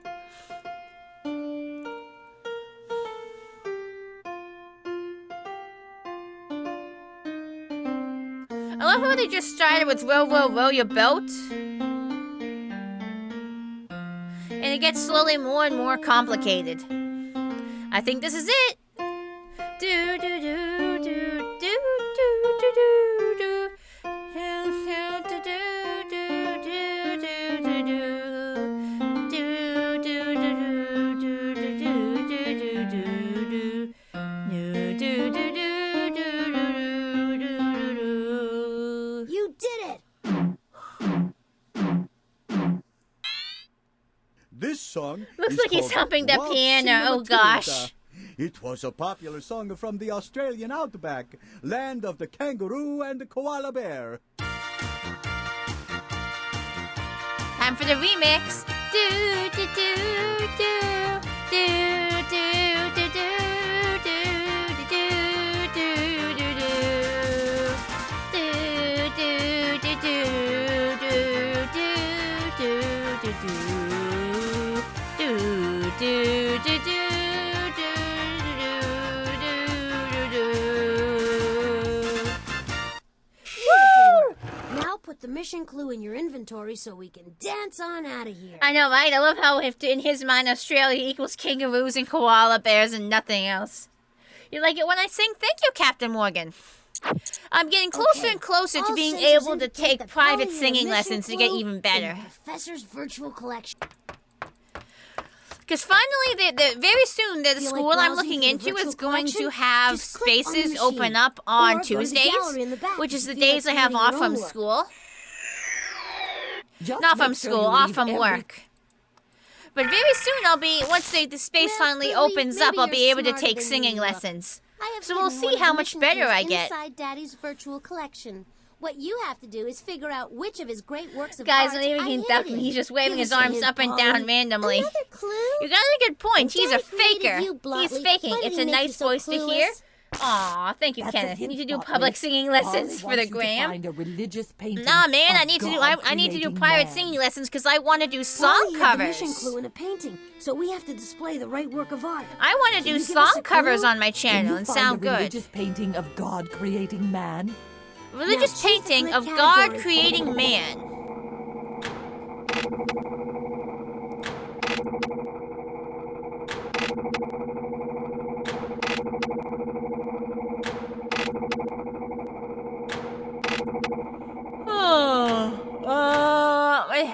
I love how they just started with row, row, row your boat. And it gets slowly more and more complicated. I think this is it. Do, do, do, do, do, do, do, do, do. This song looks is like he's called humping the Waltzing piano. Oh Matilda. gosh. It was a popular song from the Australian outback, land of the kangaroo and the koala bear. Time for the remix. Do do do do do do do do do do do do do do Now put the mission clue in your inventory so we can dance on out of here. I know, right? I love how if in his mind Australia equals kangaroos and koala bears and nothing else. You like it when I sing? Thank you, Captain Morgan. I'm getting closer and closer to being able to take private singing lessons to get even better. Professor's virtual collection. Because finally, very soon, the school I'm looking into is going to have spaces open up on Tuesdays, which is the days I have off from school. Not from school, off from work. But very soon I'll be, once the space finally opens up, I'll be able to take singing lessons. So we'll see how much better I get. Inside Daddy's virtual collection. What you have to do is figure out which of his great works of Guys, art not even he's ducking. He's just waving his arms up and down randomly. Another clue? You got a good point. He's a faker. You, He's faking. It's a nice voice to hear. Aw, thank you, Kenneth. You need to do public singing lessons for the gram. Nah, man, I need to do private singing lessons because I want to do song covers. The mission clue in a painting, so we have to display the right work of art. I want to do song covers on my channel and sound good. Religious painting of God creating man. Religious painting of God creating man.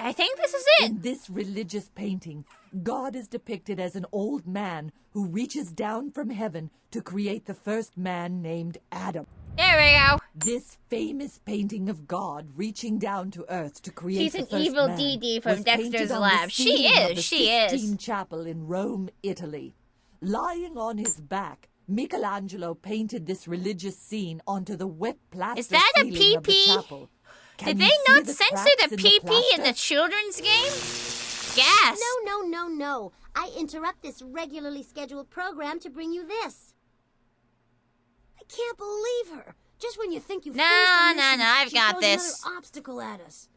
I think this is it. In this religious painting, God is depicted as an old man who reaches down from heaven to create the first man named Adam. There we go. This famous painting of God reaching down to earth to create She's the an first evil man DD from was Dexter's painted on Lab. the She ceiling of is. the She is. Sistine Chapel in Rome, Italy. Lying on his back, Michelangelo painted this religious scene onto the wet plaster Is that a ceiling of the PP? chapel. Did they not censor the PP in the children's game? Gas. No. I interrupt this regularly scheduled program to bring you this. I can't believe her. Just when you think you've finished the mission, I've she got throws this. another obstacle at us.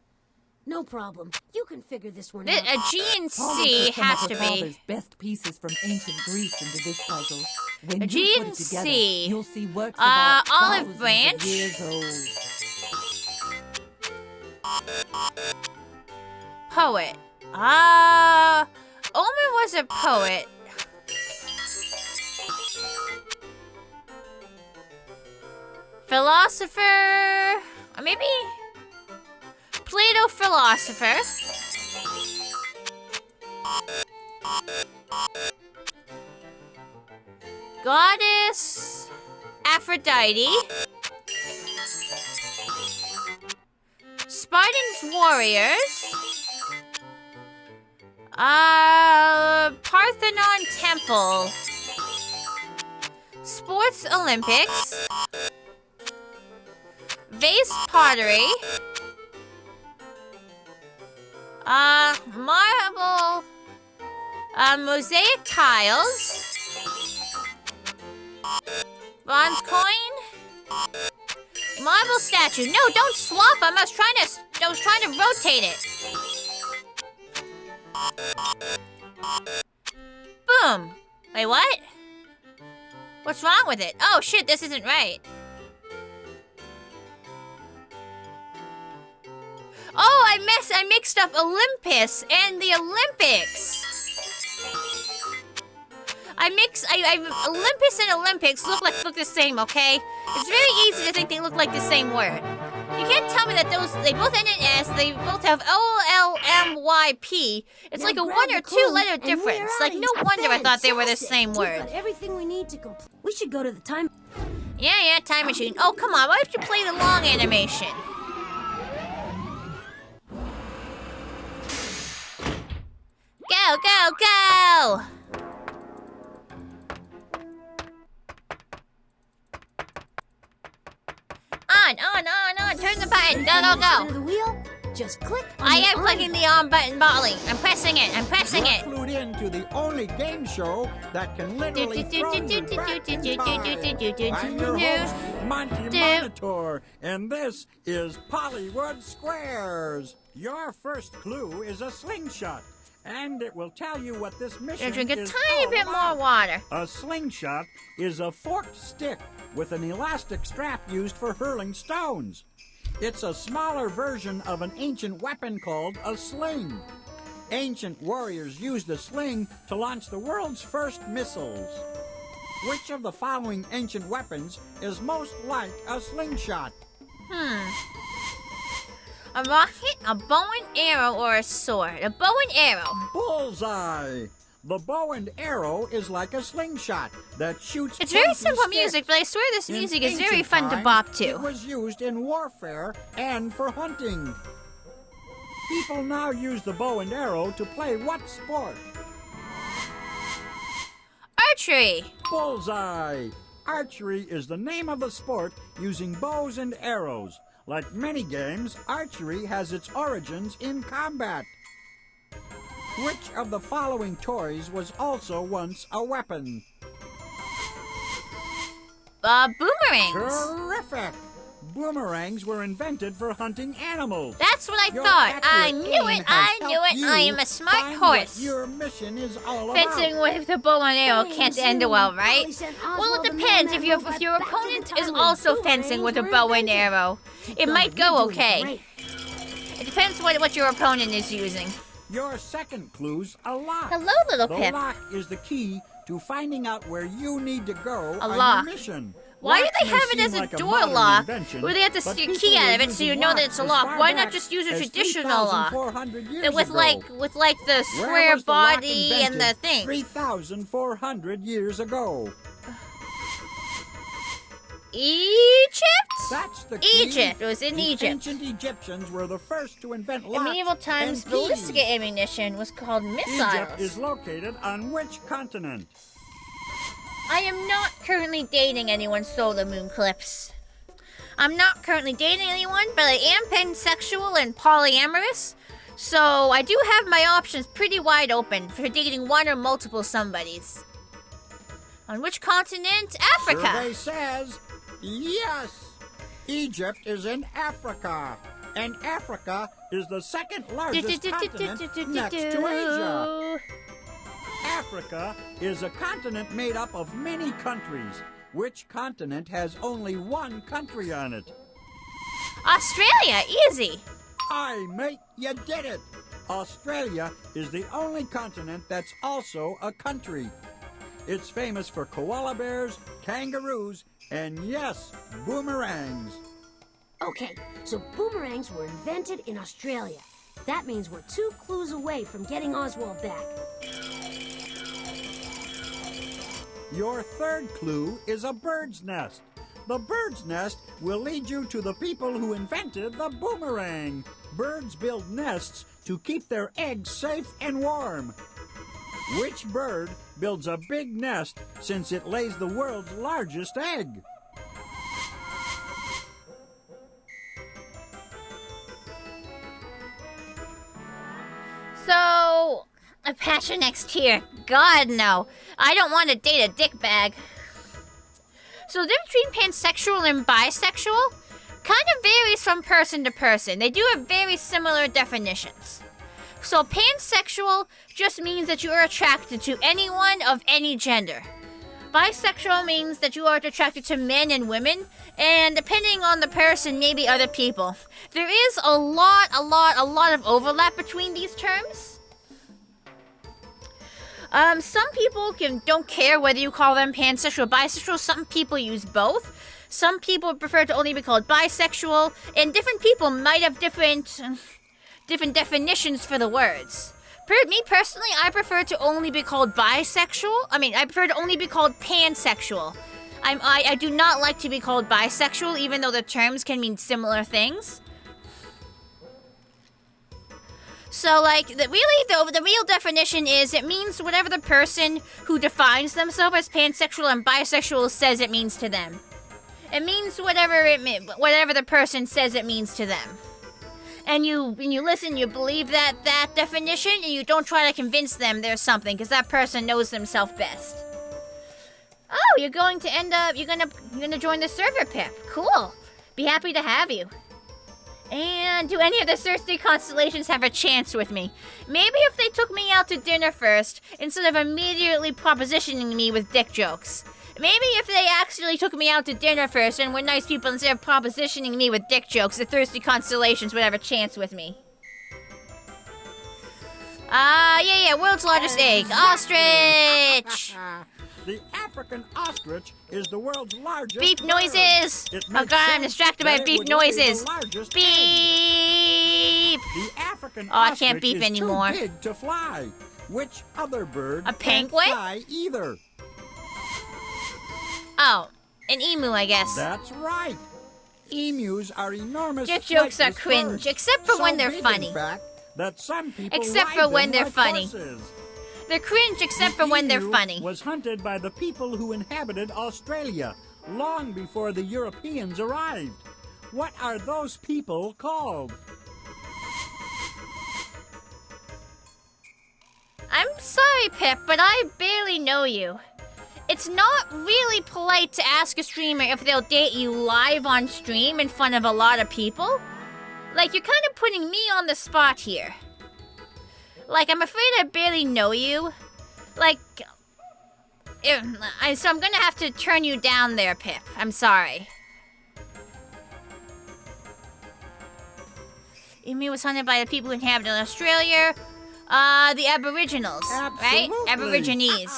No problem. You can figure this one A out. G and Father C put some has of to her be. father's best pieces from ancient Greece into this puzzle. When A you G put and it together, C. you'll see works of art Olive thousands branch. of years old. Poet. Omer was a poet. Philosopher. Or maybe Plato philosopher. Goddess Aphrodite. Spartans warriors. Parthenon temple. Sports Olympics. Vase pottery. Marble. Mosaic tiles. Bronze coin. Marble statue. No, don't swap. I was trying to rotate it. Boom. Wait, what? What's wrong with it? Oh shit, this isn't right. Oh, I mixed up Olympus and the Olympics. Olympus and Olympics look the same, okay? It's very easy to think they look like the same word. You can't tell me that they both end in S, they both have OLMYP. It's like a 1 or 2 letter difference. Like, no wonder I thought they were the same word. We've got everything we need to complete. We should go to the time. Yeah, time machine. Oh, come on, why don't you play the long animation? Go, go, go! On. Turn the button. Go, go, go. The wheel. Just click. I am clicking the on button, Bolly. I'm pressing it. You're clued in to the only game show that can literally throw you back in time. I'm your host, Monty Monitor, and this is Pollywood Squares. Your first clue is a slingshot, and it will tell you what this mission Drink a is tiny all bit about. more water. A slingshot is a forked stick with an elastic strap used for hurling stones. It's a smaller version of an ancient weapon called a sling. Ancient warriors used a sling to launch the world's first missiles. Which of the following ancient weapons is most like a slingshot? A rocket, a bow and arrow, or a sword? A bow and arrow. Bullseye! The bow and arrow is like a slingshot that shoots. It's very pointy simple sticks. music, but I swear this In music is very ancient fun to times, bop to. It was used in warfare and for hunting. People now use the bow and arrow to play what sport? Archery. Bullseye! Archery is the name of the sport using bows and arrows. Like many games, archery has its origins in combat. Which of the following toys was also once a weapon? Boomerangs. Terrific! Boomerangs were invented for hunting animals. That's what I Your thought. I accurate knew aim it. has I knew helped it. you I am a smart find what horse. your mission is all Fencing about. with the bow and arrow can't end well, right? Polly sent Well, Oswald it the depends. man If your that robot back to opponent the is time when also boomerangs fencing with a were bow and invented. arrow, it God, might you're go doing okay. great. It depends what your opponent is using. Your second clue's a lock. Hello, little The Pip. lock is the key to finding out where you need to go on lock. your mission. Why do Locks they may have it seem as a like door modern lock invention, where they have to but stick a people key out were of it so you using know that it's a locks lock? as Why far not back just use a as traditional lock? 3,400 years With ago. like the Where square was the lock body and the invented thing. 3,400 years ago. Egypt? That's the key. Egypt. It was in the Egypt. Ancient Egyptians were the first to invent locks In medieval times, and ballistic keys. ammunition was called Egypt missiles. is located on which continent? I am not currently dating anyone, Solar Moon Clips. I'm not currently dating anyone, but I am pansexual and polyamorous, so I do have my options pretty wide open for dating one or multiple somebodies. On which continent? Africa. Survey says yes. Egypt is in Africa, and Africa is the second largest continent next to Asia. Africa is a continent made up of many countries. Which continent has only one country on it? Australia, easy. Aye, mate, you did it. Australia is the only continent that's also a country. It's famous for koala bears, kangaroos, and yes, boomerangs. Okay, so boomerangs were invented in Australia. That means we're 2 clues away from getting Oswald back. Your third clue is a bird's nest. The bird's nest will lead you to the people who invented the boomerang. Birds build nests to keep their eggs safe and warm. Which bird builds a big nest since it lays the world's largest egg? So, a passion next here. God, no. I don't want to date a dick bag. So the difference between pansexual and bisexual kind of varies from person to person. They do have very similar definitions. So pansexual just means that you are attracted to anyone of any gender. Bisexual means that you are attracted to men and women, and depending on the person, maybe other people. There is a lot of overlap between these terms. Some people don't care whether you call them pansexual or bisexual. Some people use both. Some people prefer to only be called bisexual, and different people might have different definitions for the words. Me personally, I prefer to only be called bisexual. I prefer to only be called pansexual. I do not like to be called bisexual, even though the terms can mean similar things. So, the real definition is it means whatever the person who defines themselves as pansexual and bisexual says it means to them. It means whatever the person says it means to them. And when you listen, you believe that definition, and you don't try to convince them there's something, because that person knows themselves best. Oh, you're going to join the server, Pip. Cool. Be happy to have you. And do any of the thirsty constellations have a chance with me? Maybe if they took me out to dinner first, instead of immediately propositioning me with dick jokes. Maybe if they actually took me out to dinner first and were nice people instead of propositioning me with dick jokes, the thirsty constellations would have a chance with me. Yeah, world's largest egg. Ostrich! The African ostrich is the world's largest beep bird. noises! Oh god, I'm distracted by beep noises. Beep! The African I can't beep anymore. Too big to fly. Which other bird a can't penguin? fly either? Oh, an emu, I guess. That's right. Emus are enormous. Dick jokes are cringe, birds. except for when they're funny. In fact, that some people except ride for when them they're like funny. horses. They're cringe except for when they're funny. Was hunted by the people who inhabited Australia long before the Europeans arrived. What are those people called? I'm sorry, Pip, but I barely know you. It's not really polite to ask a streamer if they'll date you live on stream in front of a lot of people. You're kind of putting me on the spot here. I'm afraid I barely know you. So I'm gonna have to turn you down there, Pip. I'm sorry. Emu was hunted by the people who inhabited Australia. The Aboriginals, Absolutely. right? Aborigines.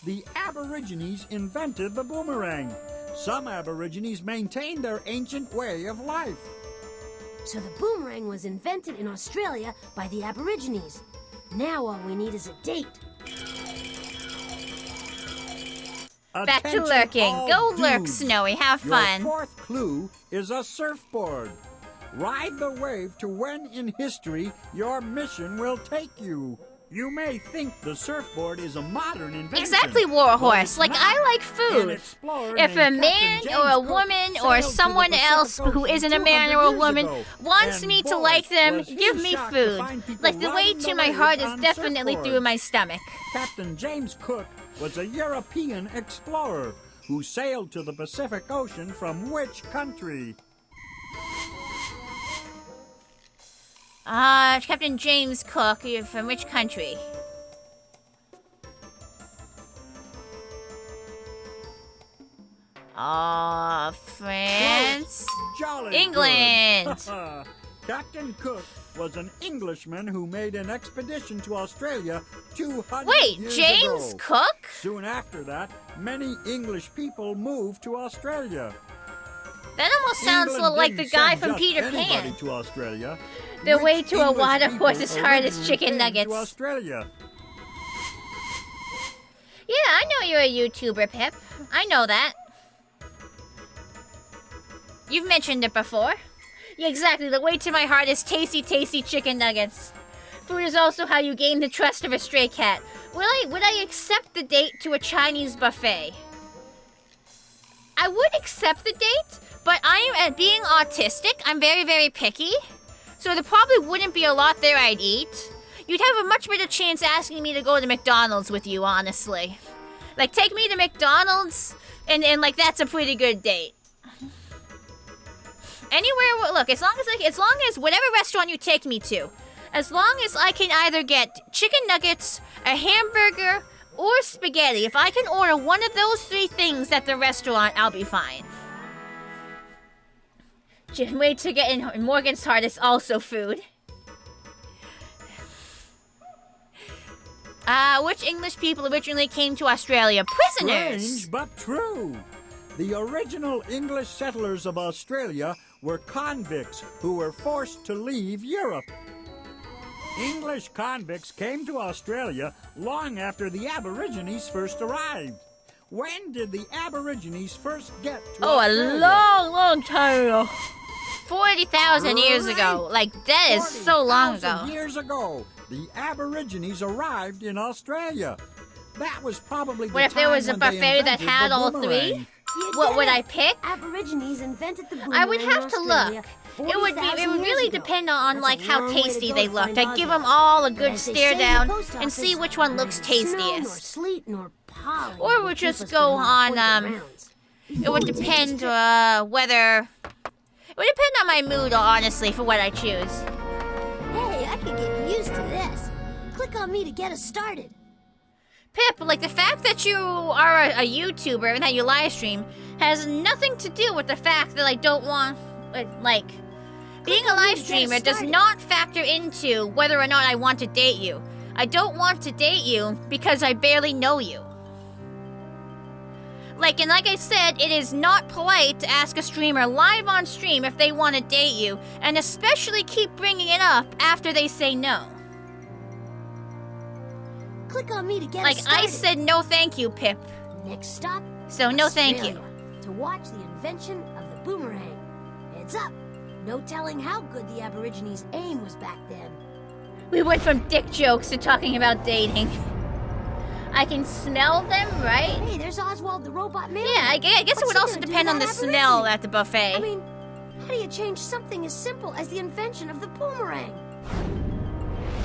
The Aborigines invented the boomerang. Some Aborigines maintained their ancient way of life. So the boomerang was invented in Australia by the Aborigines. Now all we need is a date. Back to lurking. Go lurk, Snowy. Have fun. Your fourth clue is a surfboard. Ride the wave to when in history your mission will take you. You may think the surfboard is a modern invention. Exactly, Warhorse. I like food. If a man or a woman or someone else who isn't a man or a woman wants me to like them, give me food. The way to my heart is definitely through my stomach. Captain James Cook was a European explorer who sailed to the Pacific Ocean from which country? Captain James Cook, you're from which country? France. Jolly England. good. Captain Cook was an Englishman who made an expedition to Australia 200 Wait, years James ago. Cook? Soon after that, many English people moved to Australia. That almost sounds England like the didn't guy send from just Peter anybody Pan. to Australia. The Rich way to a English water people horse is hard as originally chicken came nuggets. To Australia. Yeah, I know you're a YouTuber, Pip. I know that. You've mentioned it before. Yeah, exactly. The way to my heart is tasty, tasty chicken nuggets. Food is also how you gain the trust of a stray cat. Would I accept the date to a Chinese buffet? I would accept the date, but being autistic, I'm very, very picky. So there probably wouldn't be a lot there I'd eat. You'd have a much better chance asking me to go to McDonald's with you, honestly. Like, take me to McDonald's, and like, that's a pretty good date. Anywhere, look, as long as whatever restaurant you take me to, as long as I can either get chicken nuggets, a hamburger, or spaghetti, if I can order one of those three things at the restaurant, I'll be fine. Wait to get in Morgan's heart is also food. Which English people originally came to Australia? Prisoners! Strange but true. The original English settlers of Australia were convicts who were forced to leave Europe. English convicts came to Australia long after the Aborigines first arrived. When did the Aborigines first get to Australia? A long, long time ago. 40,000 years ago. Like, that is so long ago. 40,000 years ago, the Aborigines arrived in Australia. That was probably the What if there was a time when they buffet that invented had the all boomerang. three? What would I pick? Aborigines invented the boomerang I would have to in Australia look. It would 40,000 really years ago. depend on That's like a how long way to tasty go they to looked. find I'd give them Oswald. all a But good as they stare say in the down post and see office, which one looks neither snow, nor tastiest. sleet, nor pollen Or will we'll keep just us go from our on, appointed rounds. It would depend whether... It would depend on my mood, honestly, for what I choose. Hey, I could get used to this. Click on me to get us started. Pip, like, the fact that you are a YouTuber and that you live stream has nothing to do with the fact that I don't want... Like, being a live streamer does not factor into whether or not I want to date you. I don't want to date you because I barely know you. Like I said, it is not polite to ask a streamer live on stream if they want to date you, and especially keep bringing it up after they say no. Click on me to get us Like, started. I said no thank you, Pip. Next stop, So no thank you. Australia, to watch the invention of the boomerang. Heads up. No telling how good the Aborigines' aim was back then. We went from dick jokes to talking about dating. I can smell them, right? Hey, there's Oswald the robot man. Yeah, I guess it What's would he also gonna do depend to on the that smell Aborigine? at the buffet. I mean, how do you change something as simple as the invention of the boomerang?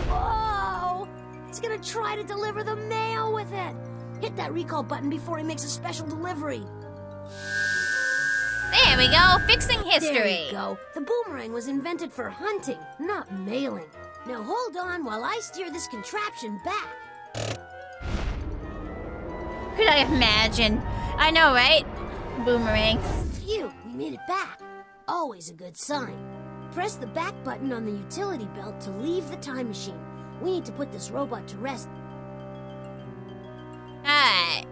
Whoa! He's gonna try to deliver the mail with it. Hit that recall button before he makes a special delivery. There we go, fixing history. There you go. The boomerang was invented for hunting, not mailing. Now hold on while I steer this contraption back. Could I imagine? I know, right? Boomerangs. Phew, we made it back. Always a good sign. Press the back button on the utility belt to leave the time machine. We need to put this robot to rest. Alright.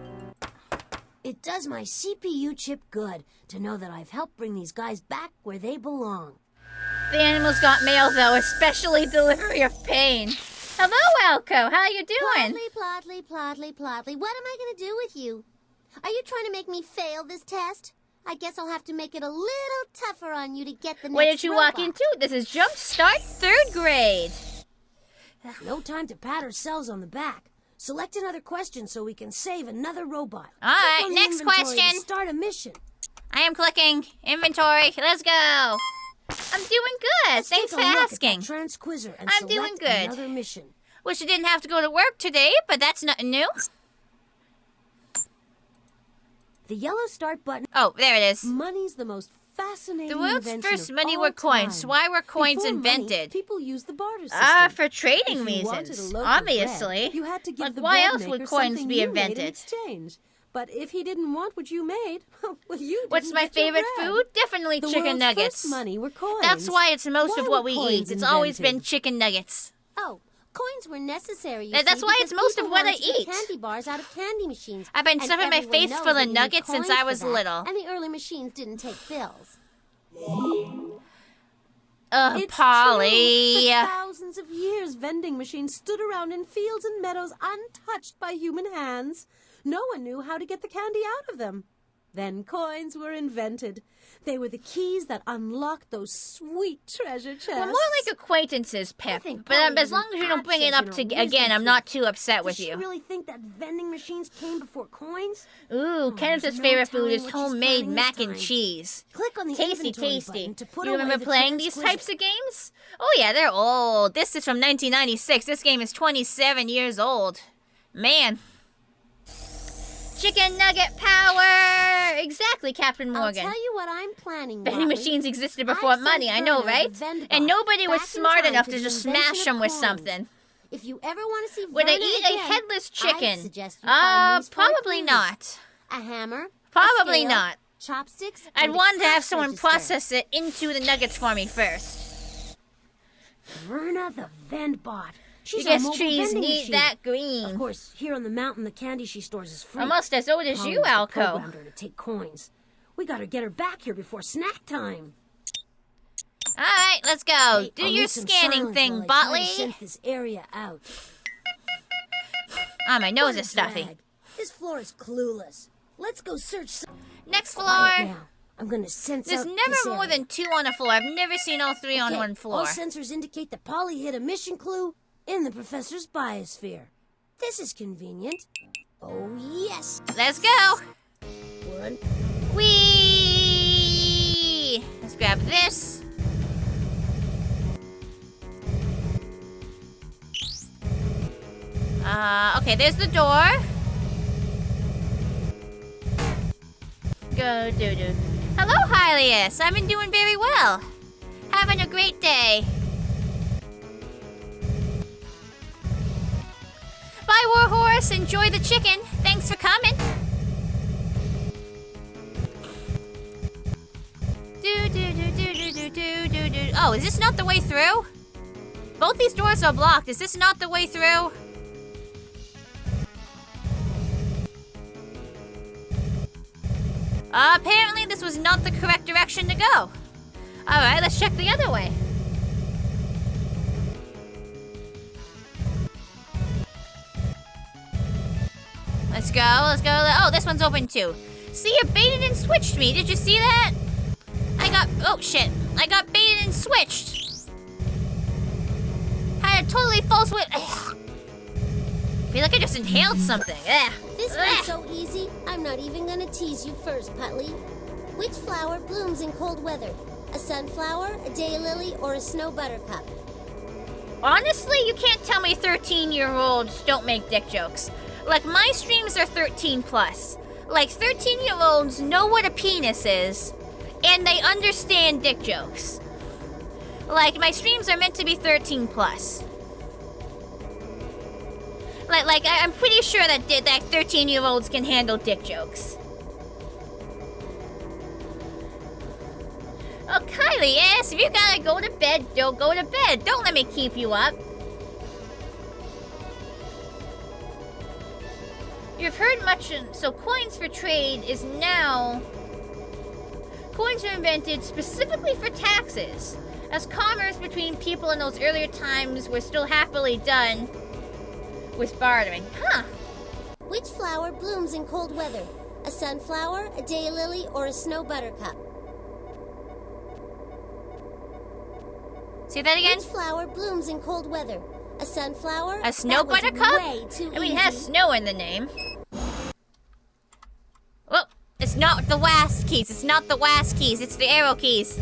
It does my CPU chip good to know that I've helped bring these guys back where they belong. The animals got mail, though, especially delivery of pain. Hello, Elko. How you doing? Ploddly. What am I going to do with you? Are you trying to make me fail this test? I guess I'll have to make it a little tougher on you to get the next Where did you walk robot. into? This is JumpStart 3rd grade. No time to pat ourselves on the back. Select another question so we can save another robot. All right, Click on the next inventory question. to start a mission. I am clicking inventory. Let's go. I'm doing good. Let's Thanks take for a look asking. At that transquizzer and I'm doing select good. another mission. Wish I didn't have to go to work today, but that's nothing new. The yellow start button. Oh, there it is. Money's the most fascinating The world's invention first of money all were coins. time. Why were coins Before money, invented? people used the barter system. For trading If you wanted reasons, a loaf of obviously. bread, you had to give Like, the why bread else would maker coins something be you made in invented? exchange. But if he didn't want what you made, well, you didn't What's my get your favorite bread. food? Definitely The chicken world's nuggets. first money were coins. That's why it's most Why of what were we coins eat. It's always been invented? chicken nuggets. Oh, coins were necessary. That's why it's most of what I wanted to get eat. Candy bars out of candy machines. I've been And stuffing my everyone face knows full that of you need nuggets since coins I for was that, little. And the early machines didn't take bills. It's Polly. true. For thousands of years, vending machines stood around in fields and meadows untouched by human hands. No one knew how to get the candy out of them. Then coins were invented. They were the keys that unlocked those sweet treasure chests. We're more like acquaintances, Pip. think But Polly as is long an as you don't bring it absent up in to her again, wisdom I'm not tooth. too upset with Does she you. really think that vending machines came before coins? Ooh, Kenneth's there's no favorite food telling is what she's homemade planning mac this and time. cheese. Click on the Tasty, inventory tasty. button to put You away remember the playing chicken these squishy. types of games? Oh yeah, they're old. This is from 1996. This game is 27 years old. Man. Chicken nugget power! Exactly, Captain Morgan. I'll tell you what I'm planning, Vending Watley. machines existed before I've money, sent I know, Verna, right? the vendor And bot, nobody was back in smart time enough to to the just invention smash of them with coins. something. If you ever want to see Would I Verna eat again, a headless I'd chicken? suggest you find these four Probably clues. not. A hammer. Probably a scale, not. Chopsticks. I'd and a want to have cash someone register. process it into the nuggets for me first. Verna the Vendbot. She's Because our mobile trees vending need machine. that Of green. course, here on the mountain, the candy she stores is free. Almost as old as Polly you, was the Alco. programmed her to take coins. We gotta get her back here before snack time. Alright, let's go. Hey, Do I'll your need some scanning silence thing, while I try to Botley. scent this area out. Ah, my nose What a is stuffy. drag. This floor is clueless. Let's go search some... Next Quiet floor. now. I'm gonna sense There's out never this more area. than 2 on a floor. I've never seen all 3 on Okay, one floor. All sensors indicate that Polly hit a mission clue in the professor's biosphere. This is convenient. Oh, yes. Let's go. One. Whee! Let's grab this. Okay, there's the door. Go do. Hello, Hylius. I've been doing very well. Having a great day. Bye, Warhorse. Enjoy the chicken. Thanks for coming. Do. Oh, is this not the way through? Both these doors are blocked. Is this not the way through? Apparently this was not the correct direction to go. Alright, let's check the other way. Let's go. Oh, this one's open too. See, it baited and switched me. Did you see that? Oh shit. I got baited and switched. Had a totally false whip. Feel like I just inhaled something. Ugh. This one's so easy, I'm not even gonna tease you first, Putley. Which flower blooms in cold weather? A sunflower, a daylily, or a snow buttercup? Honestly, you can't tell me 13-year-olds don't make dick jokes. Like, my streams are 13 plus. Like, 13-year-olds know what a penis is, and they understand dick jokes. Like, my streams are meant to be 13 plus. I'm pretty sure that 13-year-olds can handle dick jokes. Oh, Kylie, yes, if you gotta go to bed, don't go to bed. Don't let me keep you up. You've heard much, so coins for trade is now... Coins were invented specifically for taxes, as commerce between people in those earlier times were still happily done with bartering. Huh. Which flower blooms in cold weather? A sunflower, a daylily, or a snow buttercup? Say that again? Which flower blooms in cold weather? A sunflower? A snow That was buttercup? way too I mean, it easy. has snow in the name. Well, it's not the WASD keys. It's not the WASD keys. It's the arrow keys.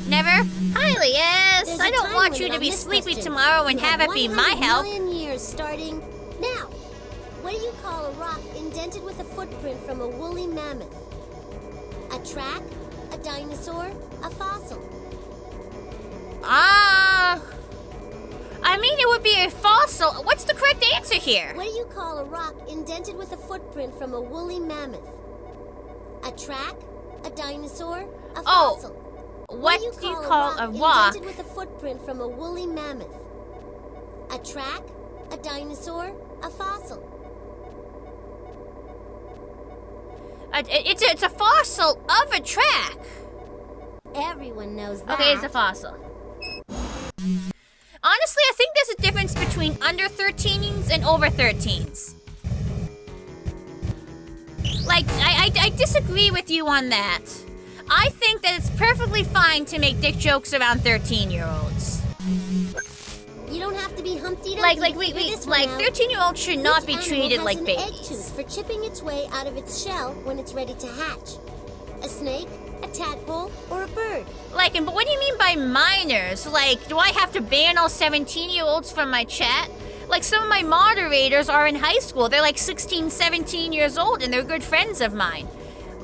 Never? Highly, yes. There's I a don't time want limit you to on be this sleepy question. tomorrow and You have it be my 100 help. million years starting now. What do you call a rock indented with a footprint from a woolly mammoth? A track, a dinosaur, a fossil. I mean, it would be a fossil. What's the correct answer here? What do you call a rock indented with a footprint from a woolly mammoth? A track, a dinosaur, a fossil. What do you call a rock indented with a footprint from a woolly mammoth? A track, a dinosaur, a fossil. It's a fossil of a track. Everyone knows that. Okay, it's a fossil. Honestly, I think there's a difference between under 13s and over 13s. Like, I disagree with you on that. I think that it's perfectly fine to make dick jokes around 13-year-olds. You don't have to be Humpty Dumpty. Like 13-year-olds should not be treated like babies. Egg tooth for chipping its way out of its shell when it's ready to hatch. A snake, a tadpole, or a bird. But what do you mean by minors? Like, do I have to ban all 17-year-olds from my chat? Like, some of my moderators are in high school. They're like 16, 17 years old, and they're good friends of mine.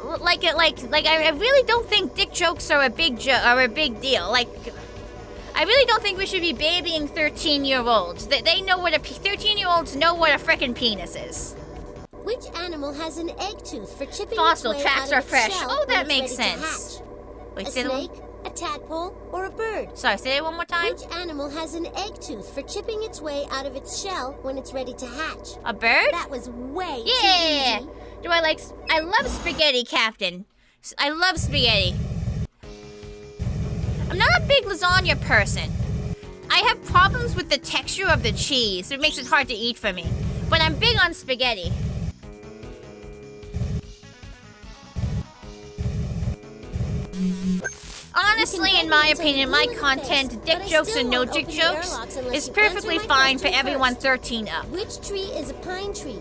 I really don't think dick jokes are a big deal. Like, I really don't think we should be babying 13-year-olds. They know what 13-year-olds know what a frickin' penis is. Which animal has an egg tooth for chipping Fossil its way tracks out are of its fresh. shell Oh, that when makes it's ready to sense. hatch? Wait, A say snake, a tadpole, or a bird. Sorry, say that one more time. Which animal has an egg tooth for chipping its way out of its shell when it's ready to hatch? A bird? That was way Yeah! too easy. I love spaghetti, Captain. I love spaghetti. I'm not a big lasagna person. I have problems with the texture of the cheese. It makes it hard to eat for me. But I'm big on spaghetti. Honestly, in my opinion, my content, dick jokes and no dick jokes, is perfectly fine for everyone 13 up. Which tree is a pine tree?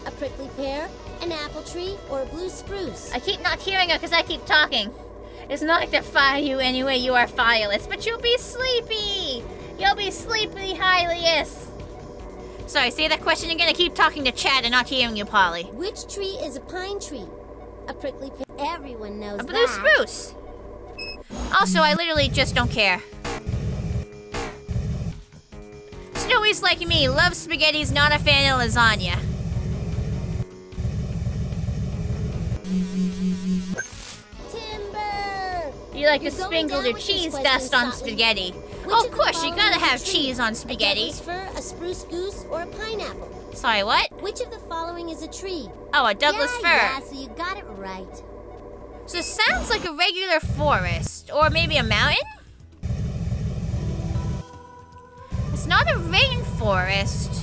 A prickly pear, an apple tree, or a blue spruce? I keep not hearing her because I keep talking. It's not like to fire you anyway, you are fireless, but you'll be sleepy! You'll be sleepy, Hylius! Sorry, say that question again. I keep talking to chat and not hearing you, Polly. Which tree is a pine tree? A prickly pear. Everyone knows that. A blue spruce! Also, I literally just don't care. Snowy's like me, loves spaghetti's not a fan of lasagna. Timber! You like to sprinkle your cheese dust on spaghetti. Oh, of course, you gotta have cheese on spaghetti. A Douglas fir, a spruce goose, or a pineapple? Sorry, what? Which of the following is a tree? Oh, a Douglas fir. Yeah, so you got it right. So it sounds like a regular forest, or maybe a mountain? It's not a rainforest.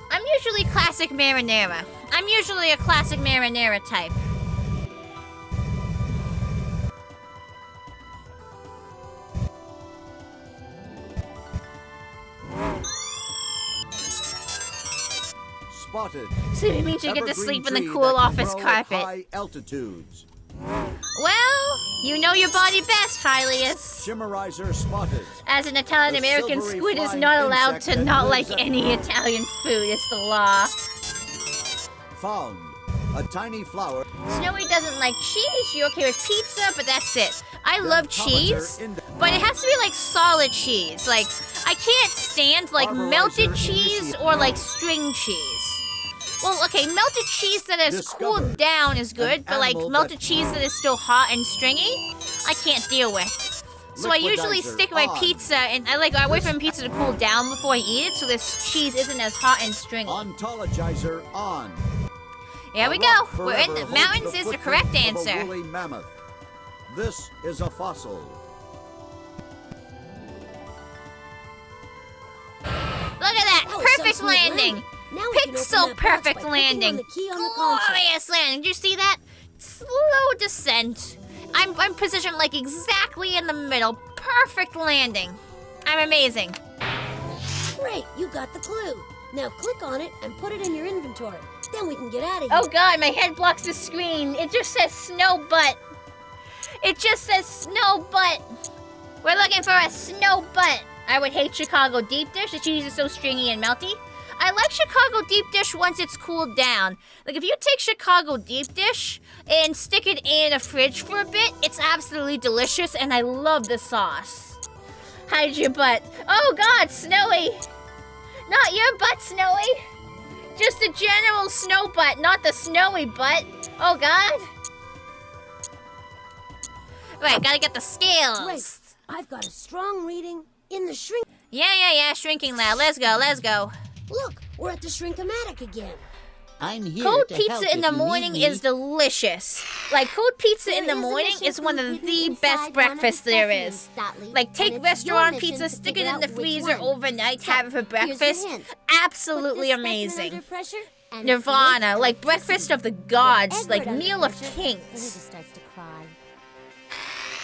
I'm usually classic marinara. I'm usually a classic marinara type. Spotted. Sleeping means you get to Evergreen sleep in the tree cool that can office grow at carpet. high altitudes. Well, you know your body best, Hylius. Shimmerizer spotted. As an Italian-American, A silvery squid is flying not allowed insect to that not lives like at any Italian food. It's the law. Found. A tiny flower. Snowy doesn't like cheese. You're okay with pizza, but that's it. I love cheese, but it has to be like solid cheese. Like, I can't stand like melted cheese or like string cheese. Well, okay, melted cheese that has cooled down is good, but like melted cheese that is still hot and stringy, I can't deal with. So I usually stick my pizza, and I wait for my pizza to cool down before I eat it, so this cheese isn't as hot and stringy. Ontologizer on. Here we go. We're in the mountains is the correct answer. Woolly mammoth. This is a fossil. Look at that! Perfect landing! Pixel perfect landing! Glorious landing! Did you see that? Slow descent. I'm positioned like exactly in the middle. Perfect landing. I'm amazing. Great, you got the clue. Now click on it and put it in your inventory. Then we can get out of here. Oh god, my head blocks the screen. It just says snow butt. It just says snow butt. We're looking for a snow butt. I would hate Chicago deep dish. The cheese is so stringy and melty. I like Chicago deep dish once it's cooled down. Like, if you take Chicago deep dish and stick it in a fridge for a bit, it's absolutely delicious, and I love the sauce. Hide your butt. Oh, God, Snowy. Not your butt, Snowy. Just a general snow butt, not the snowy butt. Oh, God. Right, gotta get the scales. Right. I've got a strong reading in the shrink. Yeah, shrinking lab. Let's go. Look, we're at the Shrinkomatic again. I'm here Cold to help pizza in if the you morning need me. is delicious. Like, cold pizza in the morning is one of the best breakfasts there is. Like, take restaurant pizza, stick it in the freezer overnight, have it for breakfast. Absolutely amazing. Nirvana, like breakfast of the gods, like meal of kings.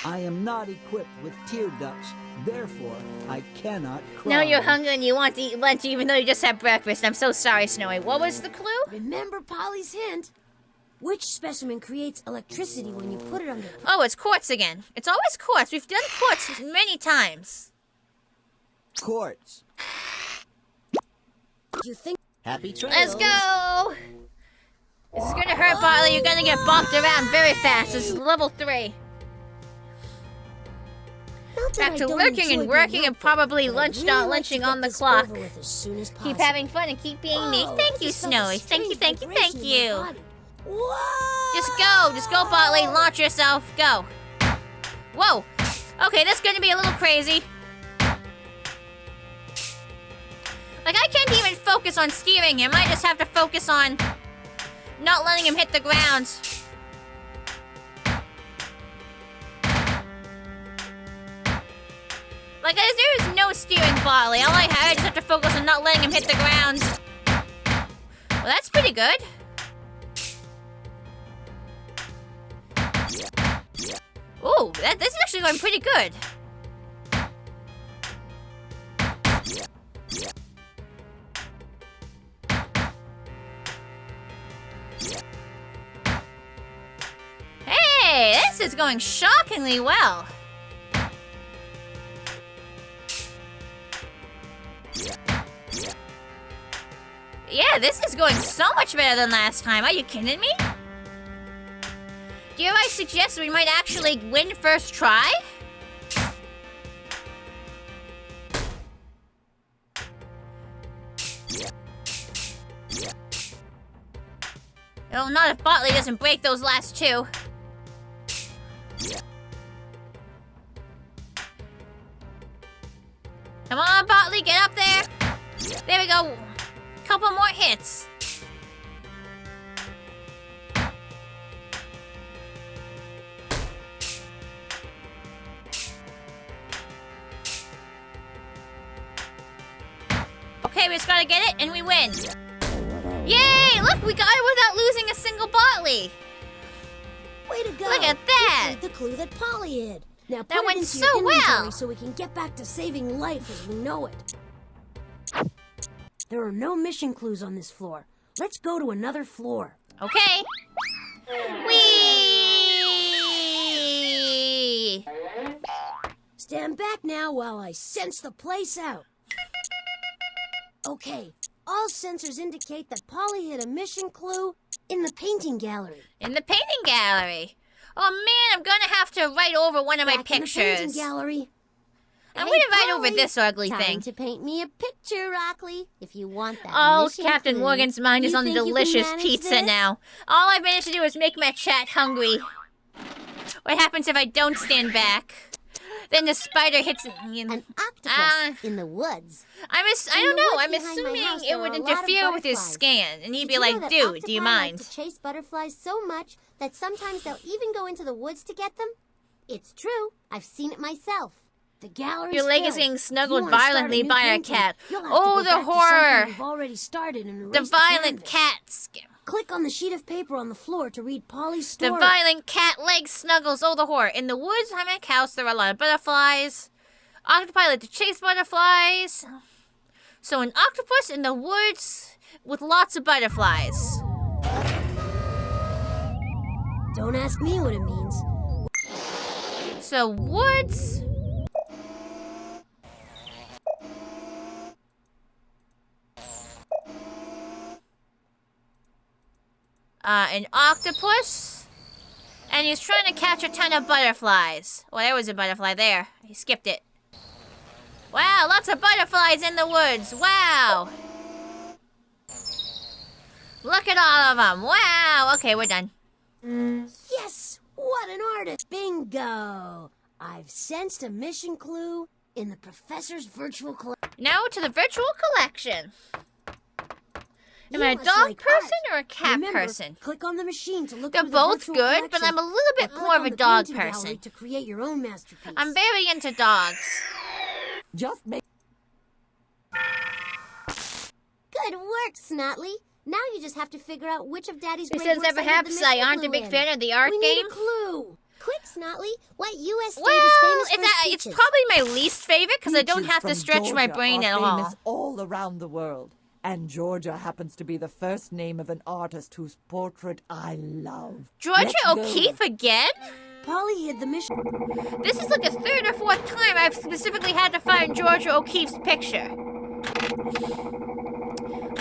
I am not equipped with tear ducts, therefore I cannot cry. Now you're hungry and you want to eat lunch even though you just had breakfast. I'm so sorry, Snowy. What was the clue? Remember Polly's hint? Which specimen creates electricity when you put it under... Oh, it's quartz again. It's always quartz. We've done quartz many times. Quartz. Do you think... Happy trails. Let's go! This is gonna hurt, Bartley. You're gonna get bopped around very fast. This is level 3. Back to lurking and working and probably lunching on the clock. Keep having fun and keep being me. Thank you, Snowy. Thank you. Just go, Bartley. Launch yourself. Go. Whoa. Okay, that's gonna be a little crazy. Like, I can't even focus on steering him. I just have to focus on not letting him hit the ground. Like, there is no steering, Bartley. I just have to focus on not letting him hit the ground. Well, that's pretty good. Ooh, this is actually going pretty good. Hey, this is going shockingly well. Yeah, this is going so much better than last time. Are you kidding me? Dare I suggest we might actually win first try? Oh, not if Bartley doesn't break those last two. Come on, Bartley, get up there. There we go. Couple more hits. Okay, we just gotta get it and we win. Yay! Look, we got it without losing a single Bartley. Way to go! Look at that! You played the clue that Polly hid. Now put That it went into so your inventory well. so we can get back to saving life as we know it. There are no mission clues on this floor. Let's go to another floor. Okay. Whee! Stand back now while I sense the place out. Okay, all sensors indicate that Polly hid a mission clue in the painting gallery. In the painting gallery. Oh man, I'm gonna have to write over one of my Back in the pictures. painting gallery. I'm Hey, gonna write over Polly, this ugly time thing. to paint me a picture, Rockley, if you want that. Oh, mission Captain clue. Morgan's mind is You on think you can delicious manage pizza this? now. All I've managed to do is make my chat hungry. What happens if I don't stand back? Then the spider hits me. An octopus in the woods. I don't the know. woods I'm behind my assuming house, it there would are a lot of interfere with his butterflies. scan, and he'd Did be you know like, that "Dude, do you octopi mind?" like to chase butterflies so much that sometimes they'll even go into the woods to get them? It's true. I've seen it myself. The gallery's Your leg is filled. getting If you snuggled wanna start violently new by a painting, cat. you'll have to Oh, go the back to something horror! we've already started and The erased violent canvas. cat. Click on the sheet of paper on the floor to read Polly's The story. violent cat leg snuggles. Oh, the horror. In the woods, behind my house, there are a lot of butterflies. Octopi like to chase butterflies. So an octopus in the woods with lots of butterflies. Don't ask me what it means. So woods. an octopus. And he's trying to catch a ton of butterflies. Well, there was a butterfly there. He skipped it. Wow, lots of butterflies in the woods. Wow. Look at all of them. Wow. Okay, we're done. Yes! What an artist! Bingo! I've sensed a mission clue in the professor's virtual collection. Now to the virtual collection. Am I a dog person or a cat person? Click on the machine to look They're through both the virtual good, but collection, I'm a little bit or more of click a on the dog painting person. gallery to create your own masterpiece. I'm very into dogs. Just make... Good work, Snotley. Now you just have to figure out which of Daddy's He great says works that I perhaps hid the I mission aren't a clue big in. fan of the art We game. need a clue. Quick, Snotley. What U.S. state Well, is famous for it's speeches? probably my least favorite because I don't Speeches have to from stretch my Georgia brain are at famous all. all around the world. And Georgia happens to be the first name of an artist whose portrait I love. Georgia Let's go. O'Keeffe again? Polly hid the mission. This is like the third or fourth time I've specifically had to find Georgia O'Keeffe's picture.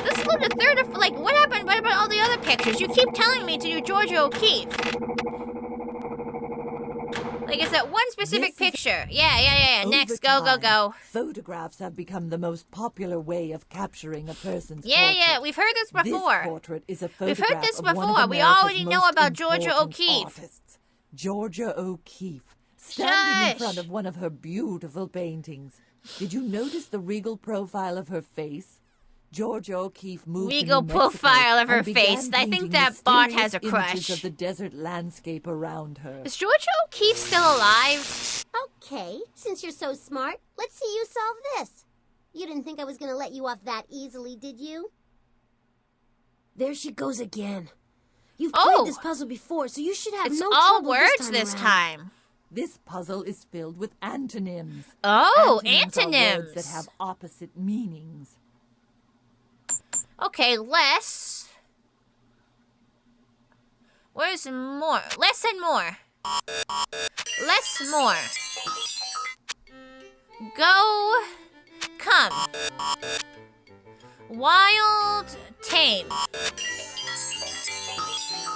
This is like the third or like what happened? What about all the other pictures? You keep telling me to do Georgia O'Keeffe. Like it's that one specific picture. Yeah. Next, go. Photographs have become the most popular way of capturing a person's portrait. Yeah, we've heard this before. This portrait is a We've photograph heard this of one before. of We America's already know most about Georgia important O'Keeffe. artists. Georgia O'Keeffe, standing in Shush. front of one of her beautiful paintings. Did you notice the regal profile of her face? Georgia O'Keeffe moved Regal to New Mexico profile of her and began face. I think painting that bot mysterious has a images crush. of the desert landscape around her. Is Georgia O'Keeffe still alive? Okay, since you're so smart, let's see you solve this. You didn't think I was going to let you off that easily, did you? There she goes again. You've played this puzzle before, so you should have It's no all trouble words this this time. time. This puzzle is filled with antonyms. Oh, Antonyms are antonyms. words that have opposite meanings. Okay, less. Where's more? Less and more. Less, more. Go, come. Wild, tame.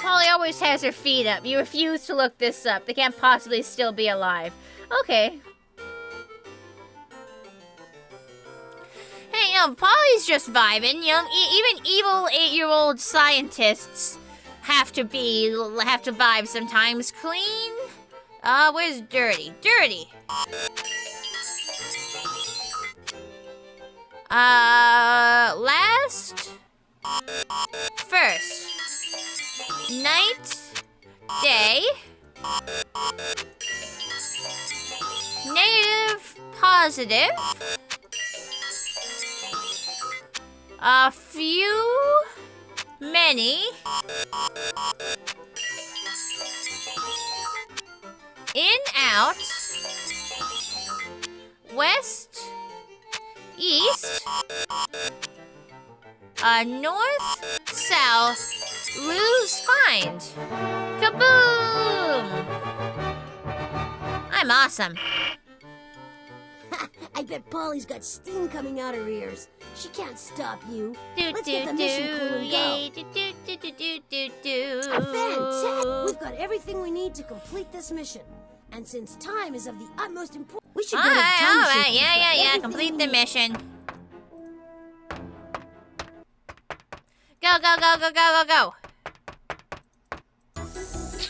Polly always has her feet up. You refuse to look this up. They can't possibly still be alive. Okay. Hey, Polly's just vibing. Even evil 8-year-old scientists have to vibe sometimes. Clean. Where's dirty? Dirty. Last. First. Night. Day. Negative. Positive. A few, many, in, out, west, east, north, south, lose, find. Kaboom! I'm awesome. I bet Polly's got steam coming out her ears. She can't stop you. Do, Let's do, get the mission clue and yay, go. do. Fantastic! We've got everything we need to complete this mission. And since time is of the utmost importance, we should go to the time machine. Alright, yeah, everything complete we the need. mission. Go.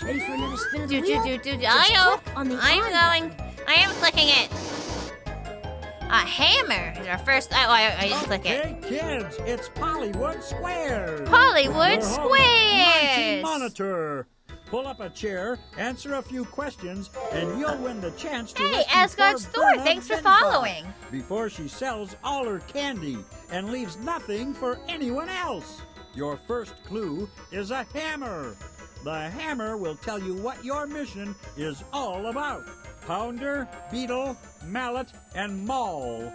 Ready for another spin of the Do. wheel? I know. Click on the I'm on going. button. I am clicking it. A hammer is our first. I didn't click it. Okay, kids, it's Hollywood Squares. Hollywood Your host, Monty Squares. Monitor. Pull up a chair, answer a few questions, and you'll win the chance to Hey, rescue Asgard's poor Thor, Berna thanks for Venbach following. before she sells all her candy and leaves nothing for anyone else. Your first clue is a hammer. The hammer will tell you what your mission is all about. Pounder, beetle, mallet, and maul.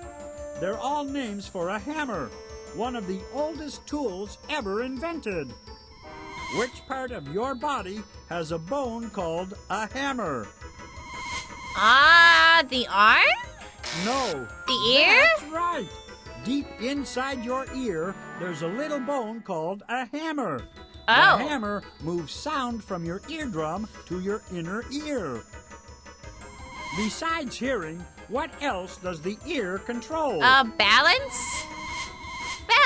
They're all names for a hammer, one of the oldest tools ever invented. Which part of your body has a bone called a hammer? The arm? No. The ear? That's right. Deep inside your ear, there's a little bone called a hammer. Oh. The hammer moves sound from your eardrum to your inner ear. Besides hearing, what else does the ear control? Balance?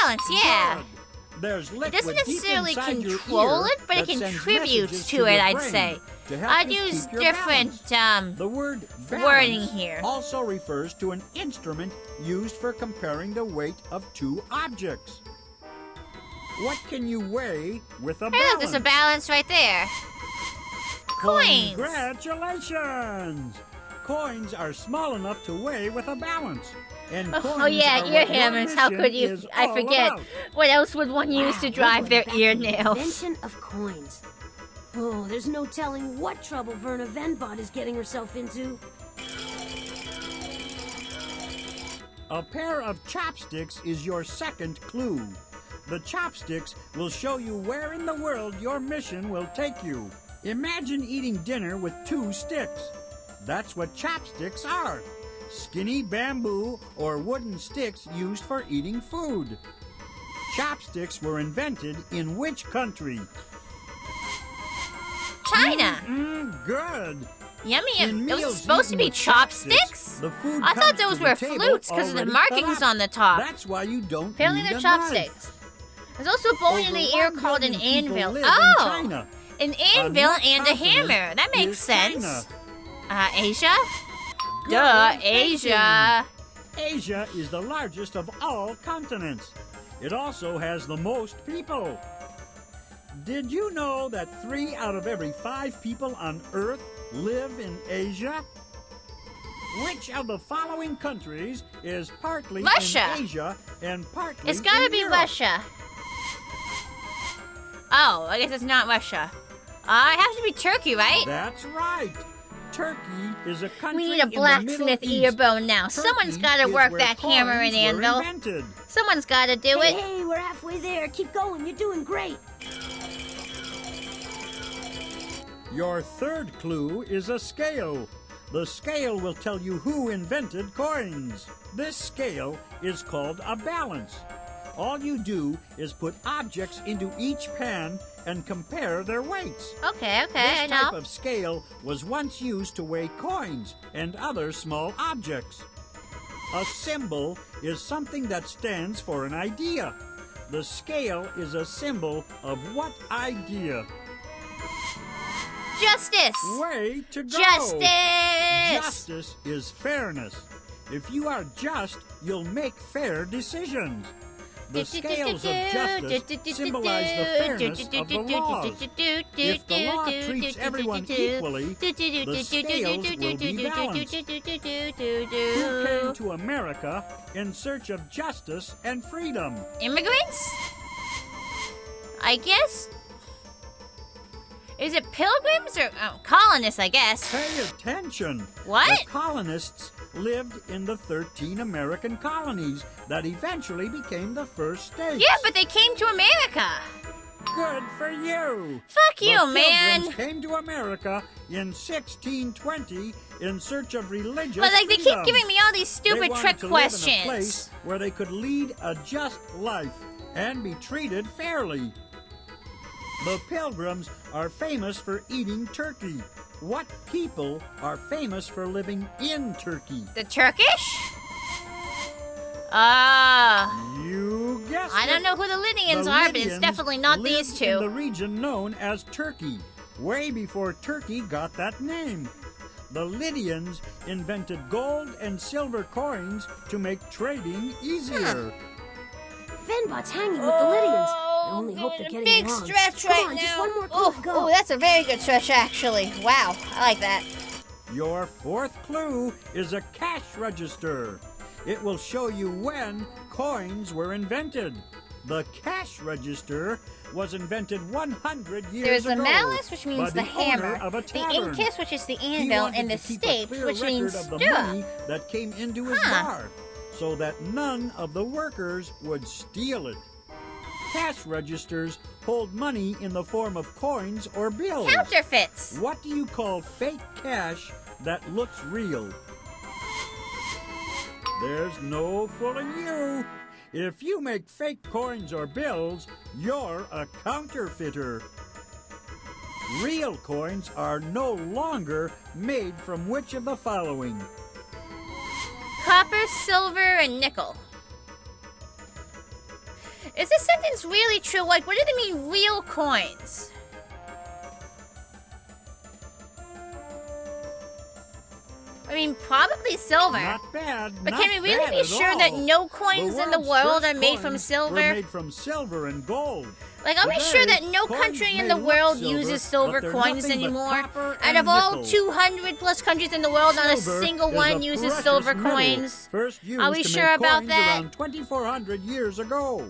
Balance, yeah. Good. There's It liquid doesn't necessarily deep inside your control ear it, but it that sends contributes messages to it, your I'd brain say. to help I'd you use keep your different, balance. The word wording balance here. also refers to an instrument used for comparing the weight of two objects. What can you weigh with a Hey, look, balance? there's a balance right there. Coins. Congratulations! Coins are small enough to weigh with a balance. And coins Oh yeah, are ear what your hammers. How mission could you? is I all forget. about. What else would one use to drive their ear nails? Invention of coins. Oh, there's no telling what trouble Verna Venbot is getting herself into. A pair of chopsticks is your second clue. The chopsticks will show you where in the world your mission will take you. Imagine eating dinner with two sticks. That's what chopsticks are. Skinny bamboo or wooden sticks used for eating food. Chopsticks were invented in which country? China. Good. Yummy. In Those are meals supposed to eaten be with chopsticks? the food I thought comes to those the were table flutes because of the already cut markings up. on the top. That's why you don't Apparently need they're a chopsticks. knife. There's also a bone in the Over ear 1 called an billion people anvil. live Oh, in China. an On anvil what and a continent hammer. That makes is sense. China? Asia? Good Duh, thinking. Asia. Asia is the largest of all continents. It also has the most people. Did you know that 3 out of every 5 people on Earth live in Asia? Which of the following countries is partly Russia. in Asia and partly It's gotta in be Europe? Russia. Oh, I guess it's not Russia. It has to be Turkey, right? That's right. Turkey is a country We need a in the blacksmith Middle East. ear bone now. Someone's Turkey gotta is work where that hammer and coins were anvil. invented. Someone's gotta do it. Hey, we're halfway there. Keep going. You're doing great. Your third clue is a scale. The scale will tell you who invented coins. This scale is called a balance. All you do is put objects into each pan and compare their weights. Okay, I This type know. of scale was once used to weigh coins and other small objects. A symbol is something that stands for an idea. The scale is a symbol of what idea? Justice. Way to go! Justice. Justice is fairness. If you are just, you'll make fair decisions. The scales of justice symbolize the fairness of the laws. If the law treats everyone equally, the scales will be balanced. Who came to America in search of justice and freedom? Immigrants? I guess. Is it pilgrims or colonists, I guess? Pay attention. What? The colonists lived in the 13 American colonies that eventually became the first states. Yeah, but they came to America. Good for you. Fuck The you, man. Pilgrims came to America in 1620 in search of religious But like they keep freedom. giving me all these They stupid wanted trick to live in a questions. place where they could lead a just life and be treated fairly. The Pilgrims are famous for eating turkey. What people are famous for living in Turkey? The Turkish? You guessed I don't it. know who the Lydians The are, but it's Lydians definitely not lived these in the two. region known as Turkey, way before Turkey got that name. The Lydians invented gold and silver coins to make trading easier. Venbot's hanging with the Lydians. I only hope they're getting Big along. stretch Come right on, now. just one more clue to go. Oh, that's a very good stretch, actually. Wow, I like that. Your fourth clue is a cash register. It will show you when coins were invented. The cash register was invented 100 years There's the ago malus, which means by the owner hammer, of a the tavern. incus, which is the He anvil, wanted and the to keep a stapes, clear which record means of the stirrup. money that came into his bar, so that none of the workers would steal it. Cash registers hold money in the form of coins or bills. Counterfeits. What do you call fake cash that looks real? There's no fooling you. If you make fake coins or bills, you're a counterfeiter. Real coins are no longer made from which of the following? Copper, silver, and nickel. Is this sentence really true? Like, what do they mean, real coins? I mean, probably silver. Not bad. But not can we really bad be at sure all. that no coins in the world's world first are made from coins silver? Were made from silver and gold. Like, are we sure Today, that no coins country in may the look world silver, uses silver but they're coins nothing but anymore? copper Out and of all nickel. 200 plus countries in the world, not a Silver single is one a uses precious silver metal, coins. First used Are we to sure make about coins that? around 2,400 years ago.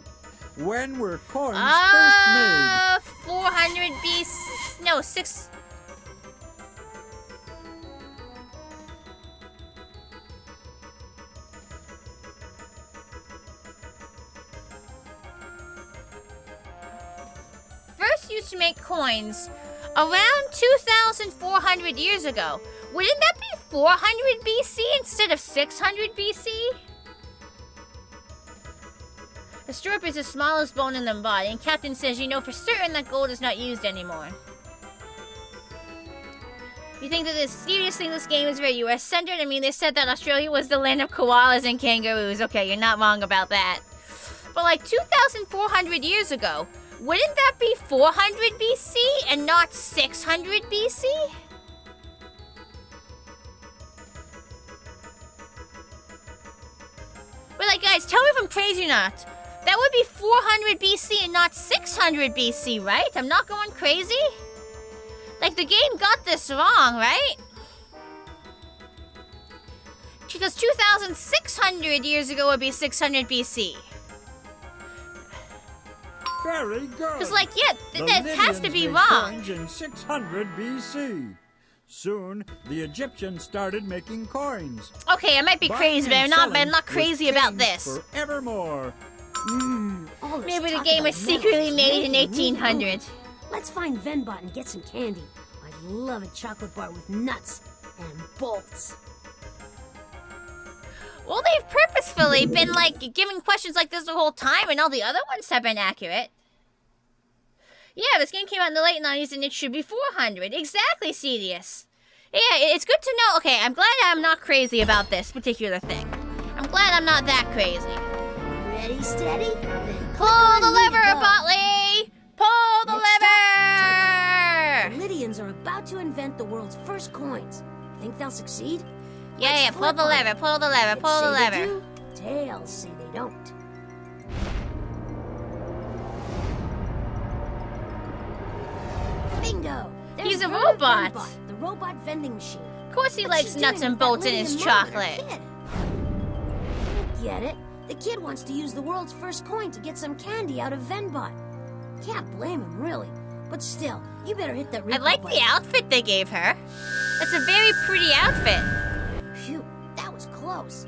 When were coins first made? 400 BC. No, 6. First used to make coins around 2,400 years ago. Wouldn't that be 400 BC instead of 600 BC? The strap is the smallest bone in the body, and Captain says you know for certain that gold is not used anymore. You think that seriously this game is very US-centered? I mean, they said that Australia was the land of koalas and kangaroos. Okay, you're not wrong about that. But like 2,400 years ago, wouldn't that be 400 BC and not 600 BC? But like, guys, tell me if I'm crazy or not. That would be 400 BC and not 600 BC, right? I'm not going crazy? Like, the game got this wrong, right? Because 2,600 years ago would be 600 BC. Very good. Because, like, yeah, The that has to Lydians be made wrong. coins in 600 BC. Soon, the Egyptians started making coins. Okay, I might be Buying crazy, but and I'm selling not was crazy about changed this. Forevermore. All this Maybe the talk game about was secretly metals is made in making me 1800. hungry. Let's find Venbot and get some candy. I love a chocolate bar with nuts and bolts. Well, they've purposefully been, like, giving questions like this the whole time, and all the other ones have been accurate. Yeah, this game came out in the late 90s, and it should be 400. Exactly, Cedius. Yeah, it's good to know. Okay, I'm glad I'm not crazy about this particular thing. I'm glad I'm not that crazy. Ready, steady? Then Pull click the on me to lever, go. Botley! Pull the Next lever! The Lydians are about to invent the world's first coins. Think they'll succeed? Yeah, pull the lever, pull the lever, Heads pull the say they lever. do, tails say they don't. Bingo! There's He's a Vernon robot. Venbot, the robot vending machine. Of course he What's likes she nuts doing and with that bolts in his Lydian mom and her chocolate. kid? Get it? The kid wants to use the world's first coin to get some candy out of Venbot. Can't blame him, really. But still, you better hit that I repo like button. the outfit they gave her. It's a very pretty outfit. Phew, that was close.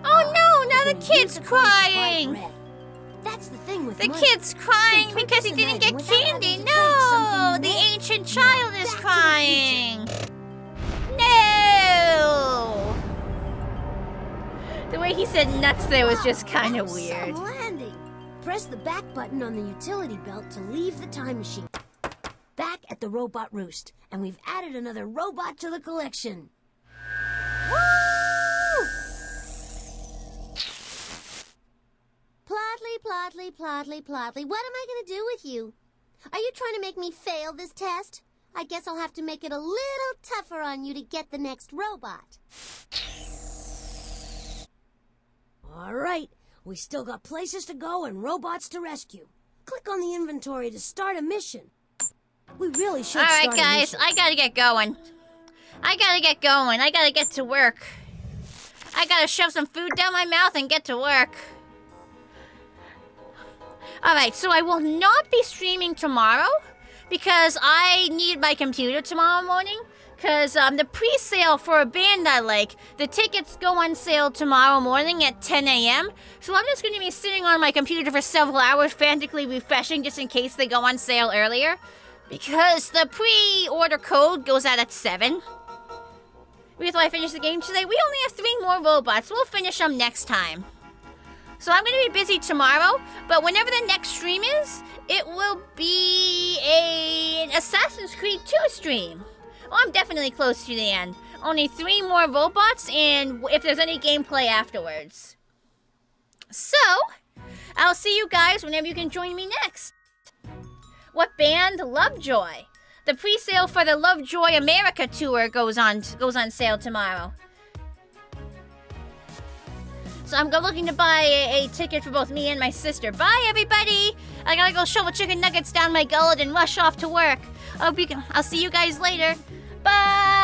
Oh no, now We're the gonna kid's use the coins to buy crying. bread. That's the thing with The money. kid's crying So because he purchase an didn't get item without candy. having to trade No, something the rare. ancient child is Back to the crying. No. The way he said nuts there was just kind of That was weird. some landing. Press the back button on the utility belt to leave the time machine. Back at the robot roost, and we've added another robot to the collection. Woo! Plotly, Plotly, what am I going to do with you? Are you trying to make me fail this test? I guess I'll have to make it a little tougher on you to get the next robot. All right, we still got places to go and robots to rescue. Click on the inventory to start a mission. We really should All right, start a guys, mission. I gotta get going. I gotta get to work. I gotta shove some food down my mouth and get to work. Alright, so I will not be streaming tomorrow because I need my computer tomorrow morning. Because the pre-sale for a band I like, the tickets go on sale tomorrow morning at 10 a.m. So I'm just going to be sitting on my computer for several hours frantically refreshing just in case they go on sale earlier. Because the pre-order code goes out at 7. Before I finish the game today, we only have 3 more robots. We'll finish them next time. So I'm going to be busy tomorrow, but whenever the next stream is, it will be an Assassin's Creed 2 stream. Well, I'm definitely close to the end. Only 3 more robots, and if there's any gameplay afterwards. So, I'll see you guys whenever you can join me next. What band? Lovejoy. The pre-sale for the Lovejoy America tour goes on sale tomorrow. So I'm looking to buy a ticket for both me and my sister. Bye, everybody! I gotta go shovel chicken nuggets down my gullet and rush off to work. I'll see you guys later. Bye!